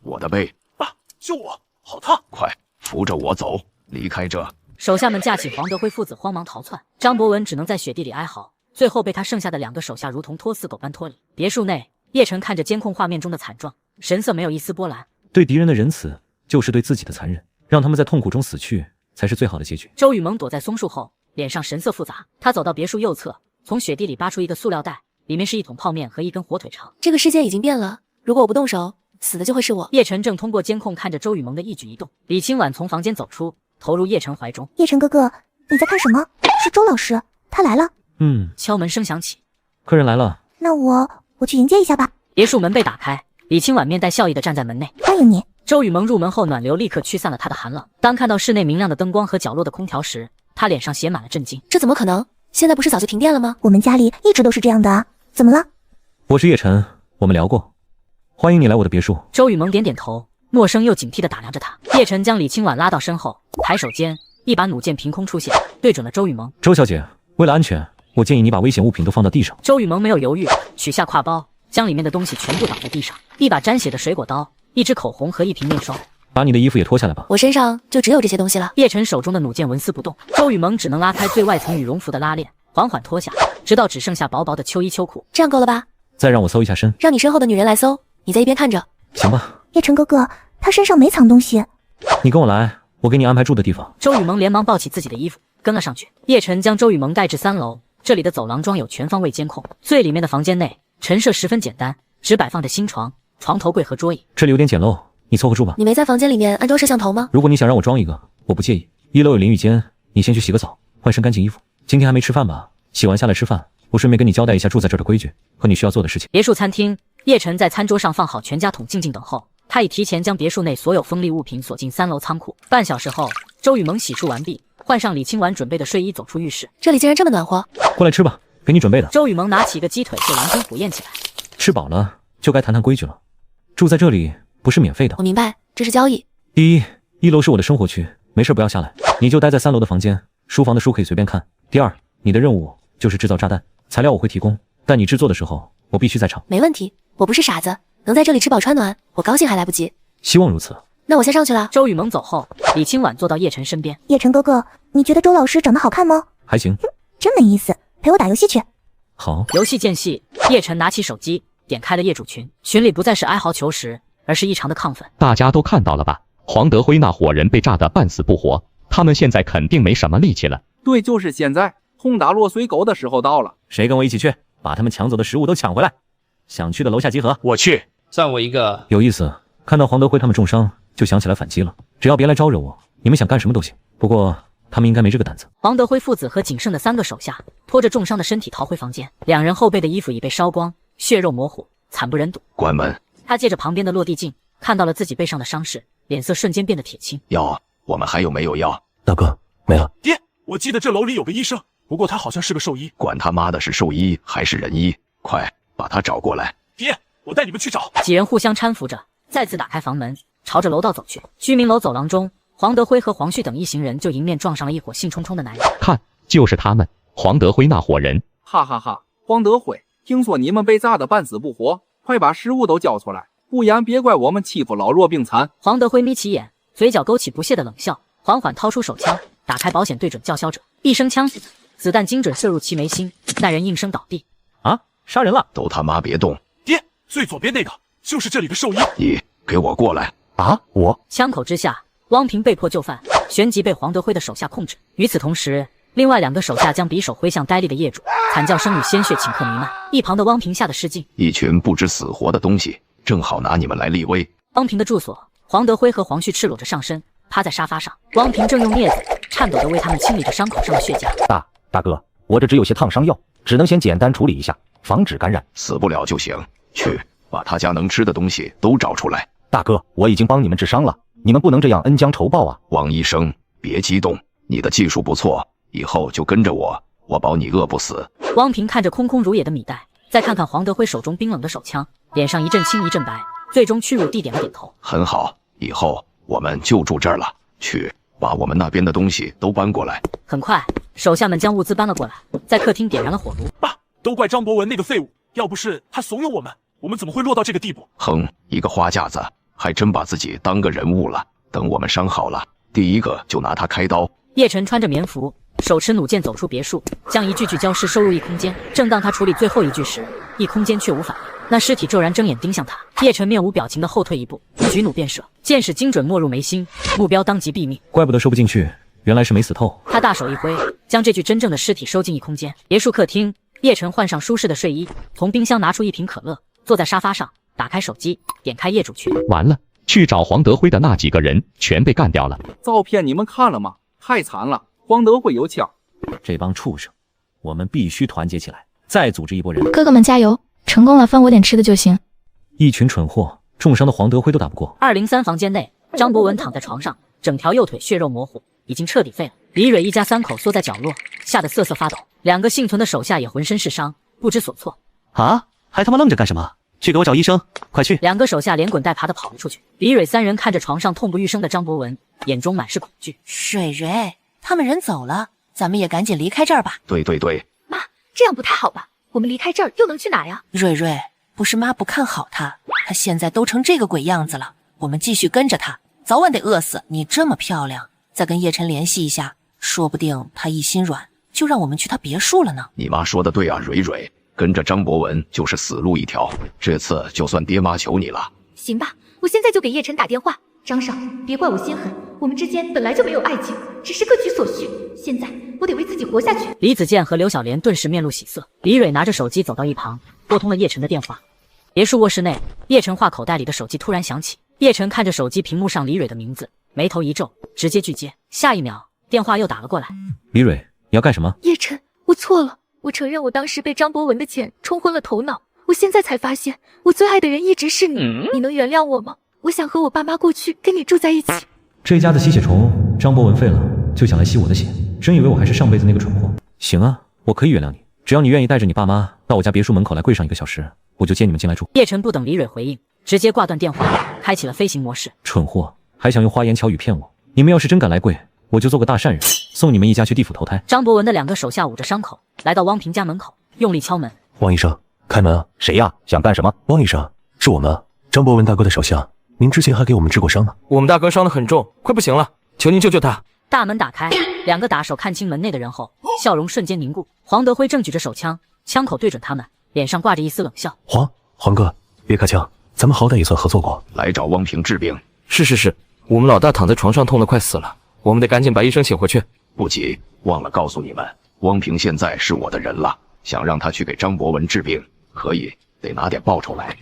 我的背！救我，好烫！快扶着我走，离开这！手下们架起黄德辉父子慌忙逃窜，张博文只能在雪地里哀嚎，最后被他剩下的2个手下如同拖死狗般脱离。别墅内，叶晨看着监控画面中的惨状，神色没有一丝波澜。对敌人的仁慈，就是对自己的残忍，让他们在痛苦中死去，才是最好的结局。周雨萌躲在松树后，脸上神色复杂。他走到别墅右侧，从雪地里扒出一个塑料袋，里面是一桶泡面和一根火腿肠。这个世界已经变了，如果我不动手，死的就会是我。叶晨正通过监控看着周雨萌的一举一动。李清婉从房间走出，投入叶晨怀中。叶晨哥哥，你在看什么？是周老师，他来了。敲门声响起，客人来了。那我去迎接一下吧。别墅门被打开，李清婉面带笑意地站在门内。欢迎你。周雨萌入门后，暖流立刻驱散了她的寒冷。当看到室内明亮的灯光和角落的空调时，她脸上写满了震惊。这怎么可能？现在不是早就停电了吗？我们家里一直都是这样的啊，怎么了？我是叶晨，我们聊过，欢迎你来我的别墅。周雨萌点点头，陌生又警惕地打量着他。叶晨将李清婉拉到身后，抬手间，一把弩箭凭空出现，对准了周雨萌。周小姐，为了安全，我建议你把危险物品都放到地上。周雨萌没有犹豫，取下挎包，将里面的东西全部倒在地上，一把沾血的水果刀，一支口红和一瓶面霜。把你的衣服也脱下来吧。我身上就只有这些东西了。叶晨手中的弩箭纹丝不动，周雨萌只能拉开最外层羽绒服的拉链，缓缓脱下，直到只剩下薄薄的秋衣秋裤。这样够了吧？再让我搜一下身。让你身后的女人来搜，你在一边看着。行吧。叶晨哥哥，他身上没藏东西。你跟我来，我给你安排住的地方。周雨萌连忙抱起自己的衣服，跟了上去。叶晨将周雨萌带至3楼，这里的走廊装有全方位监控。最里面的房间内陈设十分简单，只摆放着新床、床头柜和桌椅。这里有点简陋，你凑合住吧。你没在房间里面安装摄像头吗？如果你想让我装一个，我不介意。1楼有淋浴间，你先去洗个澡，换身干净衣服。今天还没吃饭吧？洗完下来吃饭。我顺便跟你交代一下住在这儿的规矩和你需要做的事情。别墅餐厅，叶晨在餐桌上放好全家桶，静静等候。他已提前将别墅内所有锋利物品锁进3楼仓库。半小时后，周雨萌洗漱完毕，换上李清婉准备的睡衣，走出浴室。这里竟然这么暖和！过来吃吧，给你准备的。周雨萌拿起一个鸡腿就狼吞虎咽起来。吃饱了就该谈谈规矩了。住在这里不是免费的。我明白，这是交易。第一，1楼是我的生活区，没事不要下来，你就待在3楼的房间，书房的书可以随便看。第二，你的任务就是制造炸弹，材料我会提供，但你制作的时候我必须在场。没问题，我不是傻子，能在这里吃饱穿暖，我高兴还来不及。希望如此。那我先上去了。周雨萌走后，李清婉坐到叶晨身边。叶晨哥哥，你觉得周老师长得好看吗？还行。真没意思，陪我打游戏去。好。游戏间隙，叶晨拿起手机，点开了业主群。群里不再是哀嚎求实，而是异常的亢奋。大家都看到了吧？黄德辉那伙人被炸得半死不活，他们现在肯定没什么力气了。对，就是现在，轰打落水狗的时候到了。谁跟我一起去，把他们抢走的食物都抢回来？想去的楼下集合。我去。算我一个。有意思，看到黄德辉他们重伤，就想起来反击了。只要别来招惹我，你们想干什么都行。不过他们应该没这个胆子。黄德辉父子和仅剩的3个手下拖着重伤的身体逃回房间，两人后背的衣服已被烧光，血肉模糊，惨不忍睹。关门。他借着旁边的落地镜看到了自己背上的伤势，脸色瞬间变得铁青。药，我们还有没有药？大哥，没了。爹，我记得这楼里有个医生，不过他好像是个兽医。管他妈的是兽医还是人医，快把他找过来。爹，我带你们去找。几人互相搀扶着，再次打开房门，朝着楼道走去。居民楼走廊中，黄德辉和黄旭等一行人就迎面撞上了一伙兴冲冲的男人。看，就是他们，黄德辉那伙人。哈哈哈，黄德辉，听说你们被炸得半死不活，快把食物都交出来，不然别怪我们欺负老弱病残。黄德辉眯起眼，嘴角勾起不屑的冷笑，缓缓掏出手枪，打开保险对准叫嚣者，一声枪子弹精准射入其眉心，那人应声倒地。啊，杀人了！都他妈别动！爹，最左边那个就是这里的兽医。你给我过来！啊，我。枪口之下，汪平被迫就范，旋即被黄德辉的手下控制。与此同时，另外2个手下将匕首挥向呆立的业主，惨叫声与鲜血顷刻弥漫。一旁的汪平吓得失禁，一群不知死活的东西，正好拿你们来立威。汪平的住所，黄德辉和黄旭赤裸着上身，趴在沙发上，汪平正用镊子颤抖地为他们清理着伤口上的血浆。大哥，我这只有些烫伤药，只能先简单处理一下，防止感染。死不了就行，去把他家能吃的东西都找出来。大哥，我已经帮你们治伤了，你们不能这样恩将仇报啊！王医生，别激动，你的技术不错，以后就跟着我，我保你饿不死。汪平看着空空如也的米袋，再看看黄德辉手中冰冷的手枪，脸上一阵青一阵白，最终屈辱地点了点头。很好，以后我们就住这儿了，去把我们那边的东西都搬过来。很快，手下们将物资搬了过来，在客厅点燃了火炉。爸，都怪张博文那个废物，要不是他怂恿我们怎么会落到这个地步？哼，一个花架子，还真把自己当个人物了。等我们伤好了，第一个就拿他开刀。叶晨穿着棉服，手持弩箭走出别墅，将一具具焦尸收入异空间。正当他处理最后一具时，异空间却无反应，那尸体骤然睁眼盯向他。叶晨面无表情地后退一步，举弩便射，箭矢精准没入眉心，目标当即毙命。怪不得射不进去，原来是没死透。他大手一挥，将这具真正的尸体收进异空间。别墅客厅，叶晨换上舒适的睡衣，从冰箱拿出一瓶可乐，坐在沙发上，打开手机，点开业主群。完了，去找黄德辉的那几个人全被干掉了。照片你们看了吗？太惨了，黄德辉有枪。这帮畜生，我们必须团结起来，再组织一拨人。哥哥们加油，成功了分我点吃的就行。一群蠢货，重伤的黄德辉都打不过。203房间内，张博文躺在床上，整条右腿血肉模糊，已经彻底废了。李蕊一家3口缩在角落，吓得瑟瑟发抖。2个幸存的手下也浑身是伤，不知所措。啊，还他妈愣着干什么？去给我找医生，快去！2个手下连滚带爬地跑了出去。李蕊3人看着床上痛不欲生的张博文，眼中满是恐惧。蕊蕊，他们人走了，咱们也赶紧离开这儿吧。对对对，妈，这样不太好吧？我们离开这儿又能去哪呀？蕊蕊，不是妈不看好他，他现在都成这个鬼样子了，我们继续跟着他，早晚得饿死。你这么漂亮，再跟叶晨联系一下，说不定他一心软，就让我们去他别墅了呢。你妈说的对啊，蕊蕊。跟着张博文就是死路一条，这次就算爹妈求你了。行吧，我现在就给叶晨打电话。张少，别怪我心狠，我们之间本来就没有爱情，只是各取所需。现在我得为自己活下去。李子健和刘小莲顿时面露喜色。李蕊拿着手机走到一旁，拨通了叶晨的电话。别墅卧室内，叶晨话口袋里的手机突然响起。叶晨看着手机屏幕上李蕊的名字，眉头一皱，直接拒接。下一秒，电话又打了过来。李蕊，你要干什么？叶晨，我错了。我承认我当时被张博文的钱冲昏了头脑，我现在才发现我最爱的人一直是你，你能原谅我吗？我想和我爸妈过去跟你住在一起。这家的吸血虫张博文废了，就想来吸我的血，真以为我还是上辈子那个蠢货？行啊，我可以原谅你，只要你愿意带着你爸妈到我家别墅门口来跪上1个小时，我就接你们进来住。叶晨不等李蕊回应，直接挂断电话，开启了飞行模式。蠢货，还想用花言巧语骗我？你们要是真敢来跪，我就做个大善人，送你们一家去地府投胎。张博文的2个手下捂着伤口，来到汪平家门口，用力敲门。汪医生，开门啊！谁呀？想干什么？汪医生，是我们张博文大哥的手下，您之前还给我们治过伤呢。我们大哥伤得很重，快不行了，求您救救他。大门打开，2个打手看清门内的人后，笑容瞬间凝固。黄德辉正举着手枪，枪口对准他们，脸上挂着一丝冷笑。黄哥，别开枪，咱们好歹也算合作过。来找汪平治病。是，我们老大躺在床上痛得快死了，我们得赶紧把医生请回去。不急，忘了告诉你们，汪平现在是我的人了，想让他去给张博文治病，可以，得拿点报酬来。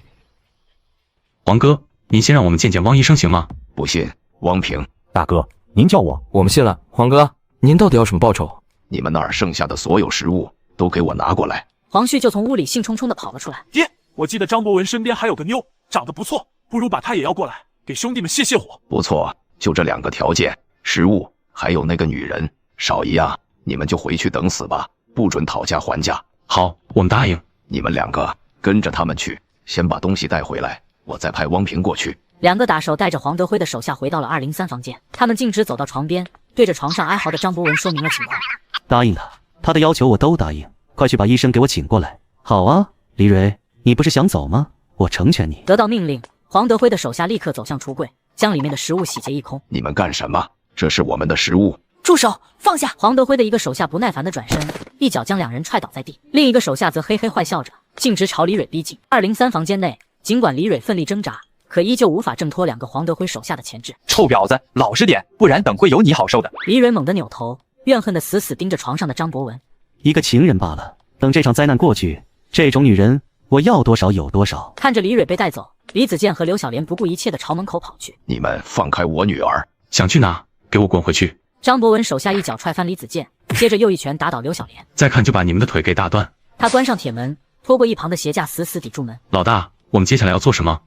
黄哥，您先让我们见见汪医生行吗？不信，汪平大哥，您叫我，我们信了。黄哥，您到底要什么报酬？你们那儿剩下的所有食物都给我拿过来。黄旭就从屋里兴冲冲地跑了出来。爹，我记得张博文身边还有个妞，长得不错，不如把她也要过来，给兄弟们泄泄火。不错，就这2个条件，食物还有那个女人，少一样你们就回去等死吧，不准讨价还价。好，我们答应。你们2个跟着他们去，先把东西带回来，我再派汪平过去。2个打手带着黄德辉的手下回到了203房间，他们径直走到床边，对着床上哀嚎的张博文说明了情况。答应他的要求我都答应，快去把医生给我请过来。好啊，李蕊，你不是想走吗？我成全你。得到命令，黄德辉的手下立刻走向橱柜，将里面的食物洗劫一空。你们干什么？这是我们的食物。住手，放下！黄德辉的一个手下不耐烦地转身，一脚将2人踹倒在地，另一个手下则嘿嘿坏笑着，径直朝李蕊逼近。203房间内，尽管李蕊奋力挣扎，可依旧无法挣脱2个黄德辉手下的钳制。臭婊子，老实点，不然等会有你好受的。李蕊猛地扭头，怨恨地死死盯着床上的张博文。一个情人罢了，等这场灾难过去，这种女人我要多少有多少。看着李蕊被带走，李子健和刘小莲不顾一切地朝门口跑去。你们放开我女儿！想去哪？给我滚回去！张博文手下一脚踹翻李子健，接着又一拳打倒刘小莲。再看就把你们的腿给打断。他关上铁门，拖过一旁的鞋架，死死抵住门。老大，我们接下来要做什么？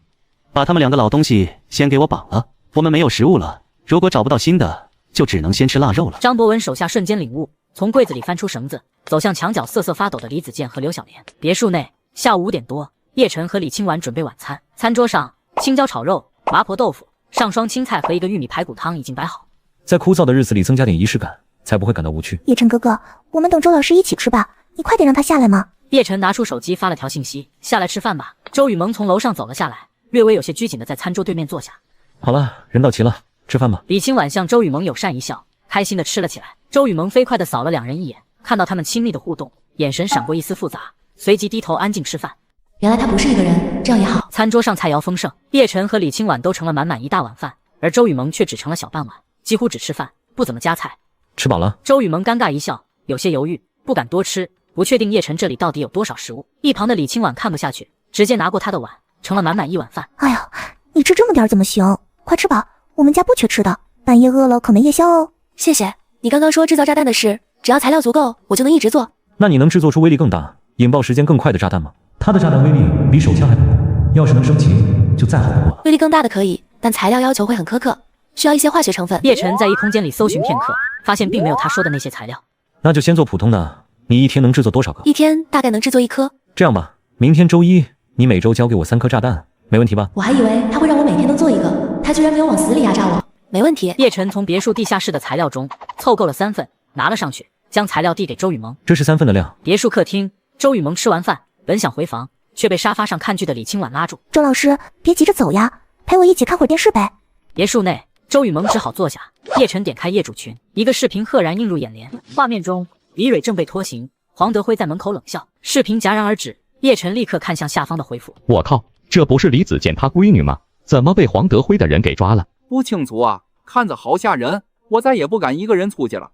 把他们2个老东西先给我绑了，我们没有食物了，如果找不到新的，就只能先吃腊肉了。张博文手下瞬间领悟，从柜子里翻出绳子，走向墙角瑟瑟发抖的李子健和刘小莲。别墅内，下午5点多，叶晨和李清婉准备晚餐。餐桌上，青椒炒肉、麻婆豆腐、上双青菜和一个玉米排骨汤已经摆好。在枯燥的日子里增加点仪式感，才不会感到无趣。叶晨哥哥，我们等周老师一起吃吧，你快点让他下来嘛。叶晨拿出手机发了条信息，下来吃饭吧。周雨萌从楼上走了下来，略微有些拘谨的在餐桌对面坐下。好了，人到齐了，吃饭吧。李清婉向周雨萌友善一笑，开心的吃了起来。周雨萌飞快的扫了2人一眼，看到他们亲密的互动，眼神闪过一丝复杂，随即低头安静吃饭。原来他不是一个人，这样也好。餐桌上菜肴丰盛，叶晨和李清婉都成了满满一大碗饭，而周雨萌却只成了小半碗，几乎只吃饭，不怎么夹菜。吃饱了。周雨萌尴尬一笑，有些犹豫，不敢多吃，不确定叶晨这里到底有多少食物。一旁的李清婉看不下去，直接拿过他的碗，盛了满满1碗饭。哎呀，你吃这么点怎么行？快吃吧，我们家不缺吃的，半夜饿了可没夜宵哦。谢谢，你刚刚说制造炸弹的事，只要材料足够，我就能一直做。那你能制作出威力更大、引爆时间更快的炸弹吗？它的炸弹威力比手枪还恐怖，要是能升级，就再好不过了。威力更大的可以，但材料要求会很苛刻，需要一些化学成分。叶晨在一空间里搜寻片刻，发现并没有他说的那些材料。那就先做普通的。你一天能制作多少个？一天大概能制作1颗。这样吧，明天周一，你每周交给我3颗炸弹，没问题吧？我还以为他会让我每天都做一个，他居然没有往死里压榨我。没问题。叶晨从别墅地下室的材料中凑够了3份，拿了上去，将材料递给周雨萌。这是3份的量。别墅客厅，周雨萌吃完饭，本想回房，却被沙发上看剧的李清婉拉住。周老师，别急着走呀，陪我一起看会儿电视呗。别墅内，周雨萌只好坐下。叶晨点开业主群，一个视频赫然映入眼帘。画面中，李蕊正被拖行，黄德辉在门口冷笑。视频戛然而止，叶晨立刻看向下方的回复。我靠，这不是李子健他闺女吗？怎么被黄德辉的人给抓了？不清楚啊，看着好吓人，我再也不敢一个人出去了。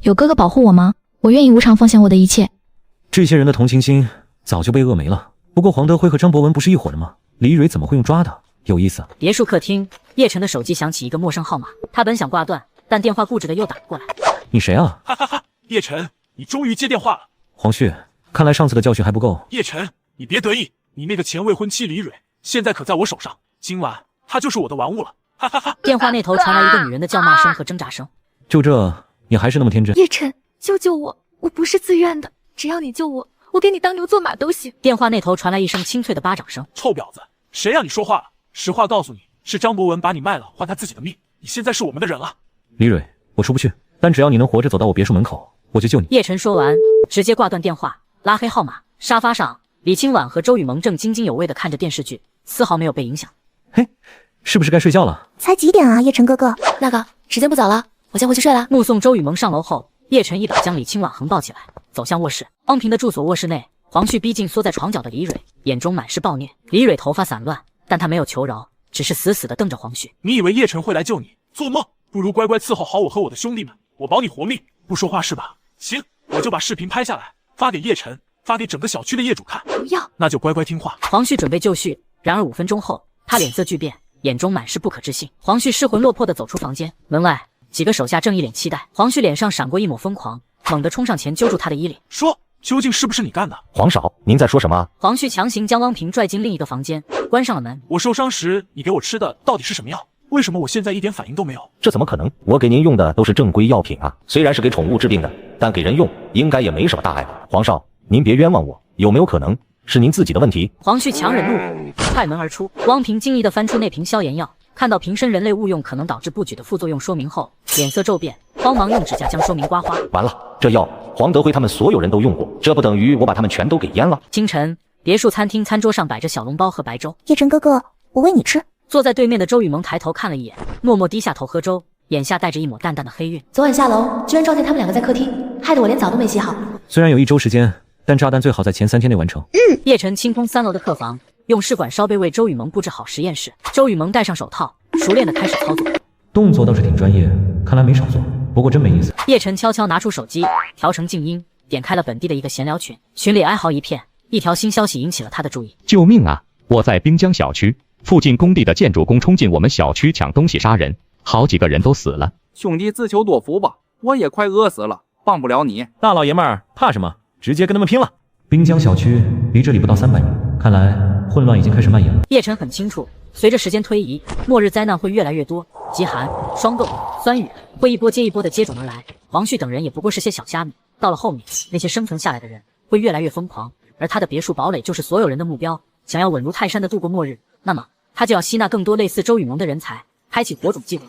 有哥哥保护我吗？我愿意无偿奉献我的一切。这些人的同情心早就被饿没了。不过黄德辉和张博文不是一伙的吗？李蕊怎么会用抓的？有意思。别墅客厅，叶晨的手机响起一个陌生号码，他本想挂断，但电话固执的又打过来。你谁啊？哈哈哈，叶晨，你终于接电话了。黄旭，看来上次的教训还不够。叶晨，你别得意，你那个前未婚妻李蕊现在可在我手上，今晚她就是我的玩物了。哈哈哈。电话那头传来一个女人的叫骂声和挣扎声。就这，你还是那么天真？叶晨，救救我，我不是自愿的，只要你救我，我给你当牛做马都行。电话那头传来一声清脆的巴掌声。臭婊子，谁让你说话了？实话告诉你，是张博文把你卖了换他自己的命，你现在是我们的人了。李蕊，我出不去，但只要你能活着走到我别墅门口，我就救你。叶晨说完，直接挂断电话，拉黑号码。沙发上，李清婉和周雨萌正津津有味地看着电视剧，丝毫没有被影响。嘿，是不是该睡觉了？才几点啊，叶晨哥哥？那个，时间不早了，我先回去睡了。目送周雨萌上楼后，叶晨一把将李清婉横抱起来，走向卧室。汪平的住所卧室内，黄旭逼近缩在床角的李蕊，眼中满是暴虐。李蕊头发散乱，但她没有求饶，只是死死地瞪着黄旭。你以为叶晨会来救你？做梦！不如乖乖伺候好我和我的兄弟们，我保你活命。不说话是吧？行，我就把视频拍下来，发给叶晨，发给整个小区的业主看。不要，那就乖乖听话。黄旭准备就绪，然而5分钟后，他脸色巨变，眼中满是不可置信。黄旭失魂落魄地走出房间，门外几个手下正一脸期待。黄旭脸上闪过一抹疯狂，猛地冲上前揪住他的衣领，说：“究竟是不是你干的？”黄少，您在说什么？黄旭强行将汪平拽进另一个房间，关上了门。我受伤时你给我吃的到底是什么药？为什么我现在一点反应都没有？这怎么可能？我给您用的都是正规药品啊，虽然是给宠物治病的，但给人用应该也没什么大碍吧？皇少，您别冤枉我，有没有可能是您自己的问题？黄旭强忍怒火，踹门而出。汪平惊异地翻出那瓶消炎药，看到瓶身人类误用可能导致不举的副作用说明后，脸色骤变，慌忙用指甲将说明刮花。完了，这药黄德辉他们所有人都用过，这不等于我把他们全都给淹了？清晨，别墅餐厅餐桌上摆着小笼包和白粥。叶晨哥哥，我喂你吃。坐在对面的周雨萌抬头看了一眼，默默低下头喝粥，眼下带着一抹淡淡的黑晕。昨晚下楼，居然撞见他们两个在客厅，害得我连澡都没洗好。虽然有1周时间，但炸弹最好在前3天内完成。叶晨清空3楼的客房，用试管烧杯为周雨萌布置好实验室。周雨萌戴上手套，熟练地开始操作，动作倒是挺专业，看来没少做，不过真没意思。叶晨悄悄拿出手机，调成静音，点开了本地的一个闲聊群，群里哀嚎一片。一条新消息引起了他的注意：救命啊！我在滨江小区附近工地的建筑工冲进我们小区抢东西杀人，好几个人都死了。兄弟自求多福吧，我也快饿死了，帮不了你。大老爷们儿怕什么？直接跟他们拼了！滨江小区离这里不到300米，看来混乱已经开始蔓延了。叶晨很清楚，随着时间推移，末日灾难会越来越多，极寒、霜冻、酸雨会一波接一波的接踵而来。黄旭等人也不过是些小虾米，到了后面，那些生存下来的人会越来越疯狂，而他的别墅堡垒就是所有人的目标。想要稳如泰山的度过末日，那么他就要吸纳更多类似周雨萌的人才，开启火种计划。